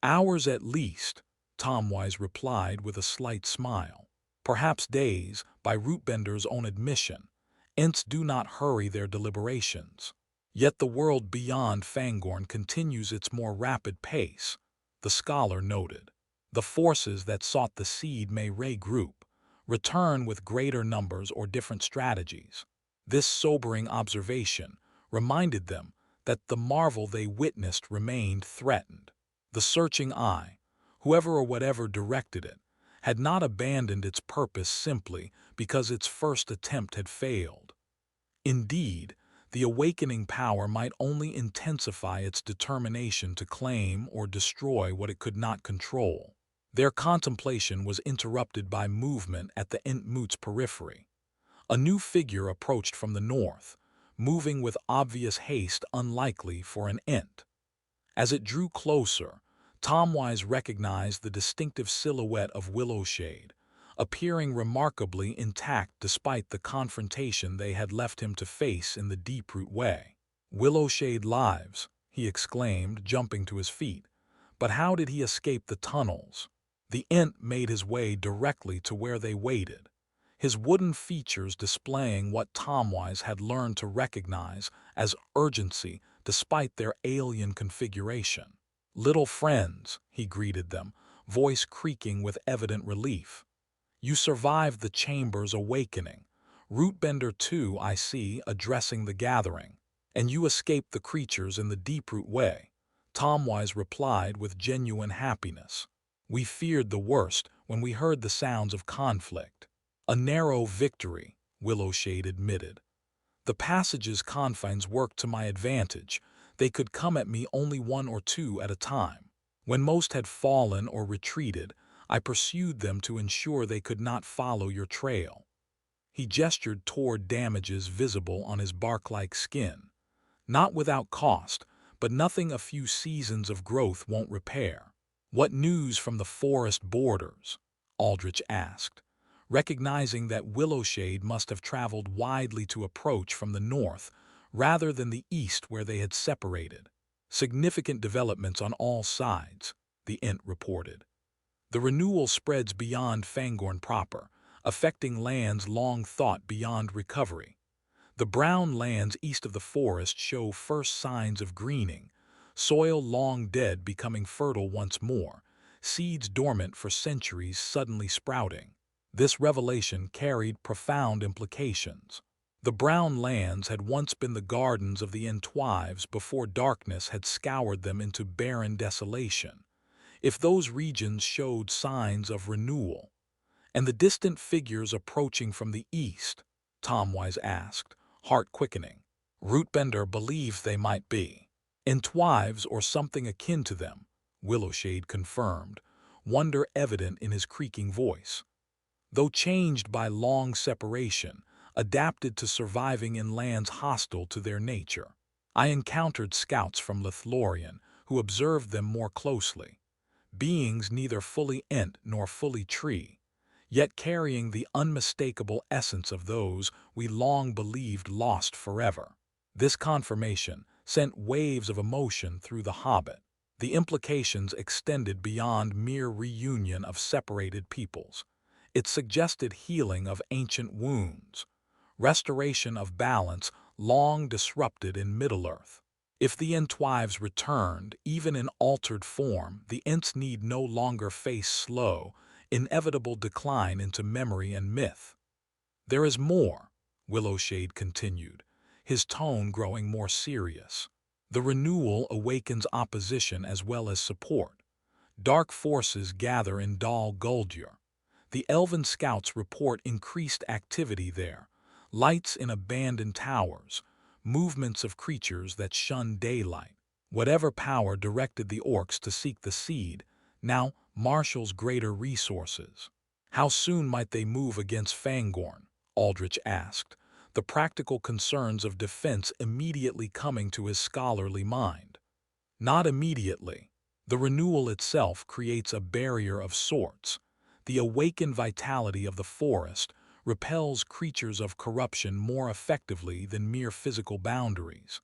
"Hours at least," Tomwise replied with a slight smile. "Perhaps days, by Rootbender's own admission. Ents do not hurry their deliberations. Yet the world beyond Fangorn continues its more rapid pace," the scholar noted. "The forces that sought the seed may regroup, return with greater numbers or different strategies." This sobering observation reminded them that the marvel they witnessed remained threatened. The searching eye, whoever or whatever directed it, had not abandoned its purpose simply because its first attempt had failed. Indeed, the awakening power might only intensify its determination to claim or destroy what it could not control. Their contemplation was interrupted by movement at the Entmoot's periphery. A new figure approached from the north, moving with obvious haste unlikely for an Ent. As it drew closer, Tomwise recognized the distinctive silhouette of Willowshade, appearing remarkably intact despite the confrontation they had left him to face in the Deeproot Way. "Willowshade lives," he exclaimed, jumping to his feet. "But how did he escape the tunnels?" The Ent made his way directly to where they waited, his wooden features displaying what Tomwise had learned to recognize as urgency despite their alien configuration. "Little friends," he greeted them, voice creaking with evident relief. "You survived the chamber's awakening. Rootbender too, I see, addressing the gathering. And you escaped the creatures in the Deeproot Way," Tomwise replied with genuine happiness. "We feared the worst when we heard the sounds of conflict." "A narrow victory," Willowshade admitted. The passage's confines worked to my advantage. They could come at me only one or two at a time. When most had fallen or retreated, I pursued them to ensure they could not follow your trail. He gestured toward damages visible on his bark-like skin. Not without cost, but nothing a few seasons of growth won't repair. What news from the forest borders? Aldrich asked, recognizing that Willowshade must have traveled widely to approach from the north rather than the east where they had separated. Significant developments on all sides, the Ent reported. The renewal spreads beyond Fangorn proper, affecting lands long thought beyond recovery. The brown lands east of the forest show first signs of greening, soil long dead becoming fertile once more, seeds dormant for centuries suddenly sprouting. This revelation carried profound implications. The brown lands had once been the gardens of the Entwives before darkness had scoured them into barren desolation. If those regions showed signs of renewal, and the distant figures approaching from the east, Tomwise asked, heart quickening. Rootbender believes they might be. Entwives or something akin to them, Willowshade confirmed, wonder evident in his creaking voice. Though changed by long separation, adapted to surviving in lands hostile to their nature. I encountered scouts from Lothlorien who observed them more closely. Beings neither fully Ent nor fully tree, yet carrying the unmistakable essence of those we long believed lost forever. This confirmation sent waves of emotion through the hobbit. The implications extended beyond mere reunion of separated peoples. It suggested healing of ancient wounds, restoration of balance long disrupted in Middle-earth. If the Entwives returned, even in altered form, the Ents need no longer face slow, inevitable decline into memory and myth. There is more, Willowshade continued, his tone growing more serious. The renewal awakens opposition as well as support. Dark forces gather in Dal Guldur. The elven scouts report increased activity there, lights in abandoned towers, movements of creatures that shun daylight. Whatever power directed the orcs to seek the seed now marshals greater resources. How soon might they move against Fangorn? Aldrich asked, the practical concerns of defense immediately coming to his scholarly mind. Not immediately. The renewal itself creates a barrier of sorts. The awakened vitality of the forest repels creatures of corruption more effectively than mere physical boundaries.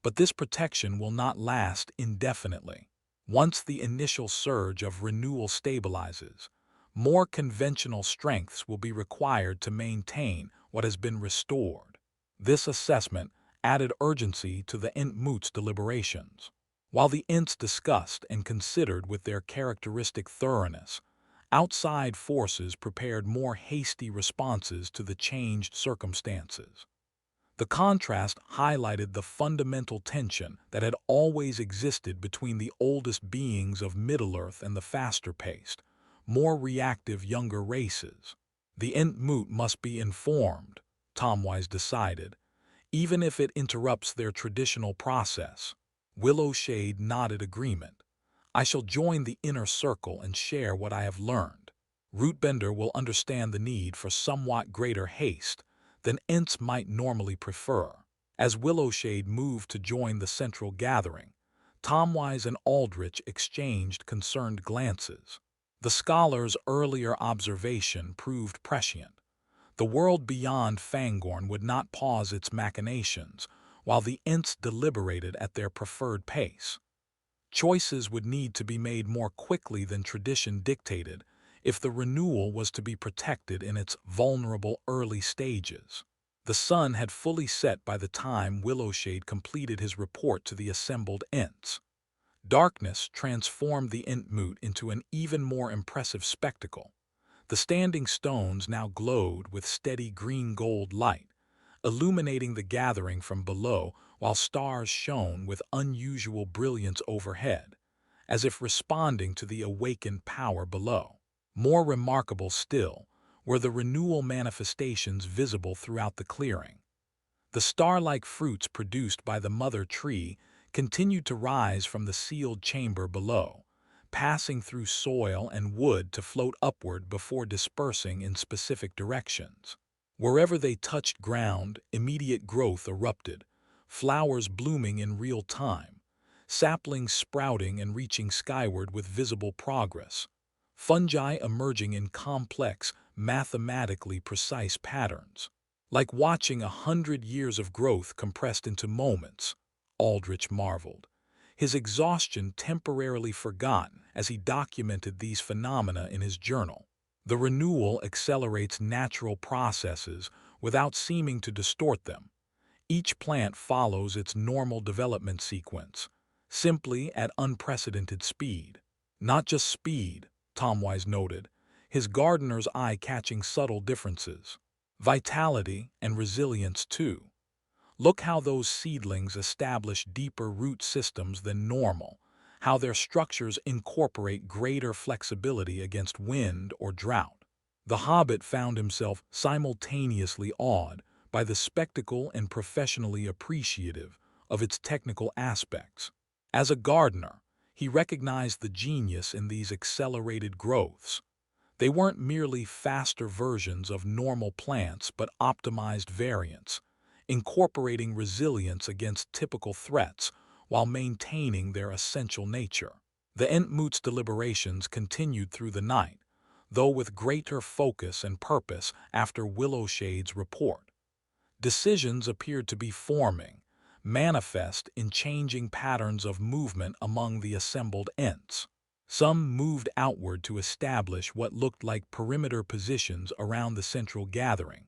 But this protection will not last indefinitely. Once the initial surge of renewal stabilizes, more conventional strengths will be required to maintain what has been restored. This assessment added urgency to the Entmoot's deliberations. While the Ents discussed and considered with their characteristic thoroughness, outside forces prepared more hasty responses to the changed circumstances. The contrast highlighted the fundamental tension that had always existed between the oldest beings of Middle-earth and the faster-paced, more reactive younger races. The Entmoot must be informed, Tomwise decided, even if it interrupts their traditional process. Willowshade nodded agreement. I shall join the inner circle and share what I have learned. Rootbender will understand the need for somewhat greater haste than Ents might normally prefer. As Willowshade moved to join the central gathering, Tomwise and Aldrich exchanged concerned glances. The scholar's earlier observation proved prescient. The world beyond Fangorn would not pause its machinations, while the Ents deliberated at their preferred pace. Choices would need to be made more quickly than tradition dictated if the renewal was to be protected in its vulnerable early stages. The sun had fully set by the time Willowshade completed his report to the assembled Ents. Darkness transformed the Entmoot into an even more impressive spectacle. The standing stones now glowed with steady green-gold light, illuminating the gathering from below while stars shone with unusual brilliance overhead, as if responding to the awakened power below. More remarkable still were the renewal manifestations visible throughout the clearing. The star-like fruits produced by the mother tree continued to rise from the sealed chamber below, passing through soil and wood to float upward before dispersing in specific directions. Wherever they touched ground, immediate growth erupted, flowers blooming in real time, saplings sprouting and reaching skyward with visible progress, fungi emerging in complex, mathematically precise patterns. Like watching 100 years of growth compressed into moments, Aldrich marveled, his exhaustion temporarily forgotten as he documented these phenomena in his journal. The renewal accelerates natural processes without seeming to distort them. Each plant follows its normal development sequence, simply at unprecedented speed. Not just speed, Tomwise noted, his gardener's eye catching subtle differences. Vitality and resilience too. Look how those seedlings establish deeper root systems than normal, how their structures incorporate greater flexibility against wind or drought. The hobbit found himself simultaneously awed by the spectacle and professionally appreciative of its technical aspects. As a gardener, he recognized the genius in these accelerated growths. They weren't merely faster versions of normal plants but optimized variants, incorporating resilience against typical threats while maintaining their essential nature. The Entwives' deliberations continued through the night, though with greater focus and purpose after Willowshade's report. Decisions appeared to be forming, manifest in changing patterns of movement among the assembled Ents. Some moved outward to establish what looked like perimeter positions around the central gathering,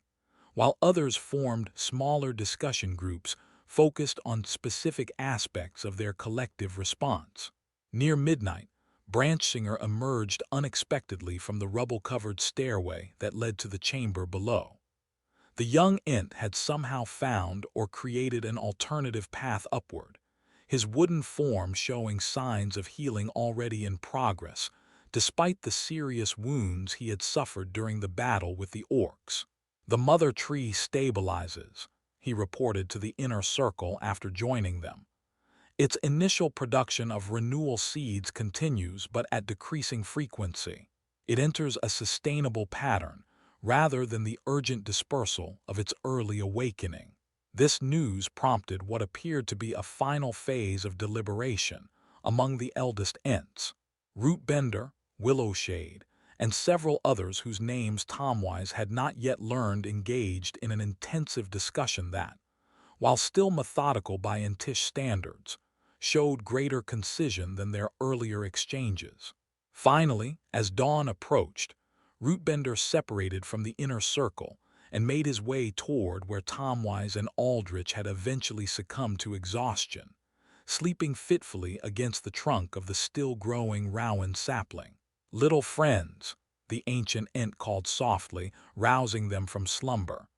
while others formed smaller discussion groups focused on specific aspects of their collective response. Near midnight, Branchsinger emerged unexpectedly from the rubble-covered stairway that led to the chamber below. The young Ent had somehow found or created an alternative path upward, his wooden form showing signs of healing already in progress, despite the serious wounds he had suffered during the battle with the orcs. "The mother tree stabilizes," he reported to the inner circle after joining them. "Its initial production of renewal seeds continues but at decreasing frequency. It enters a sustainable pattern, rather than the urgent dispersal of its early awakening." This news prompted what appeared to be a final phase of deliberation among the eldest Ents. Rootbender, Willowshade, and several others whose names Tomwise had not yet learned engaged in an intensive discussion that, while still methodical by Entish standards, showed greater concision than their earlier exchanges. Finally, as dawn approached, Rootbender separated from the inner circle and made his way toward where Tomwise and Aldrich had eventually succumbed to exhaustion, sleeping fitfully against the trunk of the still-growing rowan sapling. "Little friends," the ancient Ent called softly, rousing them from slumber.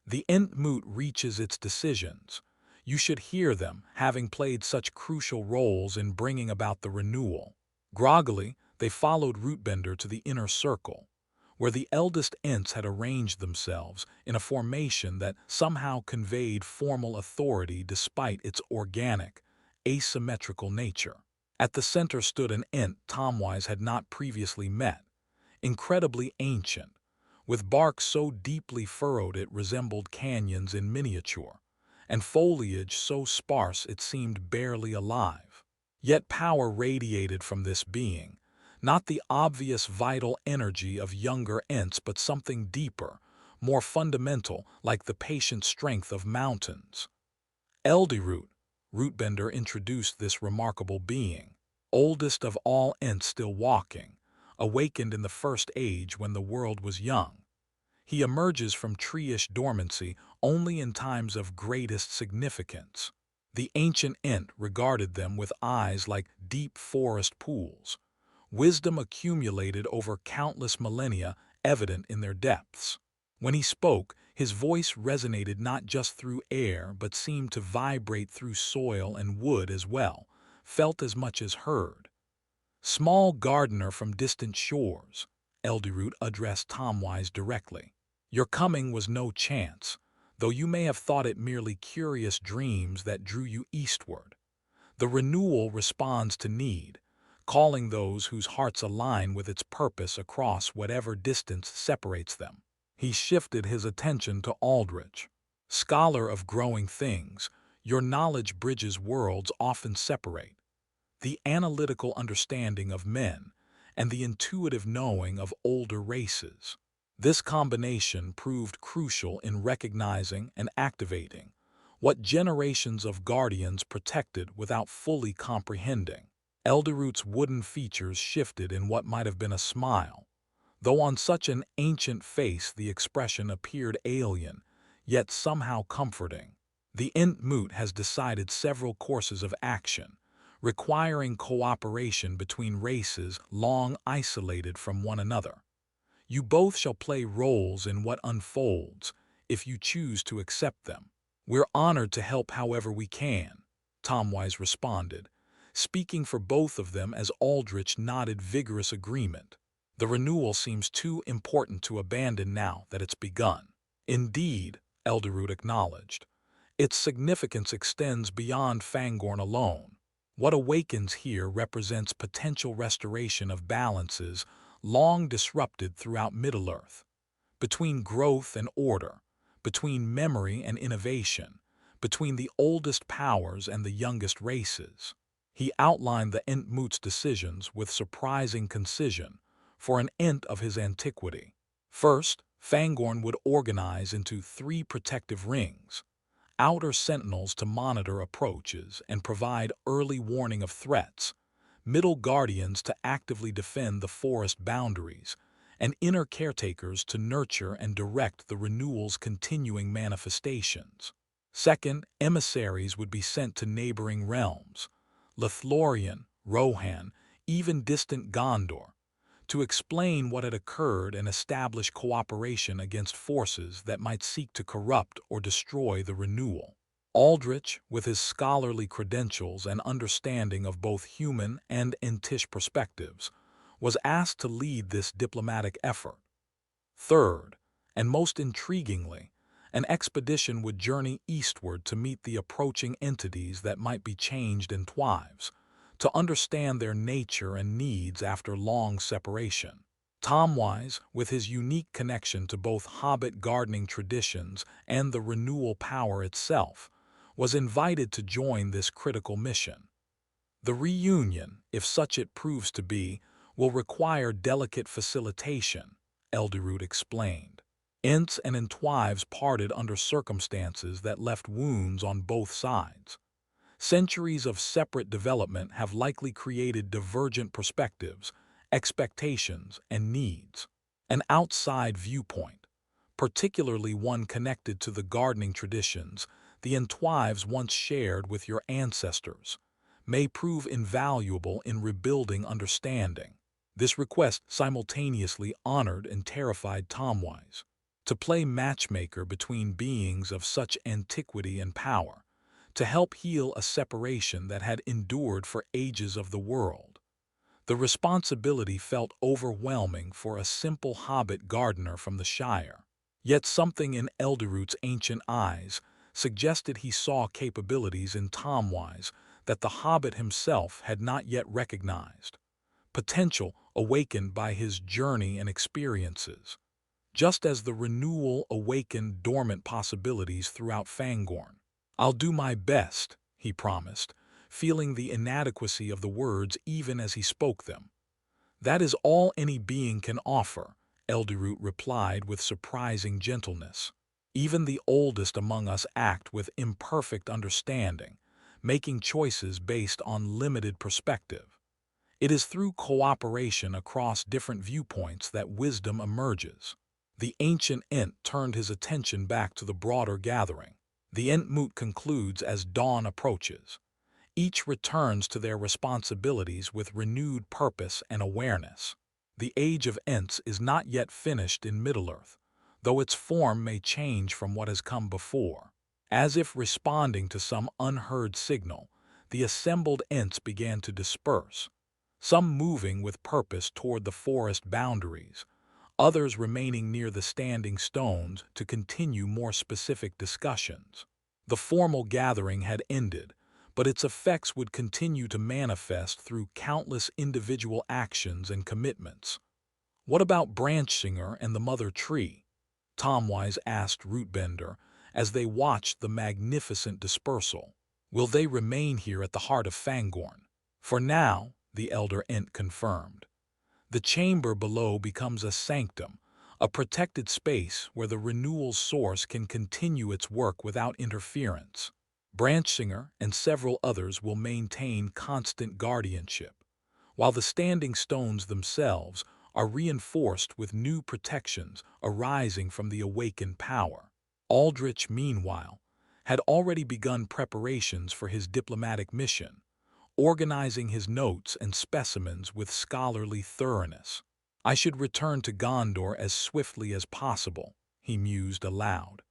"The Entmoot reaches its decisions. You should hear them, having played such crucial roles in bringing about the renewal." Groggily, they followed Rootbender to the inner circle, where the eldest Ents had arranged themselves in a formation that somehow conveyed formal authority despite its organic, asymmetrical nature. At the center stood an Ent Tomwise had not previously met, incredibly ancient, with bark so deeply furrowed it resembled canyons in miniature, and foliage so sparse it seemed barely alive. Yet power radiated from this being, not the obvious vital energy of younger Ents but something deeper, more fundamental, like the patient strength of mountains. Aldrich, Rootbender introduced this remarkable being, oldest of all Ents still walking, awakened in the First Age when the world was young. He emerges from tree-ish dormancy only in times of greatest significance. The ancient Ent regarded them with eyes like deep forest pools, wisdom accumulated over countless millennia evident in their depths. When he spoke, his voice resonated not just through air but seemed to vibrate through soil and wood as well, felt as much as heard. "Small gardener from distant shores," Aldrich addressed Tomwise directly. "Your coming was no chance. though you may have thought it merely curious dreams that drew you eastward. The renewal responds to need, calling those whose hearts align with its purpose across whatever distance separates them. He shifted his attention to Aldrich. Scholar of growing things, your knowledge bridges worlds often separate. The analytical understanding of men and the intuitive knowing of older races. This combination proved crucial in recognizing and activating what generations of guardians protected without fully comprehending. Elderoot's wooden features shifted in what might have been a smile, though on such an ancient face the expression appeared alien, yet somehow comforting. The Entmoot has decided several courses of action, requiring cooperation between races long isolated from one another. You both shall play roles in what unfolds, if you choose to accept them. We're honored to help however we can, Tomwise responded, speaking for both of them as Aldrich nodded vigorous agreement. The renewal seems too important to abandon now that it's begun. Indeed, Elderoot acknowledged, its significance extends beyond Fangorn alone. What awakens here represents potential restoration of balances long disrupted throughout Middle-earth, between growth and order, between memory and innovation, between the oldest powers and the youngest races. He outlined the Entmoot's decisions with surprising concision for an Ent of his antiquity. First, Fangorn would organize into 3 protective rings, outer sentinels to monitor approaches and provide early warning of threats, middle guardians to actively defend the forest boundaries, and inner caretakers to nurture and direct the renewal's continuing manifestations. Second, emissaries would be sent to neighboring realms, Lothlorien, Rohan, even distant Gondor, to explain what had occurred and establish cooperation against forces that might seek to corrupt or destroy the renewal. Aldrich, with his scholarly credentials and understanding of both human and Entish perspectives, was asked to lead this diplomatic effort. Third, and most intriguingly, an expedition would journey eastward to meet the approaching entities that might be changed Entwives, to understand their nature and needs after long separation. Tomwise, with his unique connection to both hobbit gardening traditions and the renewal power itself, was invited to join this critical mission. The reunion, if such it proves to be, will require delicate facilitation, Elderoot explained. Ents and Entwives parted under circumstances that left wounds on both sides. Centuries of separate development have likely created divergent perspectives, expectations, and needs. An outside viewpoint, particularly one connected to the gardening traditions the Entwives once shared with your ancestors, may prove invaluable in rebuilding understanding. This request simultaneously honored and terrified Tomwise. To play matchmaker between beings of such antiquity and power, to help heal a separation that had endured for ages of the world. The responsibility felt overwhelming for a simple hobbit gardener from the Shire. Yet something in Elderoot's ancient eyes suggested he saw capabilities in Tomwise that the hobbit himself had not yet recognized. Potential awakened by his journey and experiences, just as the renewal awakened dormant possibilities throughout Fangorn. "I'll do my best," he promised, feeling the inadequacy of the words even as he spoke them. "That is all any being can offer," Elderoot replied with surprising gentleness. "Even the oldest among us act with imperfect understanding, making choices based on limited perspective. It is through cooperation across different viewpoints that wisdom emerges." The ancient Ent turned his attention back to the broader gathering. The Entmoot concludes as dawn approaches. Each returns to their responsibilities with renewed purpose and awareness. The age of Ents is not yet finished in Middle-earth, though its form may change from what has come before. As if responding to some unheard signal, the assembled Ents began to disperse, some moving with purpose toward the forest boundaries, others remaining near the standing stones to continue more specific discussions. The formal gathering had ended, but its effects would continue to manifest through countless individual actions and commitments. "What about Branchsinger and the mother tree?" Tomwise asked Rootbender as they watched the magnificent dispersal. "Will they remain here at the heart of Fangorn?" "For now," the elder Ent confirmed. "The chamber below becomes a sanctum, a protected space where the renewal's source can continue its work without interference. Branchsinger and several others will maintain constant guardianship, while the standing stones themselves are reinforced with new protections arising from the awakened power." Aldrich, meanwhile, had already begun preparations for his diplomatic mission, organizing his notes and specimens with scholarly thoroughness. "I should return to Gondor as swiftly as possible," he mused aloud.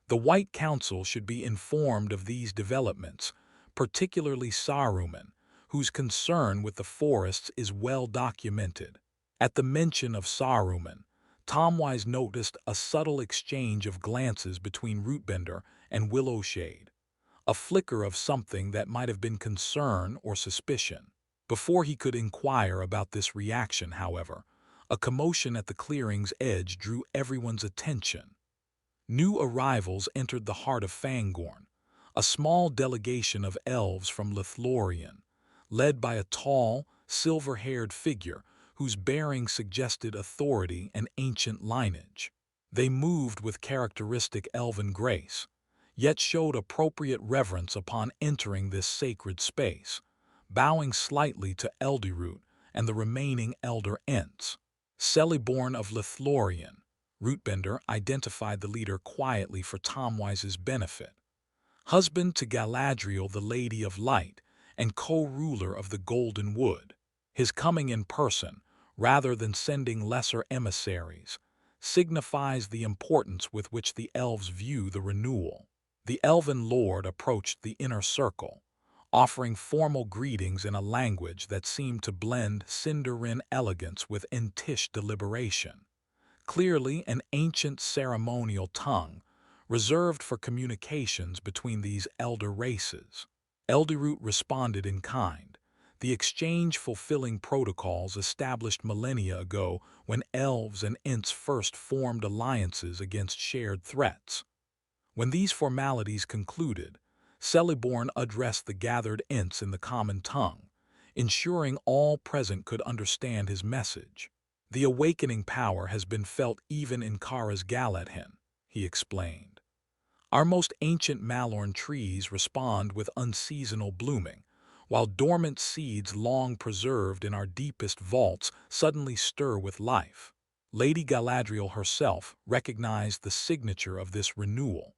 "The White Council should be informed of these developments, particularly Saruman, whose concern with the forests is well documented." At the mention of Saruman, Tomwise noticed a subtle exchange of glances between Rootbender and Willowshade, a flicker of something that might have been concern or suspicion. Before he could inquire about this reaction, however, a commotion at the clearing's edge drew everyone's attention. New arrivals entered the heart of Fangorn, a small delegation of elves from Lothlorien, led by a tall, silver-haired figure whose bearing suggested authority and ancient lineage. They moved with characteristic elven grace, yet showed appropriate reverence upon entering this sacred space, bowing slightly to Aldrich and the remaining elder Ents. Celeborn of Lothlorien, Rootbender identified the leader quietly for Tomwise's benefit. Husband to Galadriel, the Lady of Light, and co-ruler of the Golden Wood. His coming in person, rather than sending lesser emissaries, signifies the importance with which the elves view the renewal. The elven lord approached the inner circle, offering formal greetings in a language that seemed to blend Sindarin elegance with Entish deliberation. Clearly an ancient ceremonial tongue, reserved for communications between these elder races. Aldrich responded in kind, the exchange fulfilling protocols established millennia ago when elves and Ents first formed alliances against shared threats. When these formalities concluded, Celeborn addressed the gathered Ents in the common tongue, ensuring all present could understand his message. "The awakening power has been felt even in Kara's Galadhen," he explained. "Our most ancient Malorn trees respond with unseasonal blooming, while dormant seeds long preserved in our deepest vaults suddenly stir with life." Lady Galadriel herself recognized the signature of this renewal,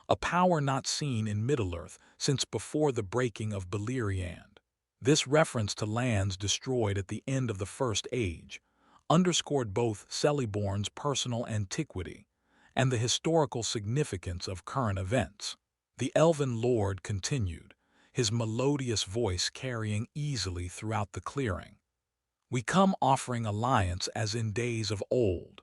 a power not seen in Middle-earth since before the breaking of Beleriand. This reference to lands destroyed at the end of the First Age underscored both Celeborn's personal antiquity and the historical significance of current events. The elven lord continued, his melodious voice carrying easily throughout the clearing. "We come offering alliance as in days of old.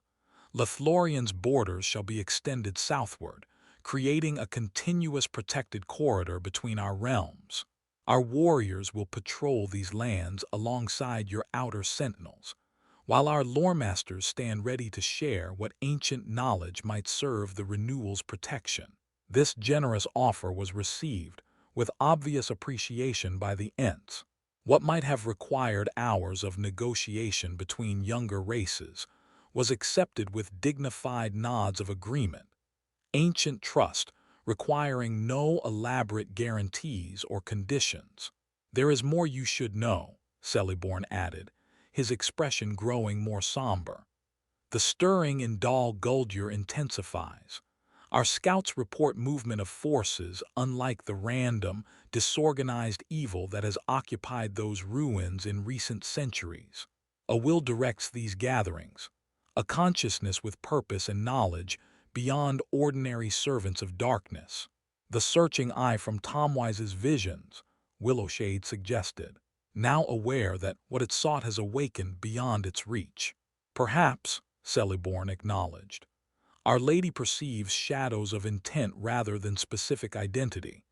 Lothlorien's borders shall be extended southward, creating a continuous protected corridor between our realms. Our warriors will patrol these lands alongside your outer sentinels, while our loremasters stand ready to share what ancient knowledge might serve the renewal's protection." This generous offer was received with obvious appreciation by the Ents. What might have required hours of negotiation between younger races was accepted with dignified nods of agreement. Ancient trust requiring no elaborate guarantees or conditions. "There is more you should know," Celeborn added, his expression growing more somber. "The stirring in Dal Guldur intensifies. Our scouts report movement of forces unlike the random, disorganized evil that has occupied those ruins in recent centuries. A will directs these gatherings, a consciousness with purpose and knowledge beyond ordinary servants of darkness." "The searching eye from Tomwise's visions," Willowshade suggested, now aware that what it sought has awakened beyond its reach. "Perhaps," Celeborn acknowledged. Our Lady perceives shadows of intent rather than specific identity.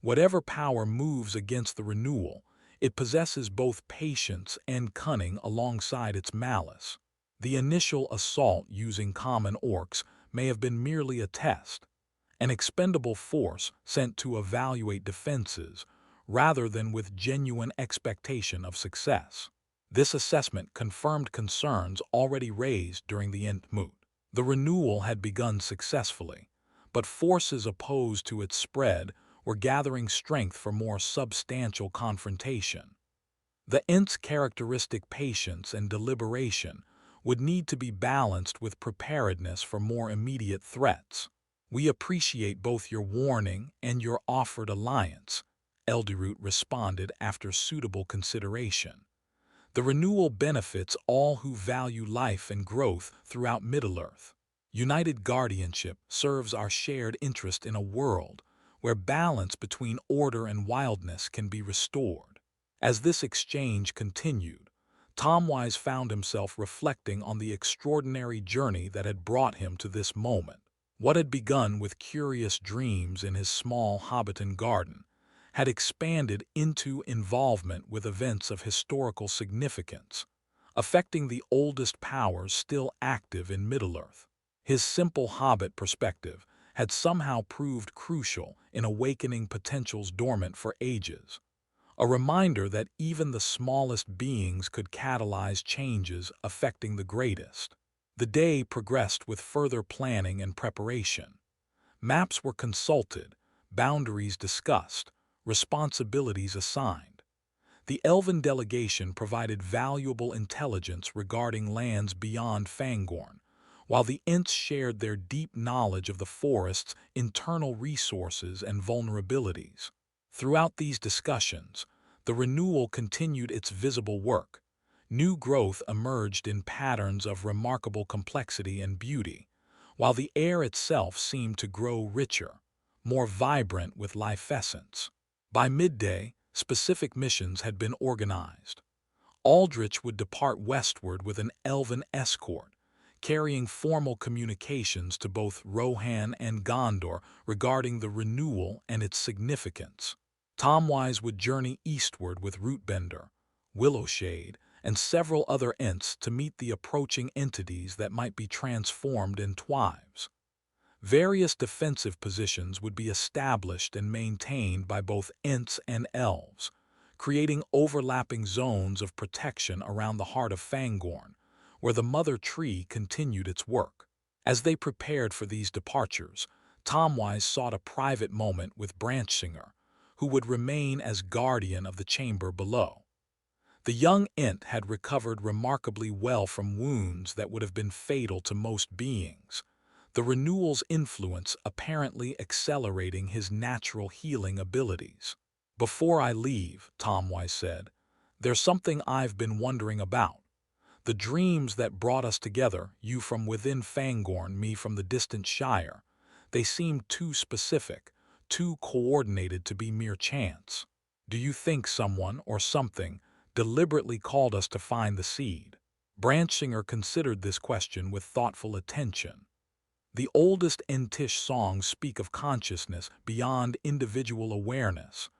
Whatever power moves against the renewal, it possesses both patience and cunning alongside its malice. The initial assault using common orcs may have been merely a test, an expendable force sent to evaluate defenses rather than with genuine expectation of success. This assessment confirmed concerns already raised during the Ent moot. The renewal had begun successfully, but forces opposed to its spread were gathering strength for more substantial confrontation. The Ents' characteristic patience and deliberation would need to be balanced with preparedness for more immediate threats. We appreciate both your warning and your offered alliance, Aldrich responded after suitable consideration. The renewal benefits all who value life and growth throughout Middle-earth. United guardianship serves our shared interest in a world where balance between order and wildness can be restored. As this exchange continued, Tomwise found himself reflecting on the extraordinary journey that had brought him to this moment. What had begun with curious dreams in his small hobbiton garden had expanded into involvement with events of historical significance, affecting the oldest powers still active in Middle-earth. His simple hobbit perspective had somehow proved crucial in awakening potentials dormant for ages, a reminder that even the smallest beings could catalyze changes affecting the greatest. The day progressed with further planning and preparation. Maps were consulted, boundaries discussed, responsibilities assigned. The Elven delegation provided valuable intelligence regarding lands beyond Fangorn, while the Ents shared their deep knowledge of the forest's internal resources and vulnerabilities. Throughout these discussions, the renewal continued its visible work. New growth emerged in patterns of remarkable complexity and beauty, while the air itself seemed to grow richer, more vibrant with life essence. By midday, specific missions had been organized. Aldrich would depart westward with an elven escort, carrying formal communications to both Rohan and Gondor regarding the renewal and its significance. Tomwise would journey eastward with Rootbender, Willowshade, and several other Ents to meet the approaching entities that might be transformed in Entwives. Various defensive positions would be established and maintained by both Ents and Elves, creating overlapping zones of protection around the heart of Fangorn, where the Mother Tree continued its work. As they prepared for these departures, Tomwise sought a private moment with Branchsinger, who would remain as guardian of the chamber below. The young Ent had recovered remarkably well from wounds that would have been fatal to most beings, the renewal's influence apparently accelerating his natural healing abilities. "Before I leave," Tomwise said, "there's something I've been wondering about. The dreams that brought us together, you from within Fangorn, me from the distant Shire, they seemed too specific, too coordinated to be mere chance. Do you think someone or something deliberately called us to find the seed?" Branchsinger considered this question with thoughtful attention. The oldest Entish songs speak of consciousness beyond individual awareness,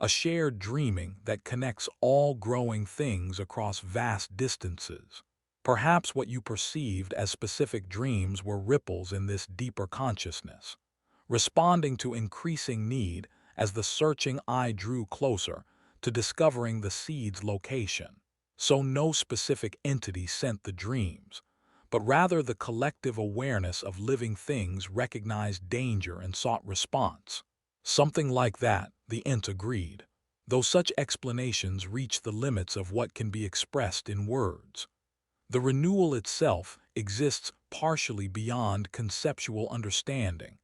a shared dreaming that connects all growing things across vast distances. Perhaps what you perceived as specific dreams were ripples in this deeper consciousness, responding to increasing need as the searching eye drew closer to discovering the seed's location. So no specific entity sent the dreams, but rather the collective awareness of living things recognized danger and sought response. Something like that, the Ent agreed, though such explanations reach the limits of what can be expressed in words. The renewal itself exists partially beyond conceptual understanding,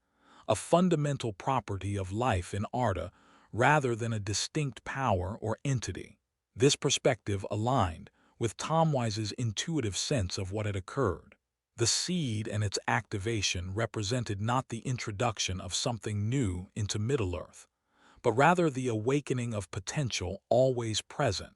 a fundamental property of life in Arda rather than a distinct power or entity. This perspective aligned with Tomwise's intuitive sense of what had occurred. The seed and its activation represented not the introduction of something new into Middle-earth, but rather the awakening of potential always present,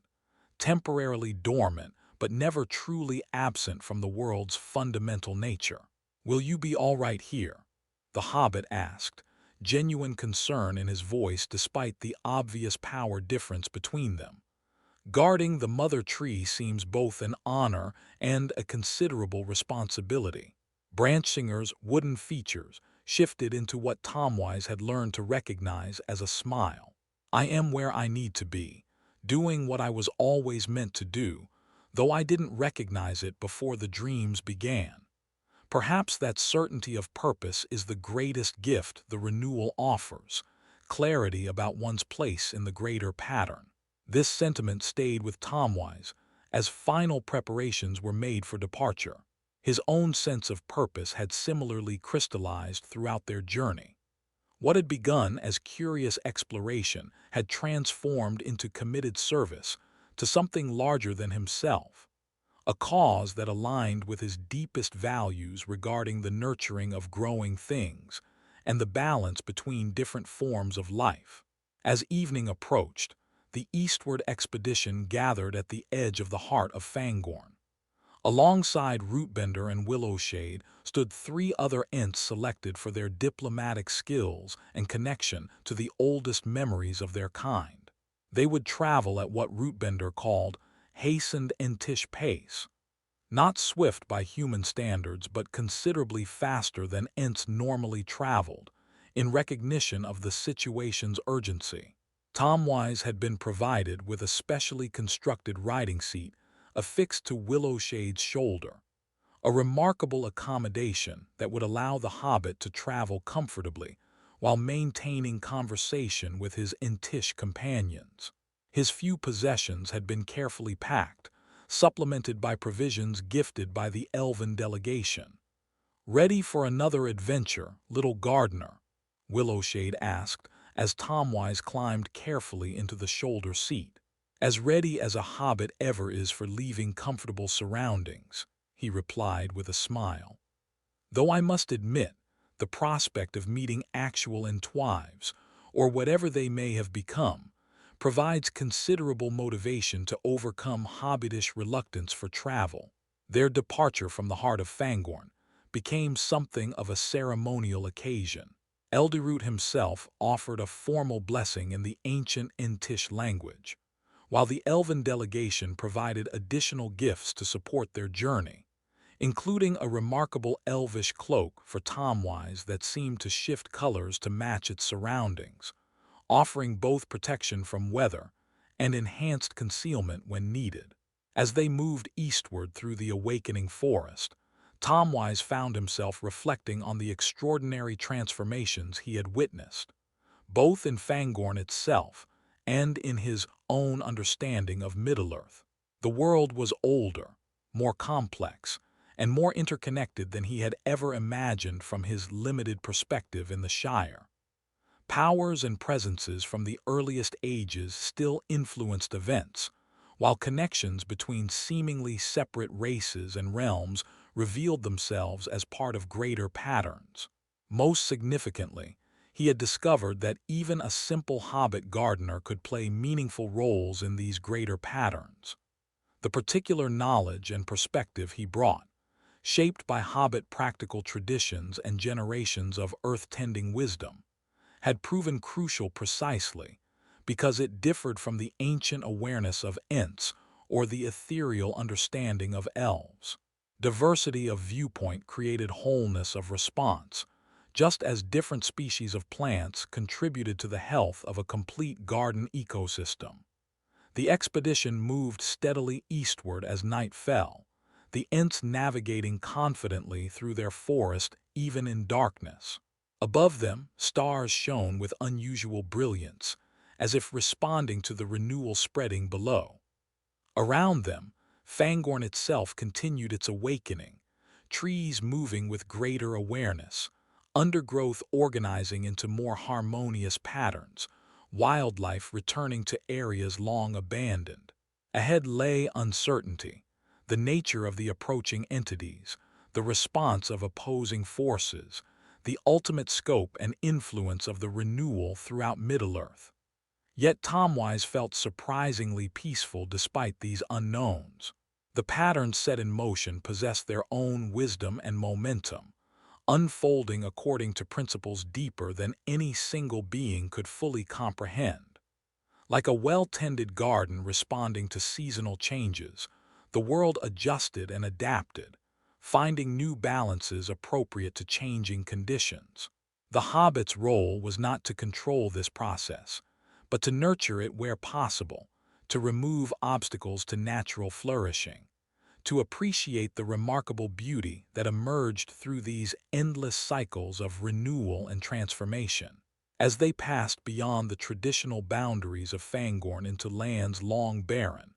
temporarily dormant but never truly absent from the world's fundamental nature. "Will you be all right here?" the hobbit asked, genuine concern in his voice despite the obvious power difference between them. Guarding the mother tree seems both an honor and a considerable responsibility. Branchsinger's wooden features shifted into what Tomwise had learned to recognize as a smile. "I am where I need to be, doing what I was always meant to do, though I didn't recognize it before the dreams began." Perhaps that certainty of purpose is the greatest gift the renewal offers, clarity about one's place in the greater pattern. This sentiment stayed with Tomwise as final preparations were made for departure. His own sense of purpose had similarly crystallized throughout their journey. What had begun as curious exploration had transformed into committed service to something larger than himself, a cause that aligned with his deepest values regarding the nurturing of growing things and the balance between different forms of life. As evening approached, the eastward expedition gathered at the edge of the heart of Fangorn. Alongside Rootbender and Willowshade stood three other Ents selected for their diplomatic skills and connection to the oldest memories of their kind. They would travel at what Rootbender called hastened Entish pace, not swift by human standards but considerably faster than Ents normally traveled, in recognition of the situation's urgency. Tomwise had been provided with a specially constructed riding seat affixed to Willowshade's shoulder, a remarkable accommodation that would allow the hobbit to travel comfortably while maintaining conversation with his Entish companions. His few possessions had been carefully packed, supplemented by provisions gifted by the elven delegation. "Ready for another adventure, little gardener?" Willowshade asked as Tomwise climbed carefully into the shoulder seat. "As ready as a hobbit ever is for leaving comfortable surroundings," he replied with a smile. "Though I must admit, the prospect of meeting actual Entwives, or whatever they may have become, provides considerable motivation to overcome hobbitish reluctance for travel." Their departure from the heart of Fangorn became something of a ceremonial occasion. Aldrich himself offered a formal blessing in the ancient Entish language, while the elven delegation provided additional gifts to support their journey, including a remarkable elvish cloak for Tomwise that seemed to shift colors to match its surroundings, offering both protection from weather and enhanced concealment when needed. As they moved eastward through the awakening forest, Tomwise found himself reflecting on the extraordinary transformations he had witnessed, both in Fangorn itself and in his own understanding of Middle-earth. The world was older, more complex, and more interconnected than he had ever imagined from his limited perspective in the Shire. Powers and presences from the earliest ages still influenced events, while connections between seemingly separate races and realms revealed themselves as part of greater patterns. Most significantly, he had discovered that even a simple hobbit gardener could play meaningful roles in these greater patterns. The particular knowledge and perspective he brought, shaped by hobbit practical traditions and generations of earth-tending wisdom, had proven crucial precisely because it differed from the ancient awareness of Ents or the ethereal understanding of elves. Diversity of viewpoint created wholeness of response, just as different species of plants contributed to the health of a complete garden ecosystem. The expedition moved steadily eastward as night fell, the Ents navigating confidently through their forest even in darkness. Above them, stars shone with unusual brilliance, as if responding to the renewal spreading below. Around them, Fangorn itself continued its awakening, trees moving with greater awareness, undergrowth organizing into more harmonious patterns, wildlife returning to areas long abandoned. Ahead lay uncertainty, the nature of the approaching entities, the response of opposing forces, the ultimate scope and influence of the renewal throughout Middle-earth. Yet Tomwise felt surprisingly peaceful despite these unknowns. The patterns set in motion possessed their own wisdom and momentum, unfolding according to principles deeper than any single being could fully comprehend. Like a well-tended garden responding to seasonal changes, the world adjusted and adapted, finding new balances appropriate to changing conditions. The hobbit's role was not to control this process, but to nurture it where possible, to remove obstacles to natural flourishing, to appreciate the remarkable beauty that emerged through these endless cycles of renewal and transformation. As they passed beyond the traditional boundaries of Fangorn into lands long barren,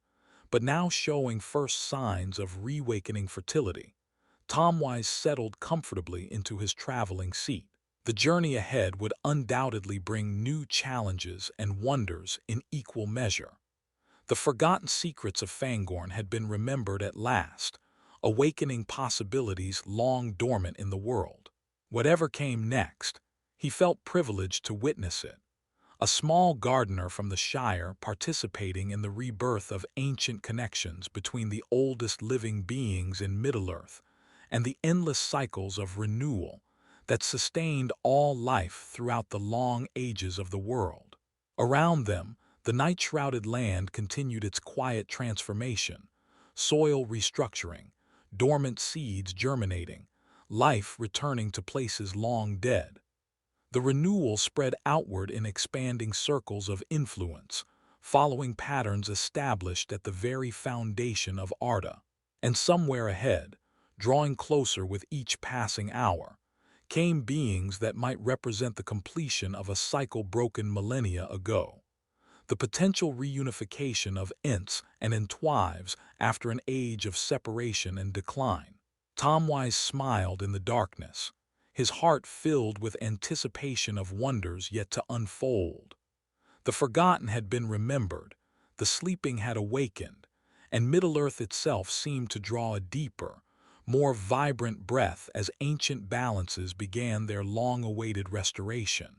but now showing first signs of reawakening fertility, Tomwise settled comfortably into his traveling seat. The journey ahead would undoubtedly bring new challenges and wonders in equal measure. The forgotten secrets of Fangorn had been remembered at last, awakening possibilities long dormant in the world. Whatever came next, he felt privileged to witness it. A small gardener from the Shire participating in the rebirth of ancient connections between the oldest living beings in Middle-earth and the endless cycles of renewal that sustained all life throughout the long ages of the world. Around them, the night-shrouded land continued its quiet transformation, soil restructuring, dormant seeds germinating, life returning to places long dead. The renewal spread outward in expanding circles of influence, following patterns established at the very foundation of Arda. And somewhere ahead, drawing closer with each passing hour, came beings that might represent the completion of a cycle broken millennia ago. The potential reunification of Ents and Entwives after an age of separation and decline. Tomwise smiled in the darkness, his heart filled with anticipation of wonders yet to unfold. The forgotten had been remembered, the sleeping had awakened, and Middle-earth itself seemed to draw a deeper, more vibrant breath as ancient balances began their long-awaited restoration.